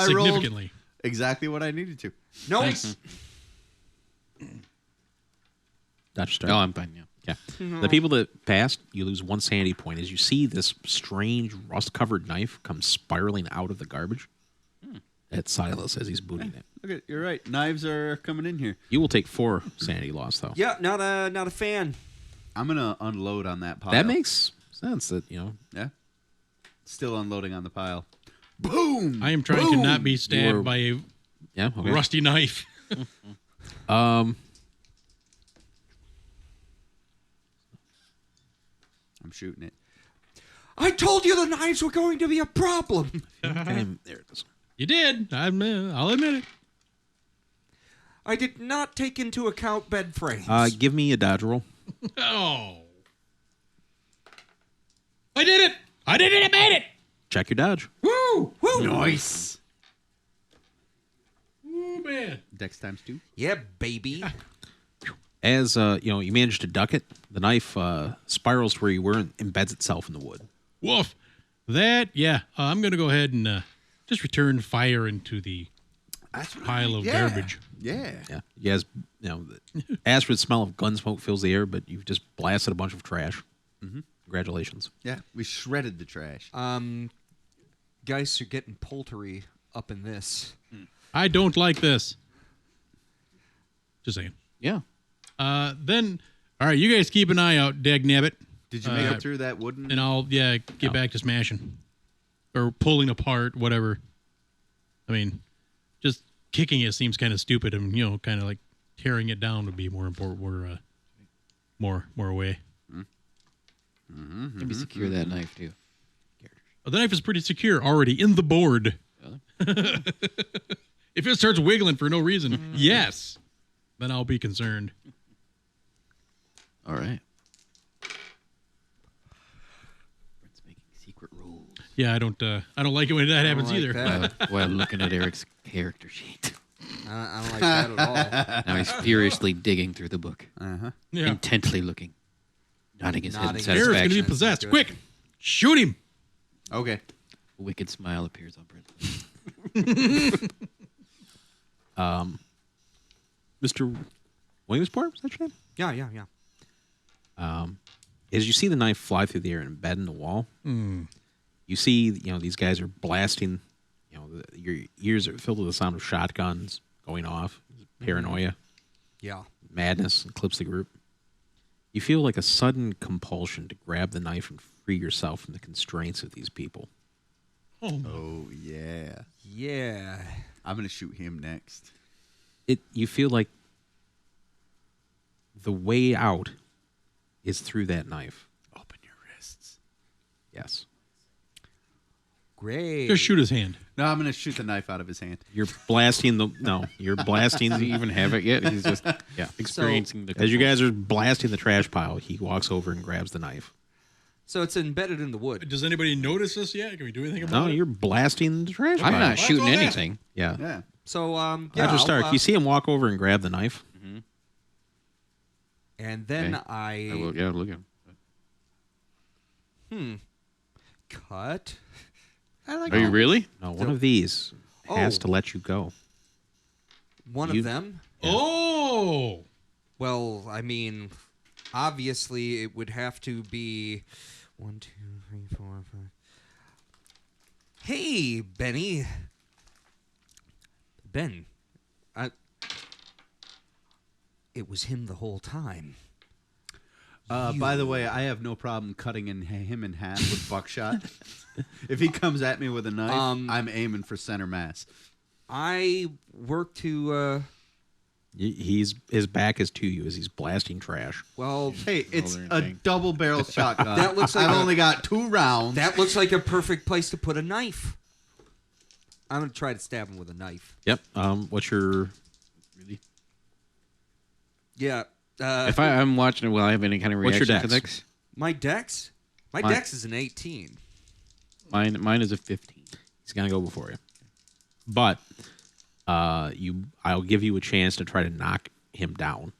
rolled significantly. exactly what I needed to. No. Nice. Dutch start. No, I'm fine. Yeah. Yeah. The people that passed, you lose 1 sanity point as you see this strange rust-covered knife come spiraling out of the garbage at Silas as he's booting it. Okay, you're right. Knives are coming in here. You will take 4 sanity loss, though. Yeah, not a fan. I'm gonna unload on that pile. That makes sense. That Yeah. Still unloading on the pile. Boom. I am trying to not be stabbed by a yeah. Okay. rusty knife. I'm shooting it. I told you the knives were going to be a problem. Okay, there it is. You did. I'll admit it. I did not take into account bed frames. Give me a dodge roll. Oh. I did it. I did it. I made it. Check your dodge. Woo. Woo. Nice. Ooh, man. Dex times 2. Yeah, baby. As you manage to duck it, the knife spirals to where you were and embeds itself in the wood. Woof. That, yeah. I'm going to go ahead and just return fire into the pile of garbage. Yeah. Yeah. You guys, the acrid smell of gun smoke fills the air, but you've just blasted a bunch of trash. Mm-hmm. Congratulations. Yeah. We shredded the trash. Guys are getting poultry up in this. I don't like this. Just saying. Yeah. Then, all right, you guys keep an eye out, dagnabbit, Did you make it through that wooden? and I'll get back to smashing or pulling apart, whatever. I mean, just kicking it seems kind of stupid, and kind of like tearing it down would be more important, more way. Maybe secure that knife too. The knife is pretty secure already in the board. If it starts wiggling for no reason, yes, then I'll be concerned. All right. Brent's making secret rules Yeah, I don't like it when that happens like either. that. while looking at Eric's character sheet. I don't like that at all. Now he's furiously digging through the book, Yeah, intently looking, nodding his head in Nodding his Eric's satisfaction. gonna be That's possessed. not Quick, shoot him. Okay. A wicked smile appears on Brent's face. Mr. Williamsport, is that your name? Yeah. As you see the knife fly through the air and embed in the wall, you see, these guys are blasting. Your ears are filled with the sound of shotguns going off, paranoia, Yeah. madness eclipse the group. You feel like a sudden compulsion to grab the knife and free yourself from the constraints of these people. Oh, yeah. Yeah. I'm going to shoot him next. You feel like the way out is through that knife. Open your wrists. Yes. Great. Just shoot his hand. No, I'm going to shoot the knife out of his hand. You're blasting you're blasting Does he even have it yet? He's just yeah. experiencing the. As you guys are blasting the trash pile, he walks over and grabs the knife. So it's embedded in the wood. Does anybody notice this yet? Can we do anything about No, it? you're blasting the trash I'm pile. not shooting anything. Yeah. Yeah. So Roger Stark, you see him walk over and grab the knife. and then Okay. I I will, yeah, look at him. cut. Are you really? No, one of these has Oh. to let you go. One You- of them. Oh, Well, I mean, obviously it would have to be 1, 2, 3, 4, 5. Hey, Benny, Ben, it was him the whole time. By the way, I have no problem cutting him in half with buckshot. If he comes at me with a knife, I'm aiming for center mass. I work to. His back is to you as he's blasting trash. Well, Hey, it's a double-barrel shotgun. That looks like I've only got 2 rounds. that looks like a perfect place to put a knife. I'm gonna try to stab him with a knife. Yep. What's your? Yeah. If I'm watching it, will I have any kind of What's reaction your to dex? dex? My dex? My Mine- dex is an 18. Mine is a 15. He's gonna go before you, but I'll give you a chance to try to knock him down.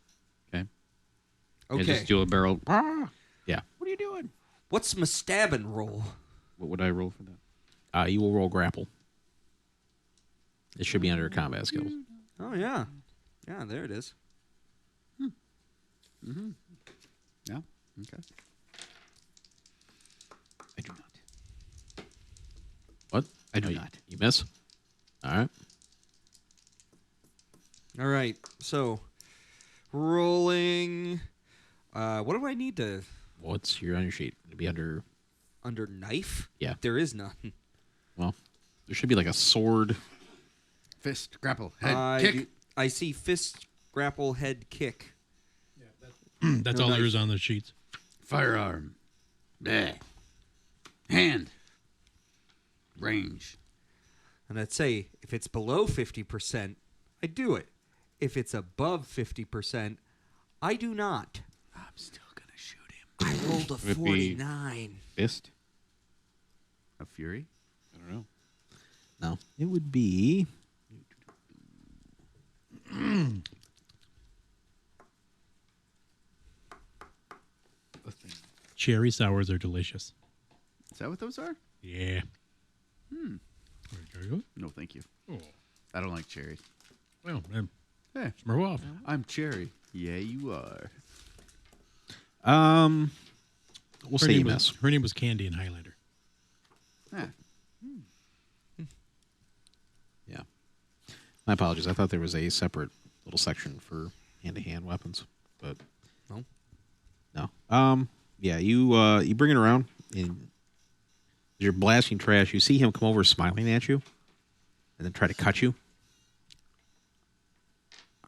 Okay. Okay. And just do a barrel. Yeah. What are you doing? What's my stabbing roll? What would I roll for that? You will roll grapple. It should be under combat skills. Oh, yeah. Yeah, there it is. Yeah. Okay. I do not. What? I do Oh, not. You miss. All right. All right. So, rolling. What do I need to. What's your on your sheet? It'd be under. Under knife? Yeah. There is none. Well, there should be like a sword. Fist, grapple, head, kick. I see fist, grapple, head, kick. That's No all there knife. is on the sheets. Firearm. Bleh. Hand. Range. And I'd say if it's below 50%, I do it. If it's above 50%, I do not. I'm still going to shoot him. I rolled a Would it be- 49. Fist? A fury? I don't know. No, it would be. Cherry sours are delicious. Is that what those are? Yeah. Very good. No, thank you. Oh, I don't like cherries. well, then, Hey, smurf off. I'm cherry. Yeah, you are. We'll say you miss. Her name was Candy in Highlander. Ah, Yeah. My apologies. I thought there was a separate little section for hand-to-hand weapons, but No? no. Yeah. You bring it around and you're blasting trash. You see him come over, smiling at you, and then try to cut you.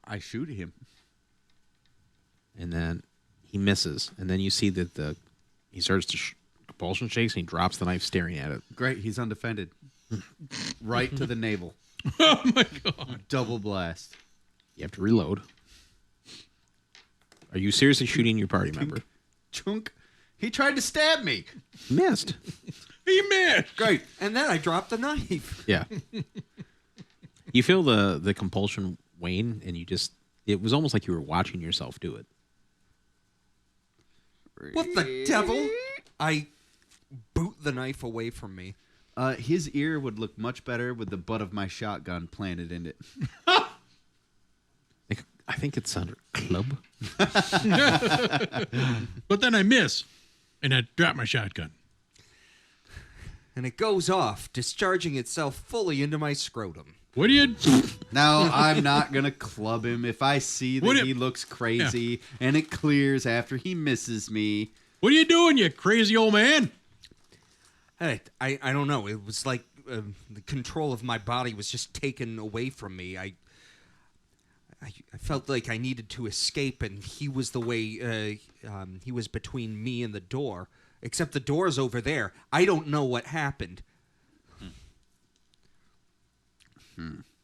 I shoot him. And then he misses. And then you see that he starts to compulsion shakes, and he drops the knife, staring at it. Great, he's undefended. Right to the navel. Oh my god! Double blast. You have to reload. Are you seriously shooting your party member? Chunk. He tried to stab me. Missed. He missed. Great. And then I dropped the knife. Yeah. You feel the compulsion wane, and it was almost like you were watching yourself do it. What the devil? I boot the knife away from me. His ear would look much better with the butt of my shotgun planted in it. I think it's under club. But then I miss, and I drop my shotgun. And it goes off, discharging itself fully into my scrotum. What do you? Now, I'm not going to club him if I see that he looks crazy and it clears after he misses me. What are you doing, you crazy old man? I don't know. It was like the control of my body was just taken away from me. I felt like I needed to escape, and he was the way. He was between me and the door. Except the door's over there. I don't know what happened.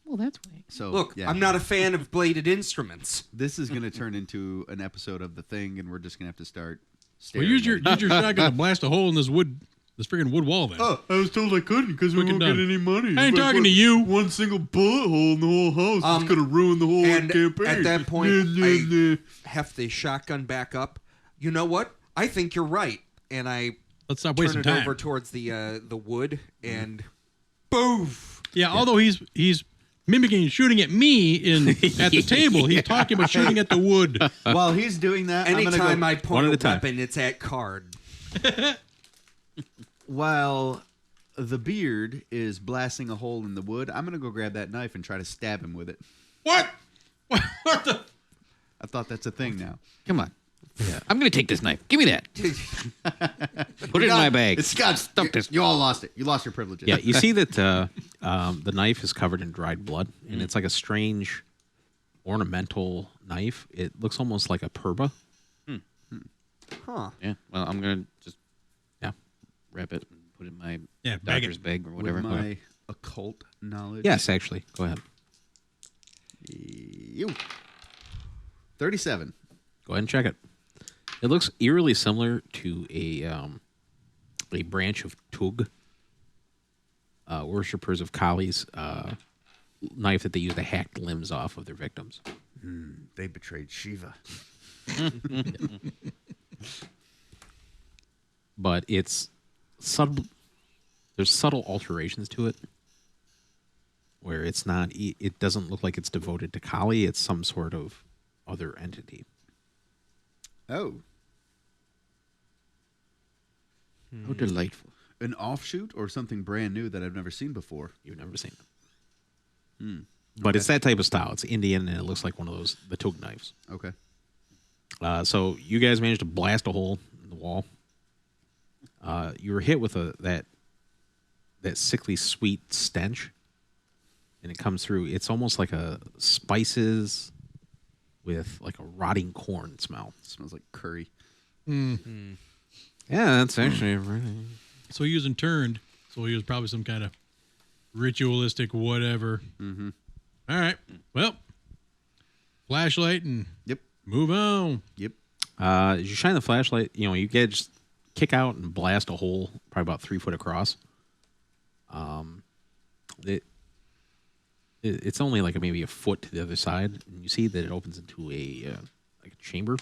Well, that's way. So Look, yeah, I'm not a fan of bladed instruments. This is going to turn into an episode of The Thing, and we're just going to have to start Well, staring. use your shotgun to blast a hole in this freaking wood wall. Then. Oh, I was told I couldn't because we Fucking won't get done. any money. I ain't If talking put to you. One single bullet hole in the whole house. It's going to ruin the whole And campaign. at that point, Nah, I nah, nah. heft the shotgun back up. You know what? I think you're right. And I Let's stop turn wasting it time. over towards the wood, and boof. Yeah, although he's mimicking shooting at me at the table, he's talking about shooting at the wood. While he's doing that, I'm Anytime going to I one point at a a time. weapon, it's at card. While the beard is blasting a hole in the wood, I'm going to go grab that knife and try to stab him with it. What? What the? I thought that's a thing now. Come on. Yeah. I'm going to take this knife. Give me that. Put it in my bag. It's Scott. Stuff this. You all lost it. You lost your privileges. Yeah, you see that the knife is covered in dried blood, and it's like a strange ornamental knife. It looks almost like a purba. Huh. Yeah. Well, I'm going to just wrap it and put it in my bag doctor's it. bag or whatever. With my occult knowledge. Yes, actually. Go ahead. You. 37. Go ahead and check it. It looks eerily similar to a branch of Tug, worshippers of Kali's knife that they use to hack the limbs off of their victims. They betrayed Shiva. But it's subtle. There's subtle alterations to it, where it's not. It doesn't look like it's devoted to Kali. It's some sort of other entity. Oh. How delightful. An offshoot or something brand new that I've never seen before? You've never seen it. But it's that type of style. It's Indian, and it looks like one of those the Tug knives. Okay. So you guys managed to blast a hole in the wall. You were hit with that sickly sweet stench, and it comes through. It's almost like a spices with like a rotting corn smell. It smells like curry. Yeah, that's actually really. So he was interned. So he was probably some kind of ritualistic whatever. Mm-hmm. All right. Well, flashlight and Yep. move on. Yep. As you shine the flashlight, you get just kick out and blast a hole, probably about 3 foot across. It's only like maybe a foot to the other side, and you see that it opens into a chamber.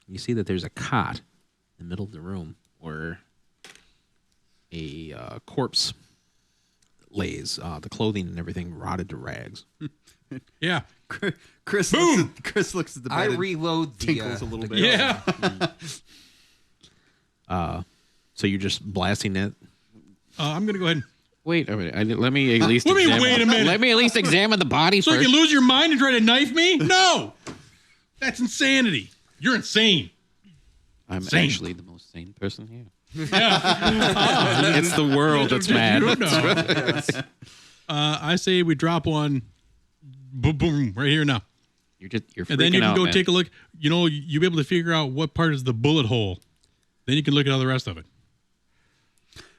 You see that there's a cot in the middle of the room where a corpse lays. The clothing and everything rotted to rags. Yeah. Chris Boom! Looks at the bed I and reload the tinkles a little bit. Yeah. So you're just blasting it. I'm going to go ahead and. Wait a minute. Let me at least What do you mean, examine. wait a minute? Let me at least examine the body So first. you lose your mind and try to knife me? No. That's insanity. You're insane. I'm Sane. actually the most sane person here. It's the world that's mad. You know. I say we drop one. Boom, boom, right here now. You're freaking And then you can out, go man. take a look. You'll be able to figure out what part is the bullet hole. Then you can look at all the rest of it.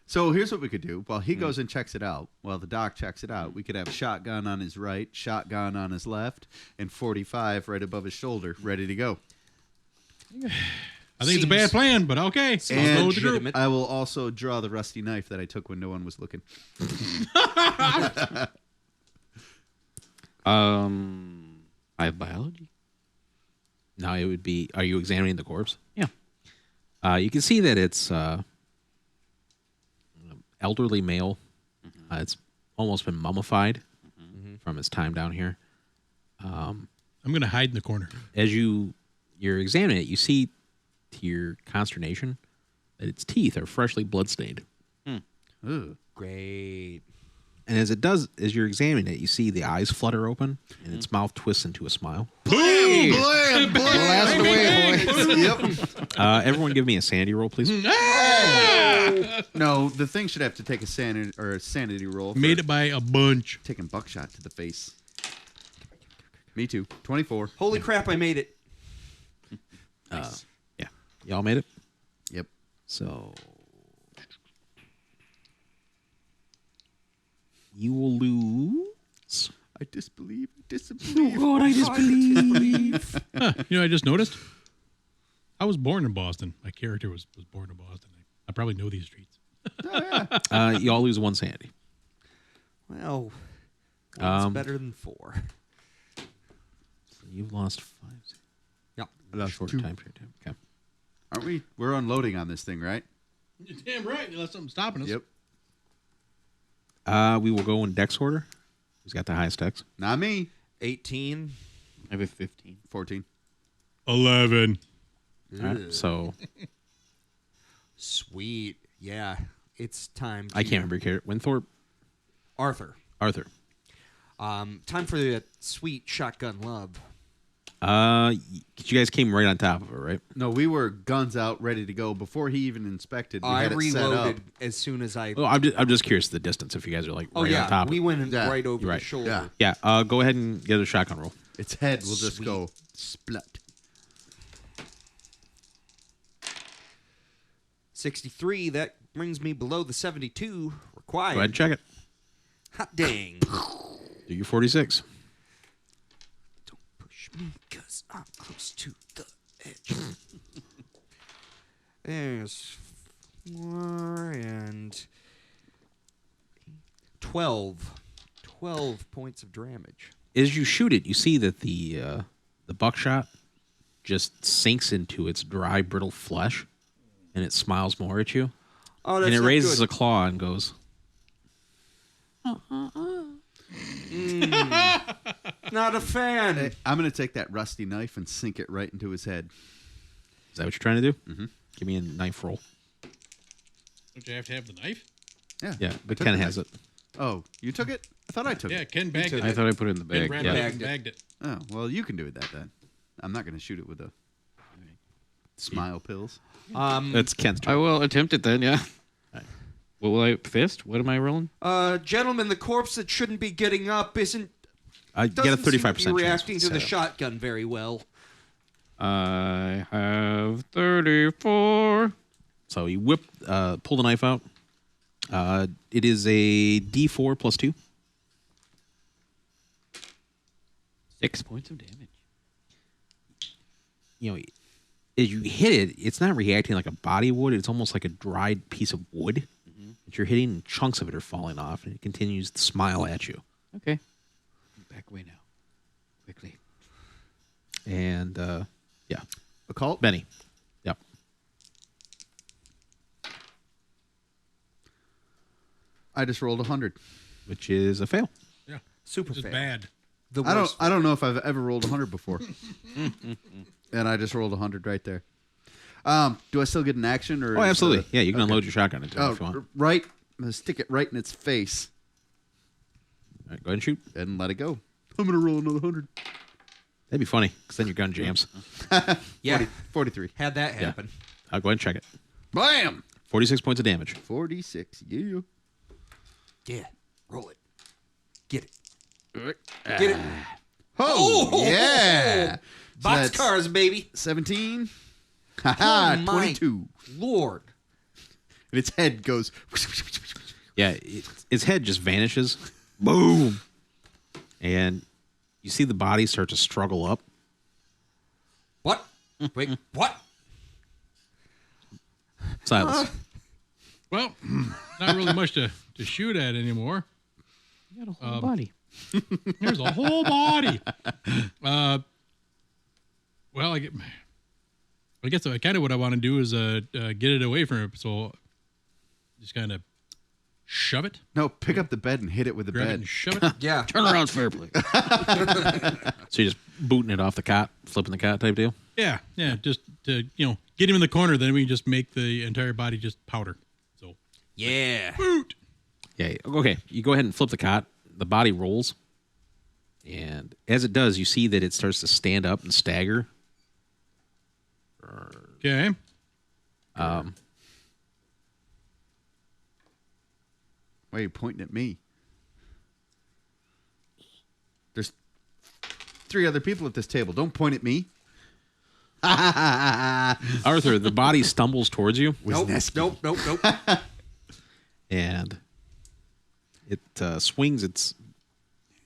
So here's what we could do. While he goes and checks it out, while the doc checks it out, we could have shotgun on his right, shotgun on his left, and 45 right above his shoulder, ready to go. I think it's a bad plan, but okay. I'll And go with the group. legitimate. I will also draw the rusty knife that I took when no one was looking. I have biology. Now it would be. Are you examining the corpse? Yeah. You can see that it's elderly male. It's almost been mummified from its time down here. I'm going to hide in the corner. As you're examining it, you see, to your consternation, that its teeth are freshly bloodstained. Ugh. Great. And as you're examining it, you see the eyes flutter open and its mouth twists into a smile. Boom! Blam, blam. Blast away, boys. Yep. Everyone, give me a sanity roll, please. No, the thing should have to take a sanity roll. For Made it by a bunch. taking buckshot to the face. Me too. 24. Holy crap, I made it. Yeah, y'all made it. Yep. So you will lose. I disbelieve. Disbelieve. God, I disbelieve. I just noticed. I was born in Boston. My character was born in Boston. I probably know these streets. You all lose one sanity. Well, one's better than 4. So you've lost 5. Yep. I lost Short 2. time period. Okay. Aren't we? We're unloading on this thing, right? You're damn right. Unless something's stopping us. Yep. We will go in dex order. Who's got the highest dex? Not me. 18. I have a 15. 14. 11. All right, so Sweet. Yeah. It's time to... I can't remember your character. Winthorpe? Arthur. Arthur. Time for that sweet shotgun love. You guys came right on top of it, right? No, we were guns out, ready to go before he even inspected. We I had it set up. reloaded as soon as I... Well, I'm just curious the distance. If you guys are like Oh, right yeah. on top. We went Yeah. right over Right. the shoulder. Yeah. Yeah. Go ahead and get a shotgun roll. Its head will just Sweet. go splut. 63. That brings me below the 72 required. Go ahead and check it. Hot dang. Do your 46. Don't push me, because I'm close to the edge. There's 4 and 12. 12 points of damage. As you shoot it, you see that the buckshot just sinks into its dry, brittle flesh, and it smiles more at you. Oh, that's And it not raises good. a claw and goes, Not a fan. Hey, I'm going to take that rusty knife and sink it right into his head. "Is that what you're trying to do? Mm-hmm. Give me a knife roll." Don't you have to have the knife? Yeah. Yeah, I but took Ken the has knife. it. Oh, you took it? I thought I took Yeah, it. Ken bagged it. I thought I put it in the Ken bag. ran Yeah. back and bagged it. Oh, well, you can do that then. I'm not going to shoot it with the smile pills. That's Ken's I turn. will attempt it then, yeah. What will I fist? What am I rolling? Gentlemen, the corpse that shouldn't be getting up isn't... I get a doesn't seem to 35% be chance. reacting to the setup. shotgun very well. I have 34. So you pull the knife out. It is a D4 plus 2. 6 points of damage. You know, as you hit it, it's not reacting like a body would. It's almost like a dried piece of wood that you're hitting, and chunks of it are falling off, and it continues to smile at you. Okay. Back away now. Quickly. And, yeah. Occult? Benny. Yep. I just rolled 100. Which is a fail. Yeah. Super Which is fail. bad. The I worst. don't know if I've ever rolled 100 before. And I just rolled 100 right there. Do I still get an action? Or Oh, is absolutely. the- Yeah, you can okay. unload your shotgun into it Oh, if you want. All right. I'm going to stick it right in its face right, go ahead and shoot. and let it go. I'm going to roll another 100. That'd be funny, because then your gun jams. Yeah. 43. Had that happen. I'll go ahead and check it. Bam! 46 points of damage. 46. Yeah. Yeah. Roll it. Get it. Get Get it. Oh, yeah. So Box that's cars, baby. 17. Haha, Oh, my 22. Lord. And its head goes. Yeah, its head just vanishes. Boom. And you see the body start to struggle up. What? Wait, what? Silas. Well, not really much to shoot at anymore. You got a whole body. There's a whole body. Well, I guess kind of what I want to do is get it away from it. So just kind of shove it, No, pick up the bed and hit it with the grab it bed. and shove it. Yeah. Turn around fairly. So you're just booting it off the cot, flipping the cot type deal? Yeah, just to get him in the corner. Then we can just make the entire body just powder. So Yeah. boot. Yeah, okay. You go ahead and flip the cot. The body rolls. And as it does, you see that it starts to stand up and stagger. Okay. Why are you pointing at me? There's 3 other people at this table. Don't point at me. Arthur, the body stumbles towards you, Nope. Nope. and it swings its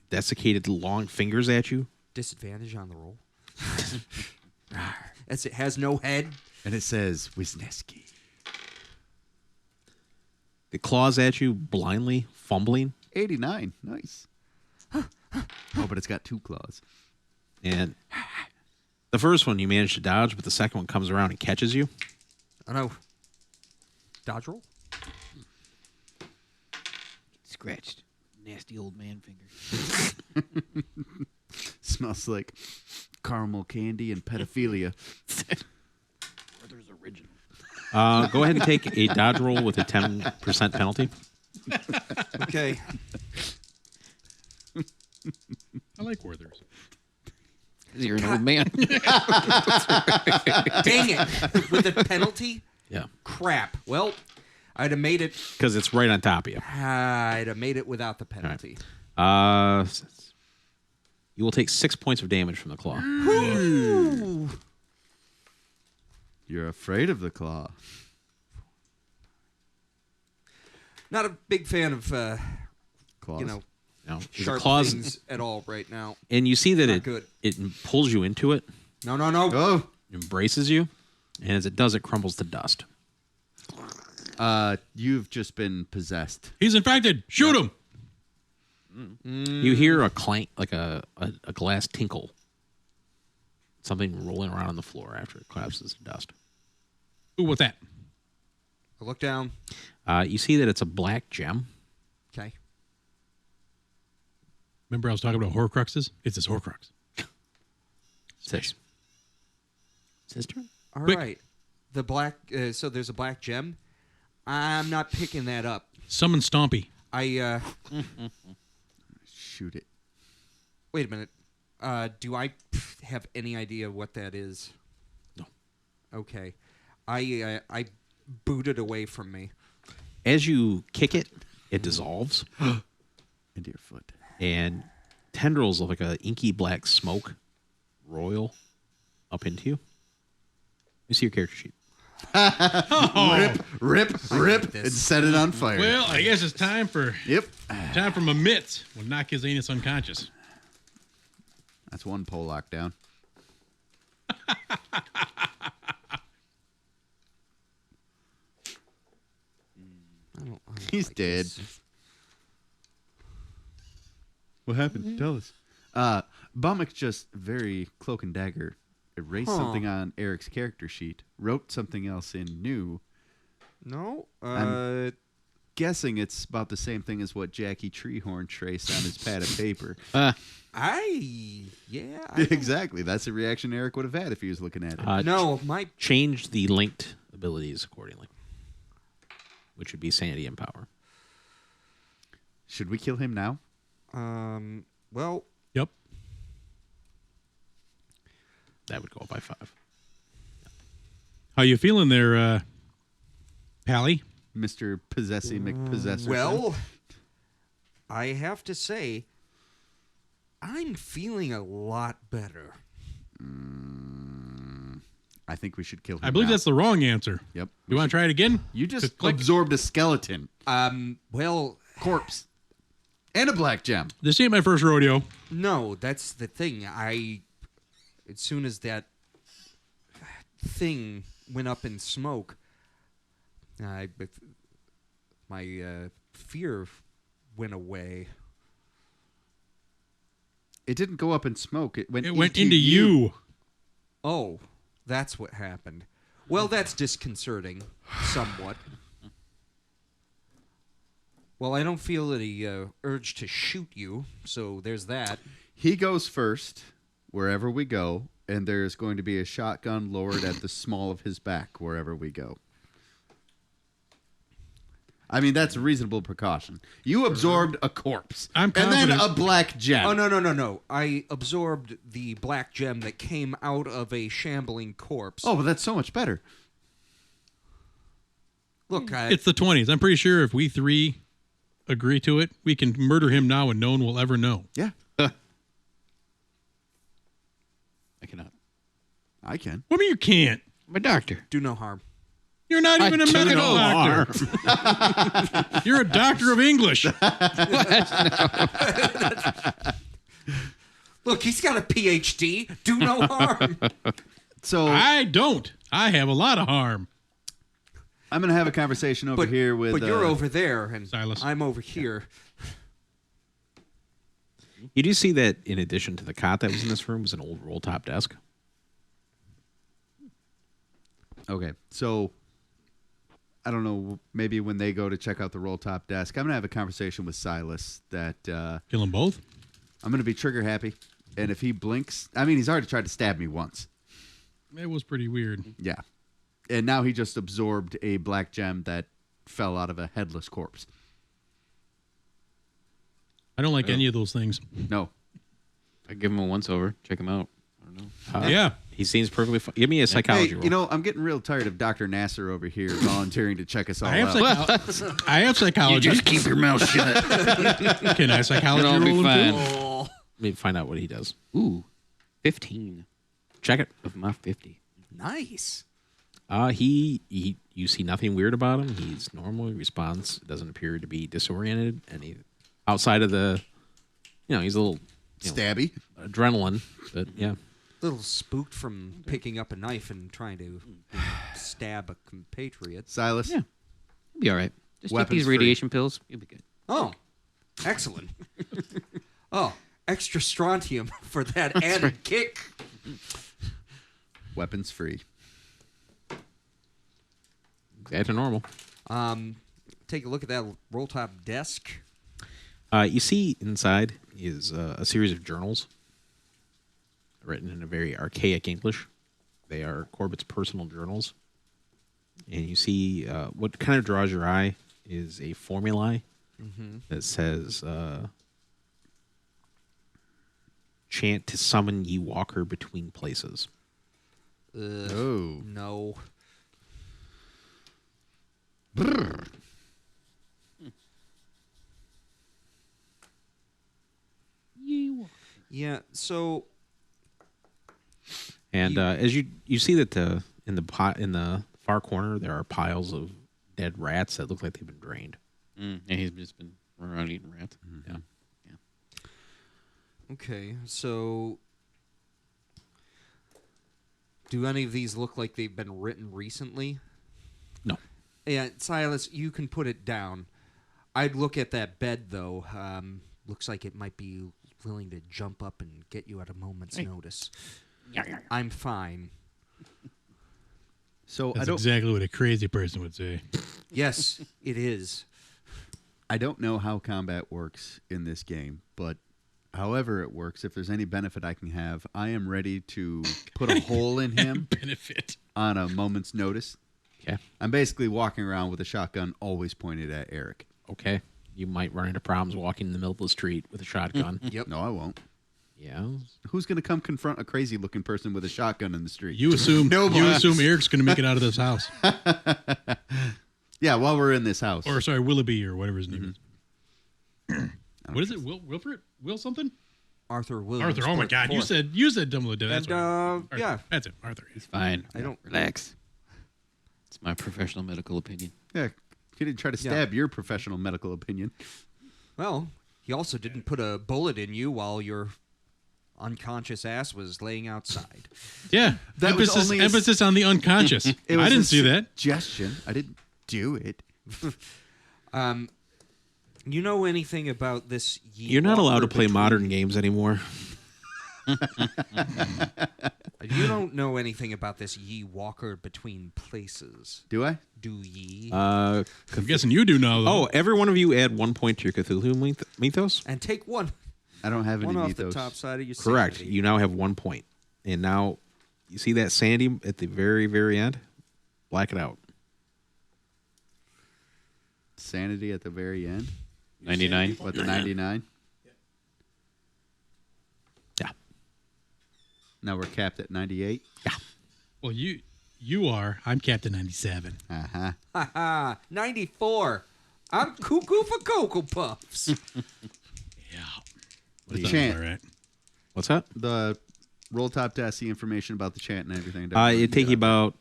desiccated long fingers at you. Disadvantage on the roll. As it has no head. And it says Wisniewski. It claws at you blindly, fumbling, 89. Nice. Oh, but it's got 2 claws. and the first one you manage to dodge, but the second one comes around and catches you. Oh no. Dodge roll? Scratched. Nasty old man fingers. Smells like caramel candy and pedophilia. Go ahead and take a dodge roll with a 10% penalty. Okay. I like Werthers. You're an old man. Dang it. With a penalty? Yeah. Crap. Well, I'd have made it. Because it's right on top of you. I'd have made it without the penalty. You will take 6 points of damage from the claw. You're afraid of the claw. Not a big fan of, Claws. you know, No, the sharp claws, things at all right now. and you see that Not good. it pulls you into it, No. Oh, embraces you, and as it does, it crumbles to dust. you've just been possessed. He's infected. Shoot him. You hear a clank, like a glass tinkle. Something rolling around on the floor after it collapses to dust. Ooh, what's that? I look down. You see that it's a black gem. Okay. Remember I was talking about Horcruxes? It's this Horcrux. Sister? All Quick. right. The black. So there's a black gem. I'm not picking that up. Summon Stompy. I. Shoot it. Wait a minute. Do I have any idea what that is? No. Okay. I boot it away from me. As you kick it, it dissolves, Into your foot. and tendrils of like a inky black smoke roil up into you. You see your character sheet. Rip, and set it on fire. Well, I guess it's time for Yep. my mitts. We'll knock his anus unconscious. That's one pole lockdown. I don't He's like dead. this. What happened? Tell us. Bummock just very cloak and dagger erased something on Eric's character sheet, wrote something else in new. No. I'm- Guessing it's about the same thing as what Jackie Treehorn traced on his pad of paper. Exactly. That's the reaction Eric would have had if he was looking at it. No, my Change the linked abilities accordingly, which would be sanity and power. Should we kill him now? well, Yep. That would go up by 5. How you feeling there, Pally? Mr. Possessy McPossessor. well, I have to say I'm feeling a lot better. I think we should kill him I believe now. that's the wrong answer. Yep. You want to try it again? You just Click. absorbed a skeleton, Well, corpse, and a black gem. This ain't my first rodeo. no, that's the thing. As soon as that thing went up in smoke, my fear went away. It didn't go up in smoke. It went Into you. Oh, that's what happened. Well, that's disconcerting, somewhat. Well, I don't feel any urge to shoot you, so there's that. He goes first wherever we go, and there's going to be a shotgun lowered at the small of his back wherever we go. I mean, that's a reasonable precaution. You absorbed a corpse. I'm and then confident. a black gem. Oh, no. I absorbed the black gem that came out of a shambling corpse. Oh, but that's so much better. Look, It's the 20s. I'm pretty sure if we three agree to it, we can murder him now and no one will ever know. Yeah, I cannot. I can. What do you mean you can't? I'm a doctor. do no harm. You're not even a do medical no doctor. You're a doctor of English. Look, he's got a PhD. Do no harm. So I don't. I have a lot of harm. I'm going to have a conversation over here with... But you're over there, and Silas. I'm over here. You do see that in addition to the cot that was in this room was an old roll-top desk. Okay, so I don't know, maybe when they go to check out the roll-top desk, I'm going to have a conversation with Silas that Kill them both? I'm going to be trigger happy, and if he blinks... I mean, he's already tried to stab me once. It was pretty weird. Yeah. And now he just absorbed a black gem that fell out of a headless corpse. I don't like any of those things. No. I give him a once over. Check him out. I don't know. Yeah. He seems perfectly fine. Give me a psychology Hey, roll. you know, I'm getting real tired of Dr. Nasser over here volunteering to check us all I have, out. I have psychology. keep your mouth shut. Can I psychology It'll all be roll him too? fine. Let me find out what he does. Ooh, 15 Check it. of my 50. Nice. He you see nothing weird about him. He's normal. He responds. Doesn't appear to be disoriented. And he, outside of the, he's a little Stabby. adrenaline. But yeah, Little spooked from picking up a knife and trying to stab a compatriot. Silas. Yeah. You'll be all right. Just take Weapons these free. radiation pills. You'll be good. Oh, excellent. Oh, extra strontium for that added kick. Weapons free. back to normal. Take a look at that roll top desk. You see inside is a series of journals written in a very archaic English. They are Corbett's personal journals. And you see what kind of draws your eye is a formulae that says, chant to summon ye walker between places. Oh. No. Yeah, so And as you see that in the far corner there are piles of dead rats that look like they've been drained. And he's just been running around eating rats. Yeah. okay, so do any of these look like they've been written recently? No. Yeah, Silas, you can put it down. I'd look at that bed though. Looks like it might be willing to jump up and get you at a moment's notice. I'm fine. So That's exactly what a crazy person would say. Yes, it is. I don't know how combat works in this game, but however it works, if there's any benefit I can have, I am ready to put a hole in him Benefit. on a moment's notice. Okay. I'm basically walking around with a shotgun always pointed at Eric. Okay. You might run into problems walking in the middle of the street with a shotgun. Yep. No, I won't. Yeah. Who's going to come confront a crazy-looking person with a shotgun in the street? You assume Nobody. you assume Eric's going to make it out of this house, Yeah, while we're in this house. or sorry, Willoughby or whatever his name is. What is it? Wilfred? Will something? Arthur Williams. Arthur. Oh my God! You said Dumbledore. That's And right. Arthur. yeah, That's it. Arthur. He's fine. I don't- Relax. It's my professional medical opinion. Yeah, he didn't try to stab your professional medical opinion. Well, he also didn't put a bullet in you while your unconscious ass was laying outside. Yeah. That was emphasis only a- emphasis on the unconscious. It I was didn't a see that. suggestion. I didn't do it. You know anything about this? You're not allowed to play between- modern games anymore. You don't know anything about this ye walker between places, Do I? do ye? Uh, I'm guessing you do now, though. oh, every one of you add 1 point to your Cthulhu mythos. And take one I don't have any off mythos. the top side of your Correct. sanity. You now have 1 point. And now, you see that sandy at the very, very end? Black it out. Sanity at the very end. 99. What, the 99? Yeah. Now we're capped at 98. Well, you are. I'm Captain 97. Uh-huh. Haha, 94. I'm cuckoo for Cocoa Puffs. Yeah. The Sounds chant. all right. What's that? The roll top test, the information about the chant and everything. It'd take you about,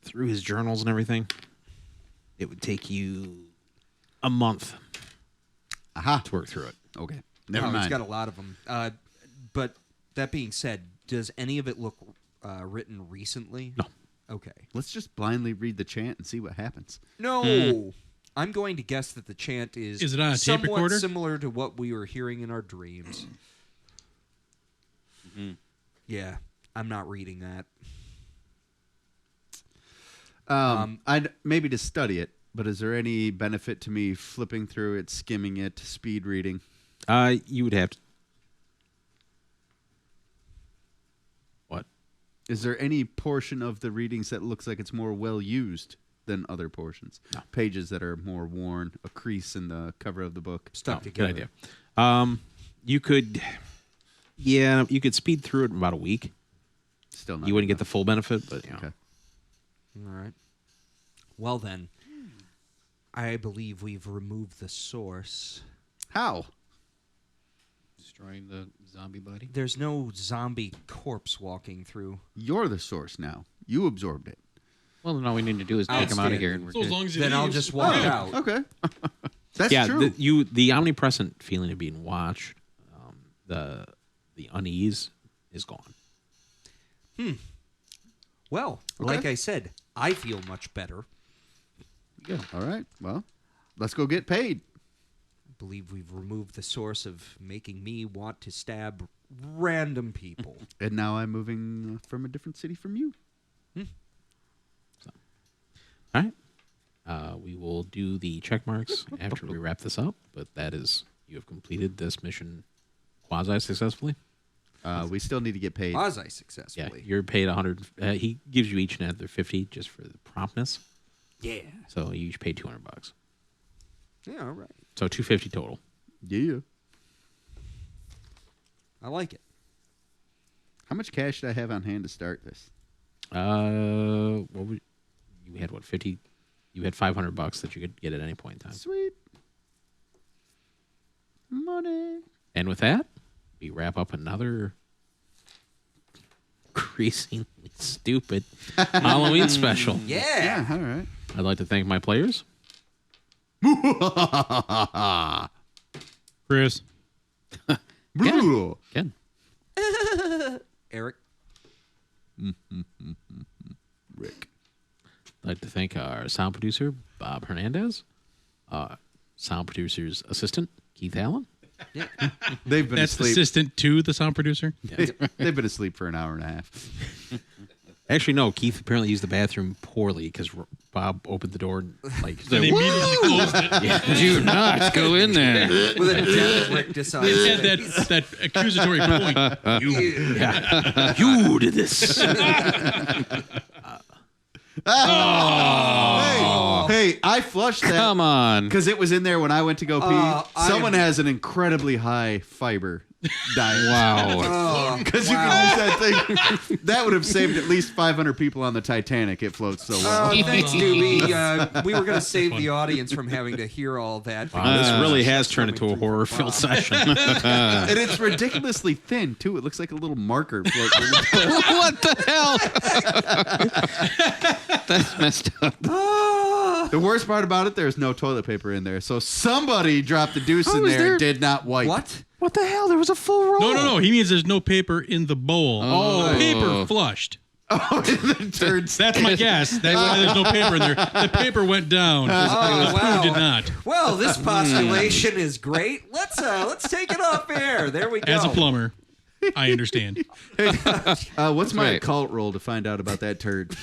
through his journals and everything, it would take you a month Aha. to work through it. Okay. Never He's mind. got a lot of them. But that being said, does any of it look written recently? No. Okay. Let's just blindly read the chant and see what happens. No. I'm going to guess that the chant is Is it on a tape somewhat recorder? similar to what we were hearing in our dreams. Yeah, I'm not reading that. I'd maybe to study it, but is there any benefit to me flipping through it, skimming it, speed reading? You would have to. What? Is there any portion of the readings that looks like it's more well used than other portions? No. Pages that are more worn, a crease in the cover of the book. Stuck Good together. idea. You could, you could speed through it in about a week. Still not. You wouldn't get the full benefit, but Okay. All right. Well then, I believe we've removed the source. How? Destroying the zombie body. There's no zombie corpse walking through. You're the source now. You absorbed it. Well, then all we need to do is take him out of here, and we're So as good. long as he Then I'll leaves. just walk out. Okay. That's yeah, true. the omnipresent feeling of being watched, the unease is gone. Well, like I said, I feel much better. All right. Well, let's go get paid. I believe we've removed the source of making me want to stab random people. And now I'm moving from a different city from you. All right. We will do the check marks after we wrap this up, but that is, you have completed this mission quasi-successfully. We still need to get paid. Quasi Yeah, successfully. you're paid 100. He gives you each another 50 just for the promptness. Yeah. So you each pay $200. Yeah, all right. So 250 total. Yeah. I like it. How much cash did I have on hand to start this? What would you had? What 50? You had $500 that you could get at any point in time. Sweet. Money. And with that, we wrap up another increasingly stupid Halloween special. Yeah. All right. I'd like to thank my players. Chris. Ken. Eric. Rick. I'd like to thank our sound producer, Bob Hernandez. Sound producer's assistant, Keith Allen. They've been That's asleep. assistant to the sound producer. They've been asleep for an hour and a half. Actually, no, Keith apparently used the bathroom poorly because Bob opened the door and, like, Then he immediately closed it. Do not go in there. With a death on his It had face. that accusatory point. you did this. Hey, I flushed that Come on. because it was in there when I went to go pee. Someone has an incredibly high fiber diet. Wow. Because you can use that thing. That would have saved at least 500 people on the Titanic. It floats so well. Thanks, Doobie. We were going to save the audience from having to hear all that. Wow, this really has turned into a horror-filled session. And it's ridiculously thin, too. It looks like a little marker floating. What the hell? That's messed up. The worst part about it, there's no toilet paper in there. So somebody dropped the deuce in is there there- and did not wipe. What? What the hell? There was a full roll. No. He means there's no paper in the bowl. Oh. The paper flushed. Oh, the turds. That's my guess. That's why there's no paper in there. The paper went down. Oh, The wow. food did not. Well, this postulation is great. Let's take it off air. There we go. As a plumber, I understand. What's my right. occult roll to find out about that turd?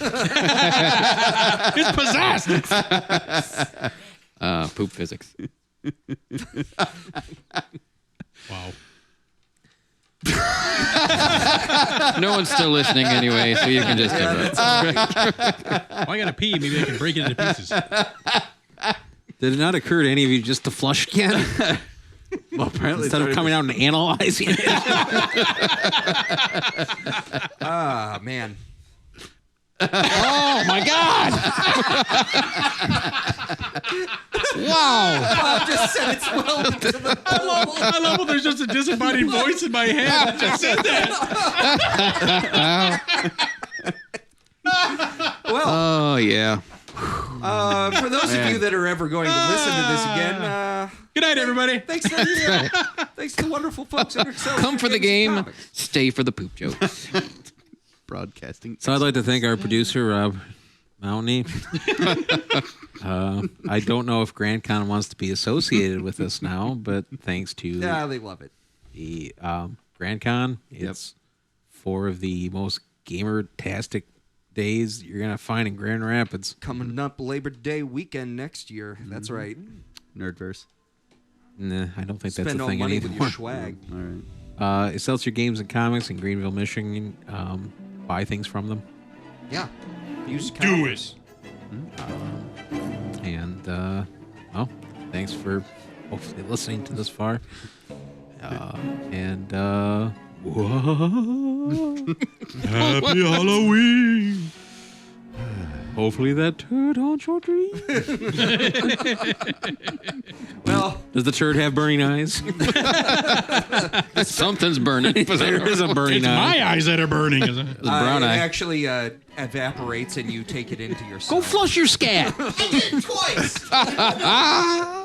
It's possessed. Poop physics. Wow. No one's still listening anyway, so you can just give it. Well, I got to pee. Maybe I can break it into pieces. Did it not occur to any of you just to flush again? Well, apparently Instead of coming out and analyzing it? Ah, man. Oh my God! Wow! Bob just said it's well into the bowl. I love when there's just a disembodied voice in my head that just said that. Well, Oh yeah. for those of you that are ever going to listen to this again, Good night, everybody. thanks to the wonderful folks at Excelsior Come for the Games and game, Comics. stay for the poop jokes. broadcasting. So I'd like to thank our producer, Rob Mounty. I don't know if Grand Con wants to be associated with us now, but thanks to Yeah, they love it. the Grand Con, it's 4 of the most gamer-tastic days you're going to find in Grand Rapids. Coming up Labor Day weekend next year. That's right. Nerdverse. Nah, I don't think that's Spend a all thing money with anymore. your swag. All right. Excelsior Games and Comics in Greenville, Michigan. buy things from them. Yeah. Use Do counters. And well, thanks for hopefully listening to this far. Happy Halloween. Hopefully that turd haunts your dream. Well, Does the turd have burning eyes? Something's burning. There is a burning It's eye. my eyes that are burning. Isn't it? The brown it eye. actually evaporates and you take it into your Go flush your scat. I did it twice.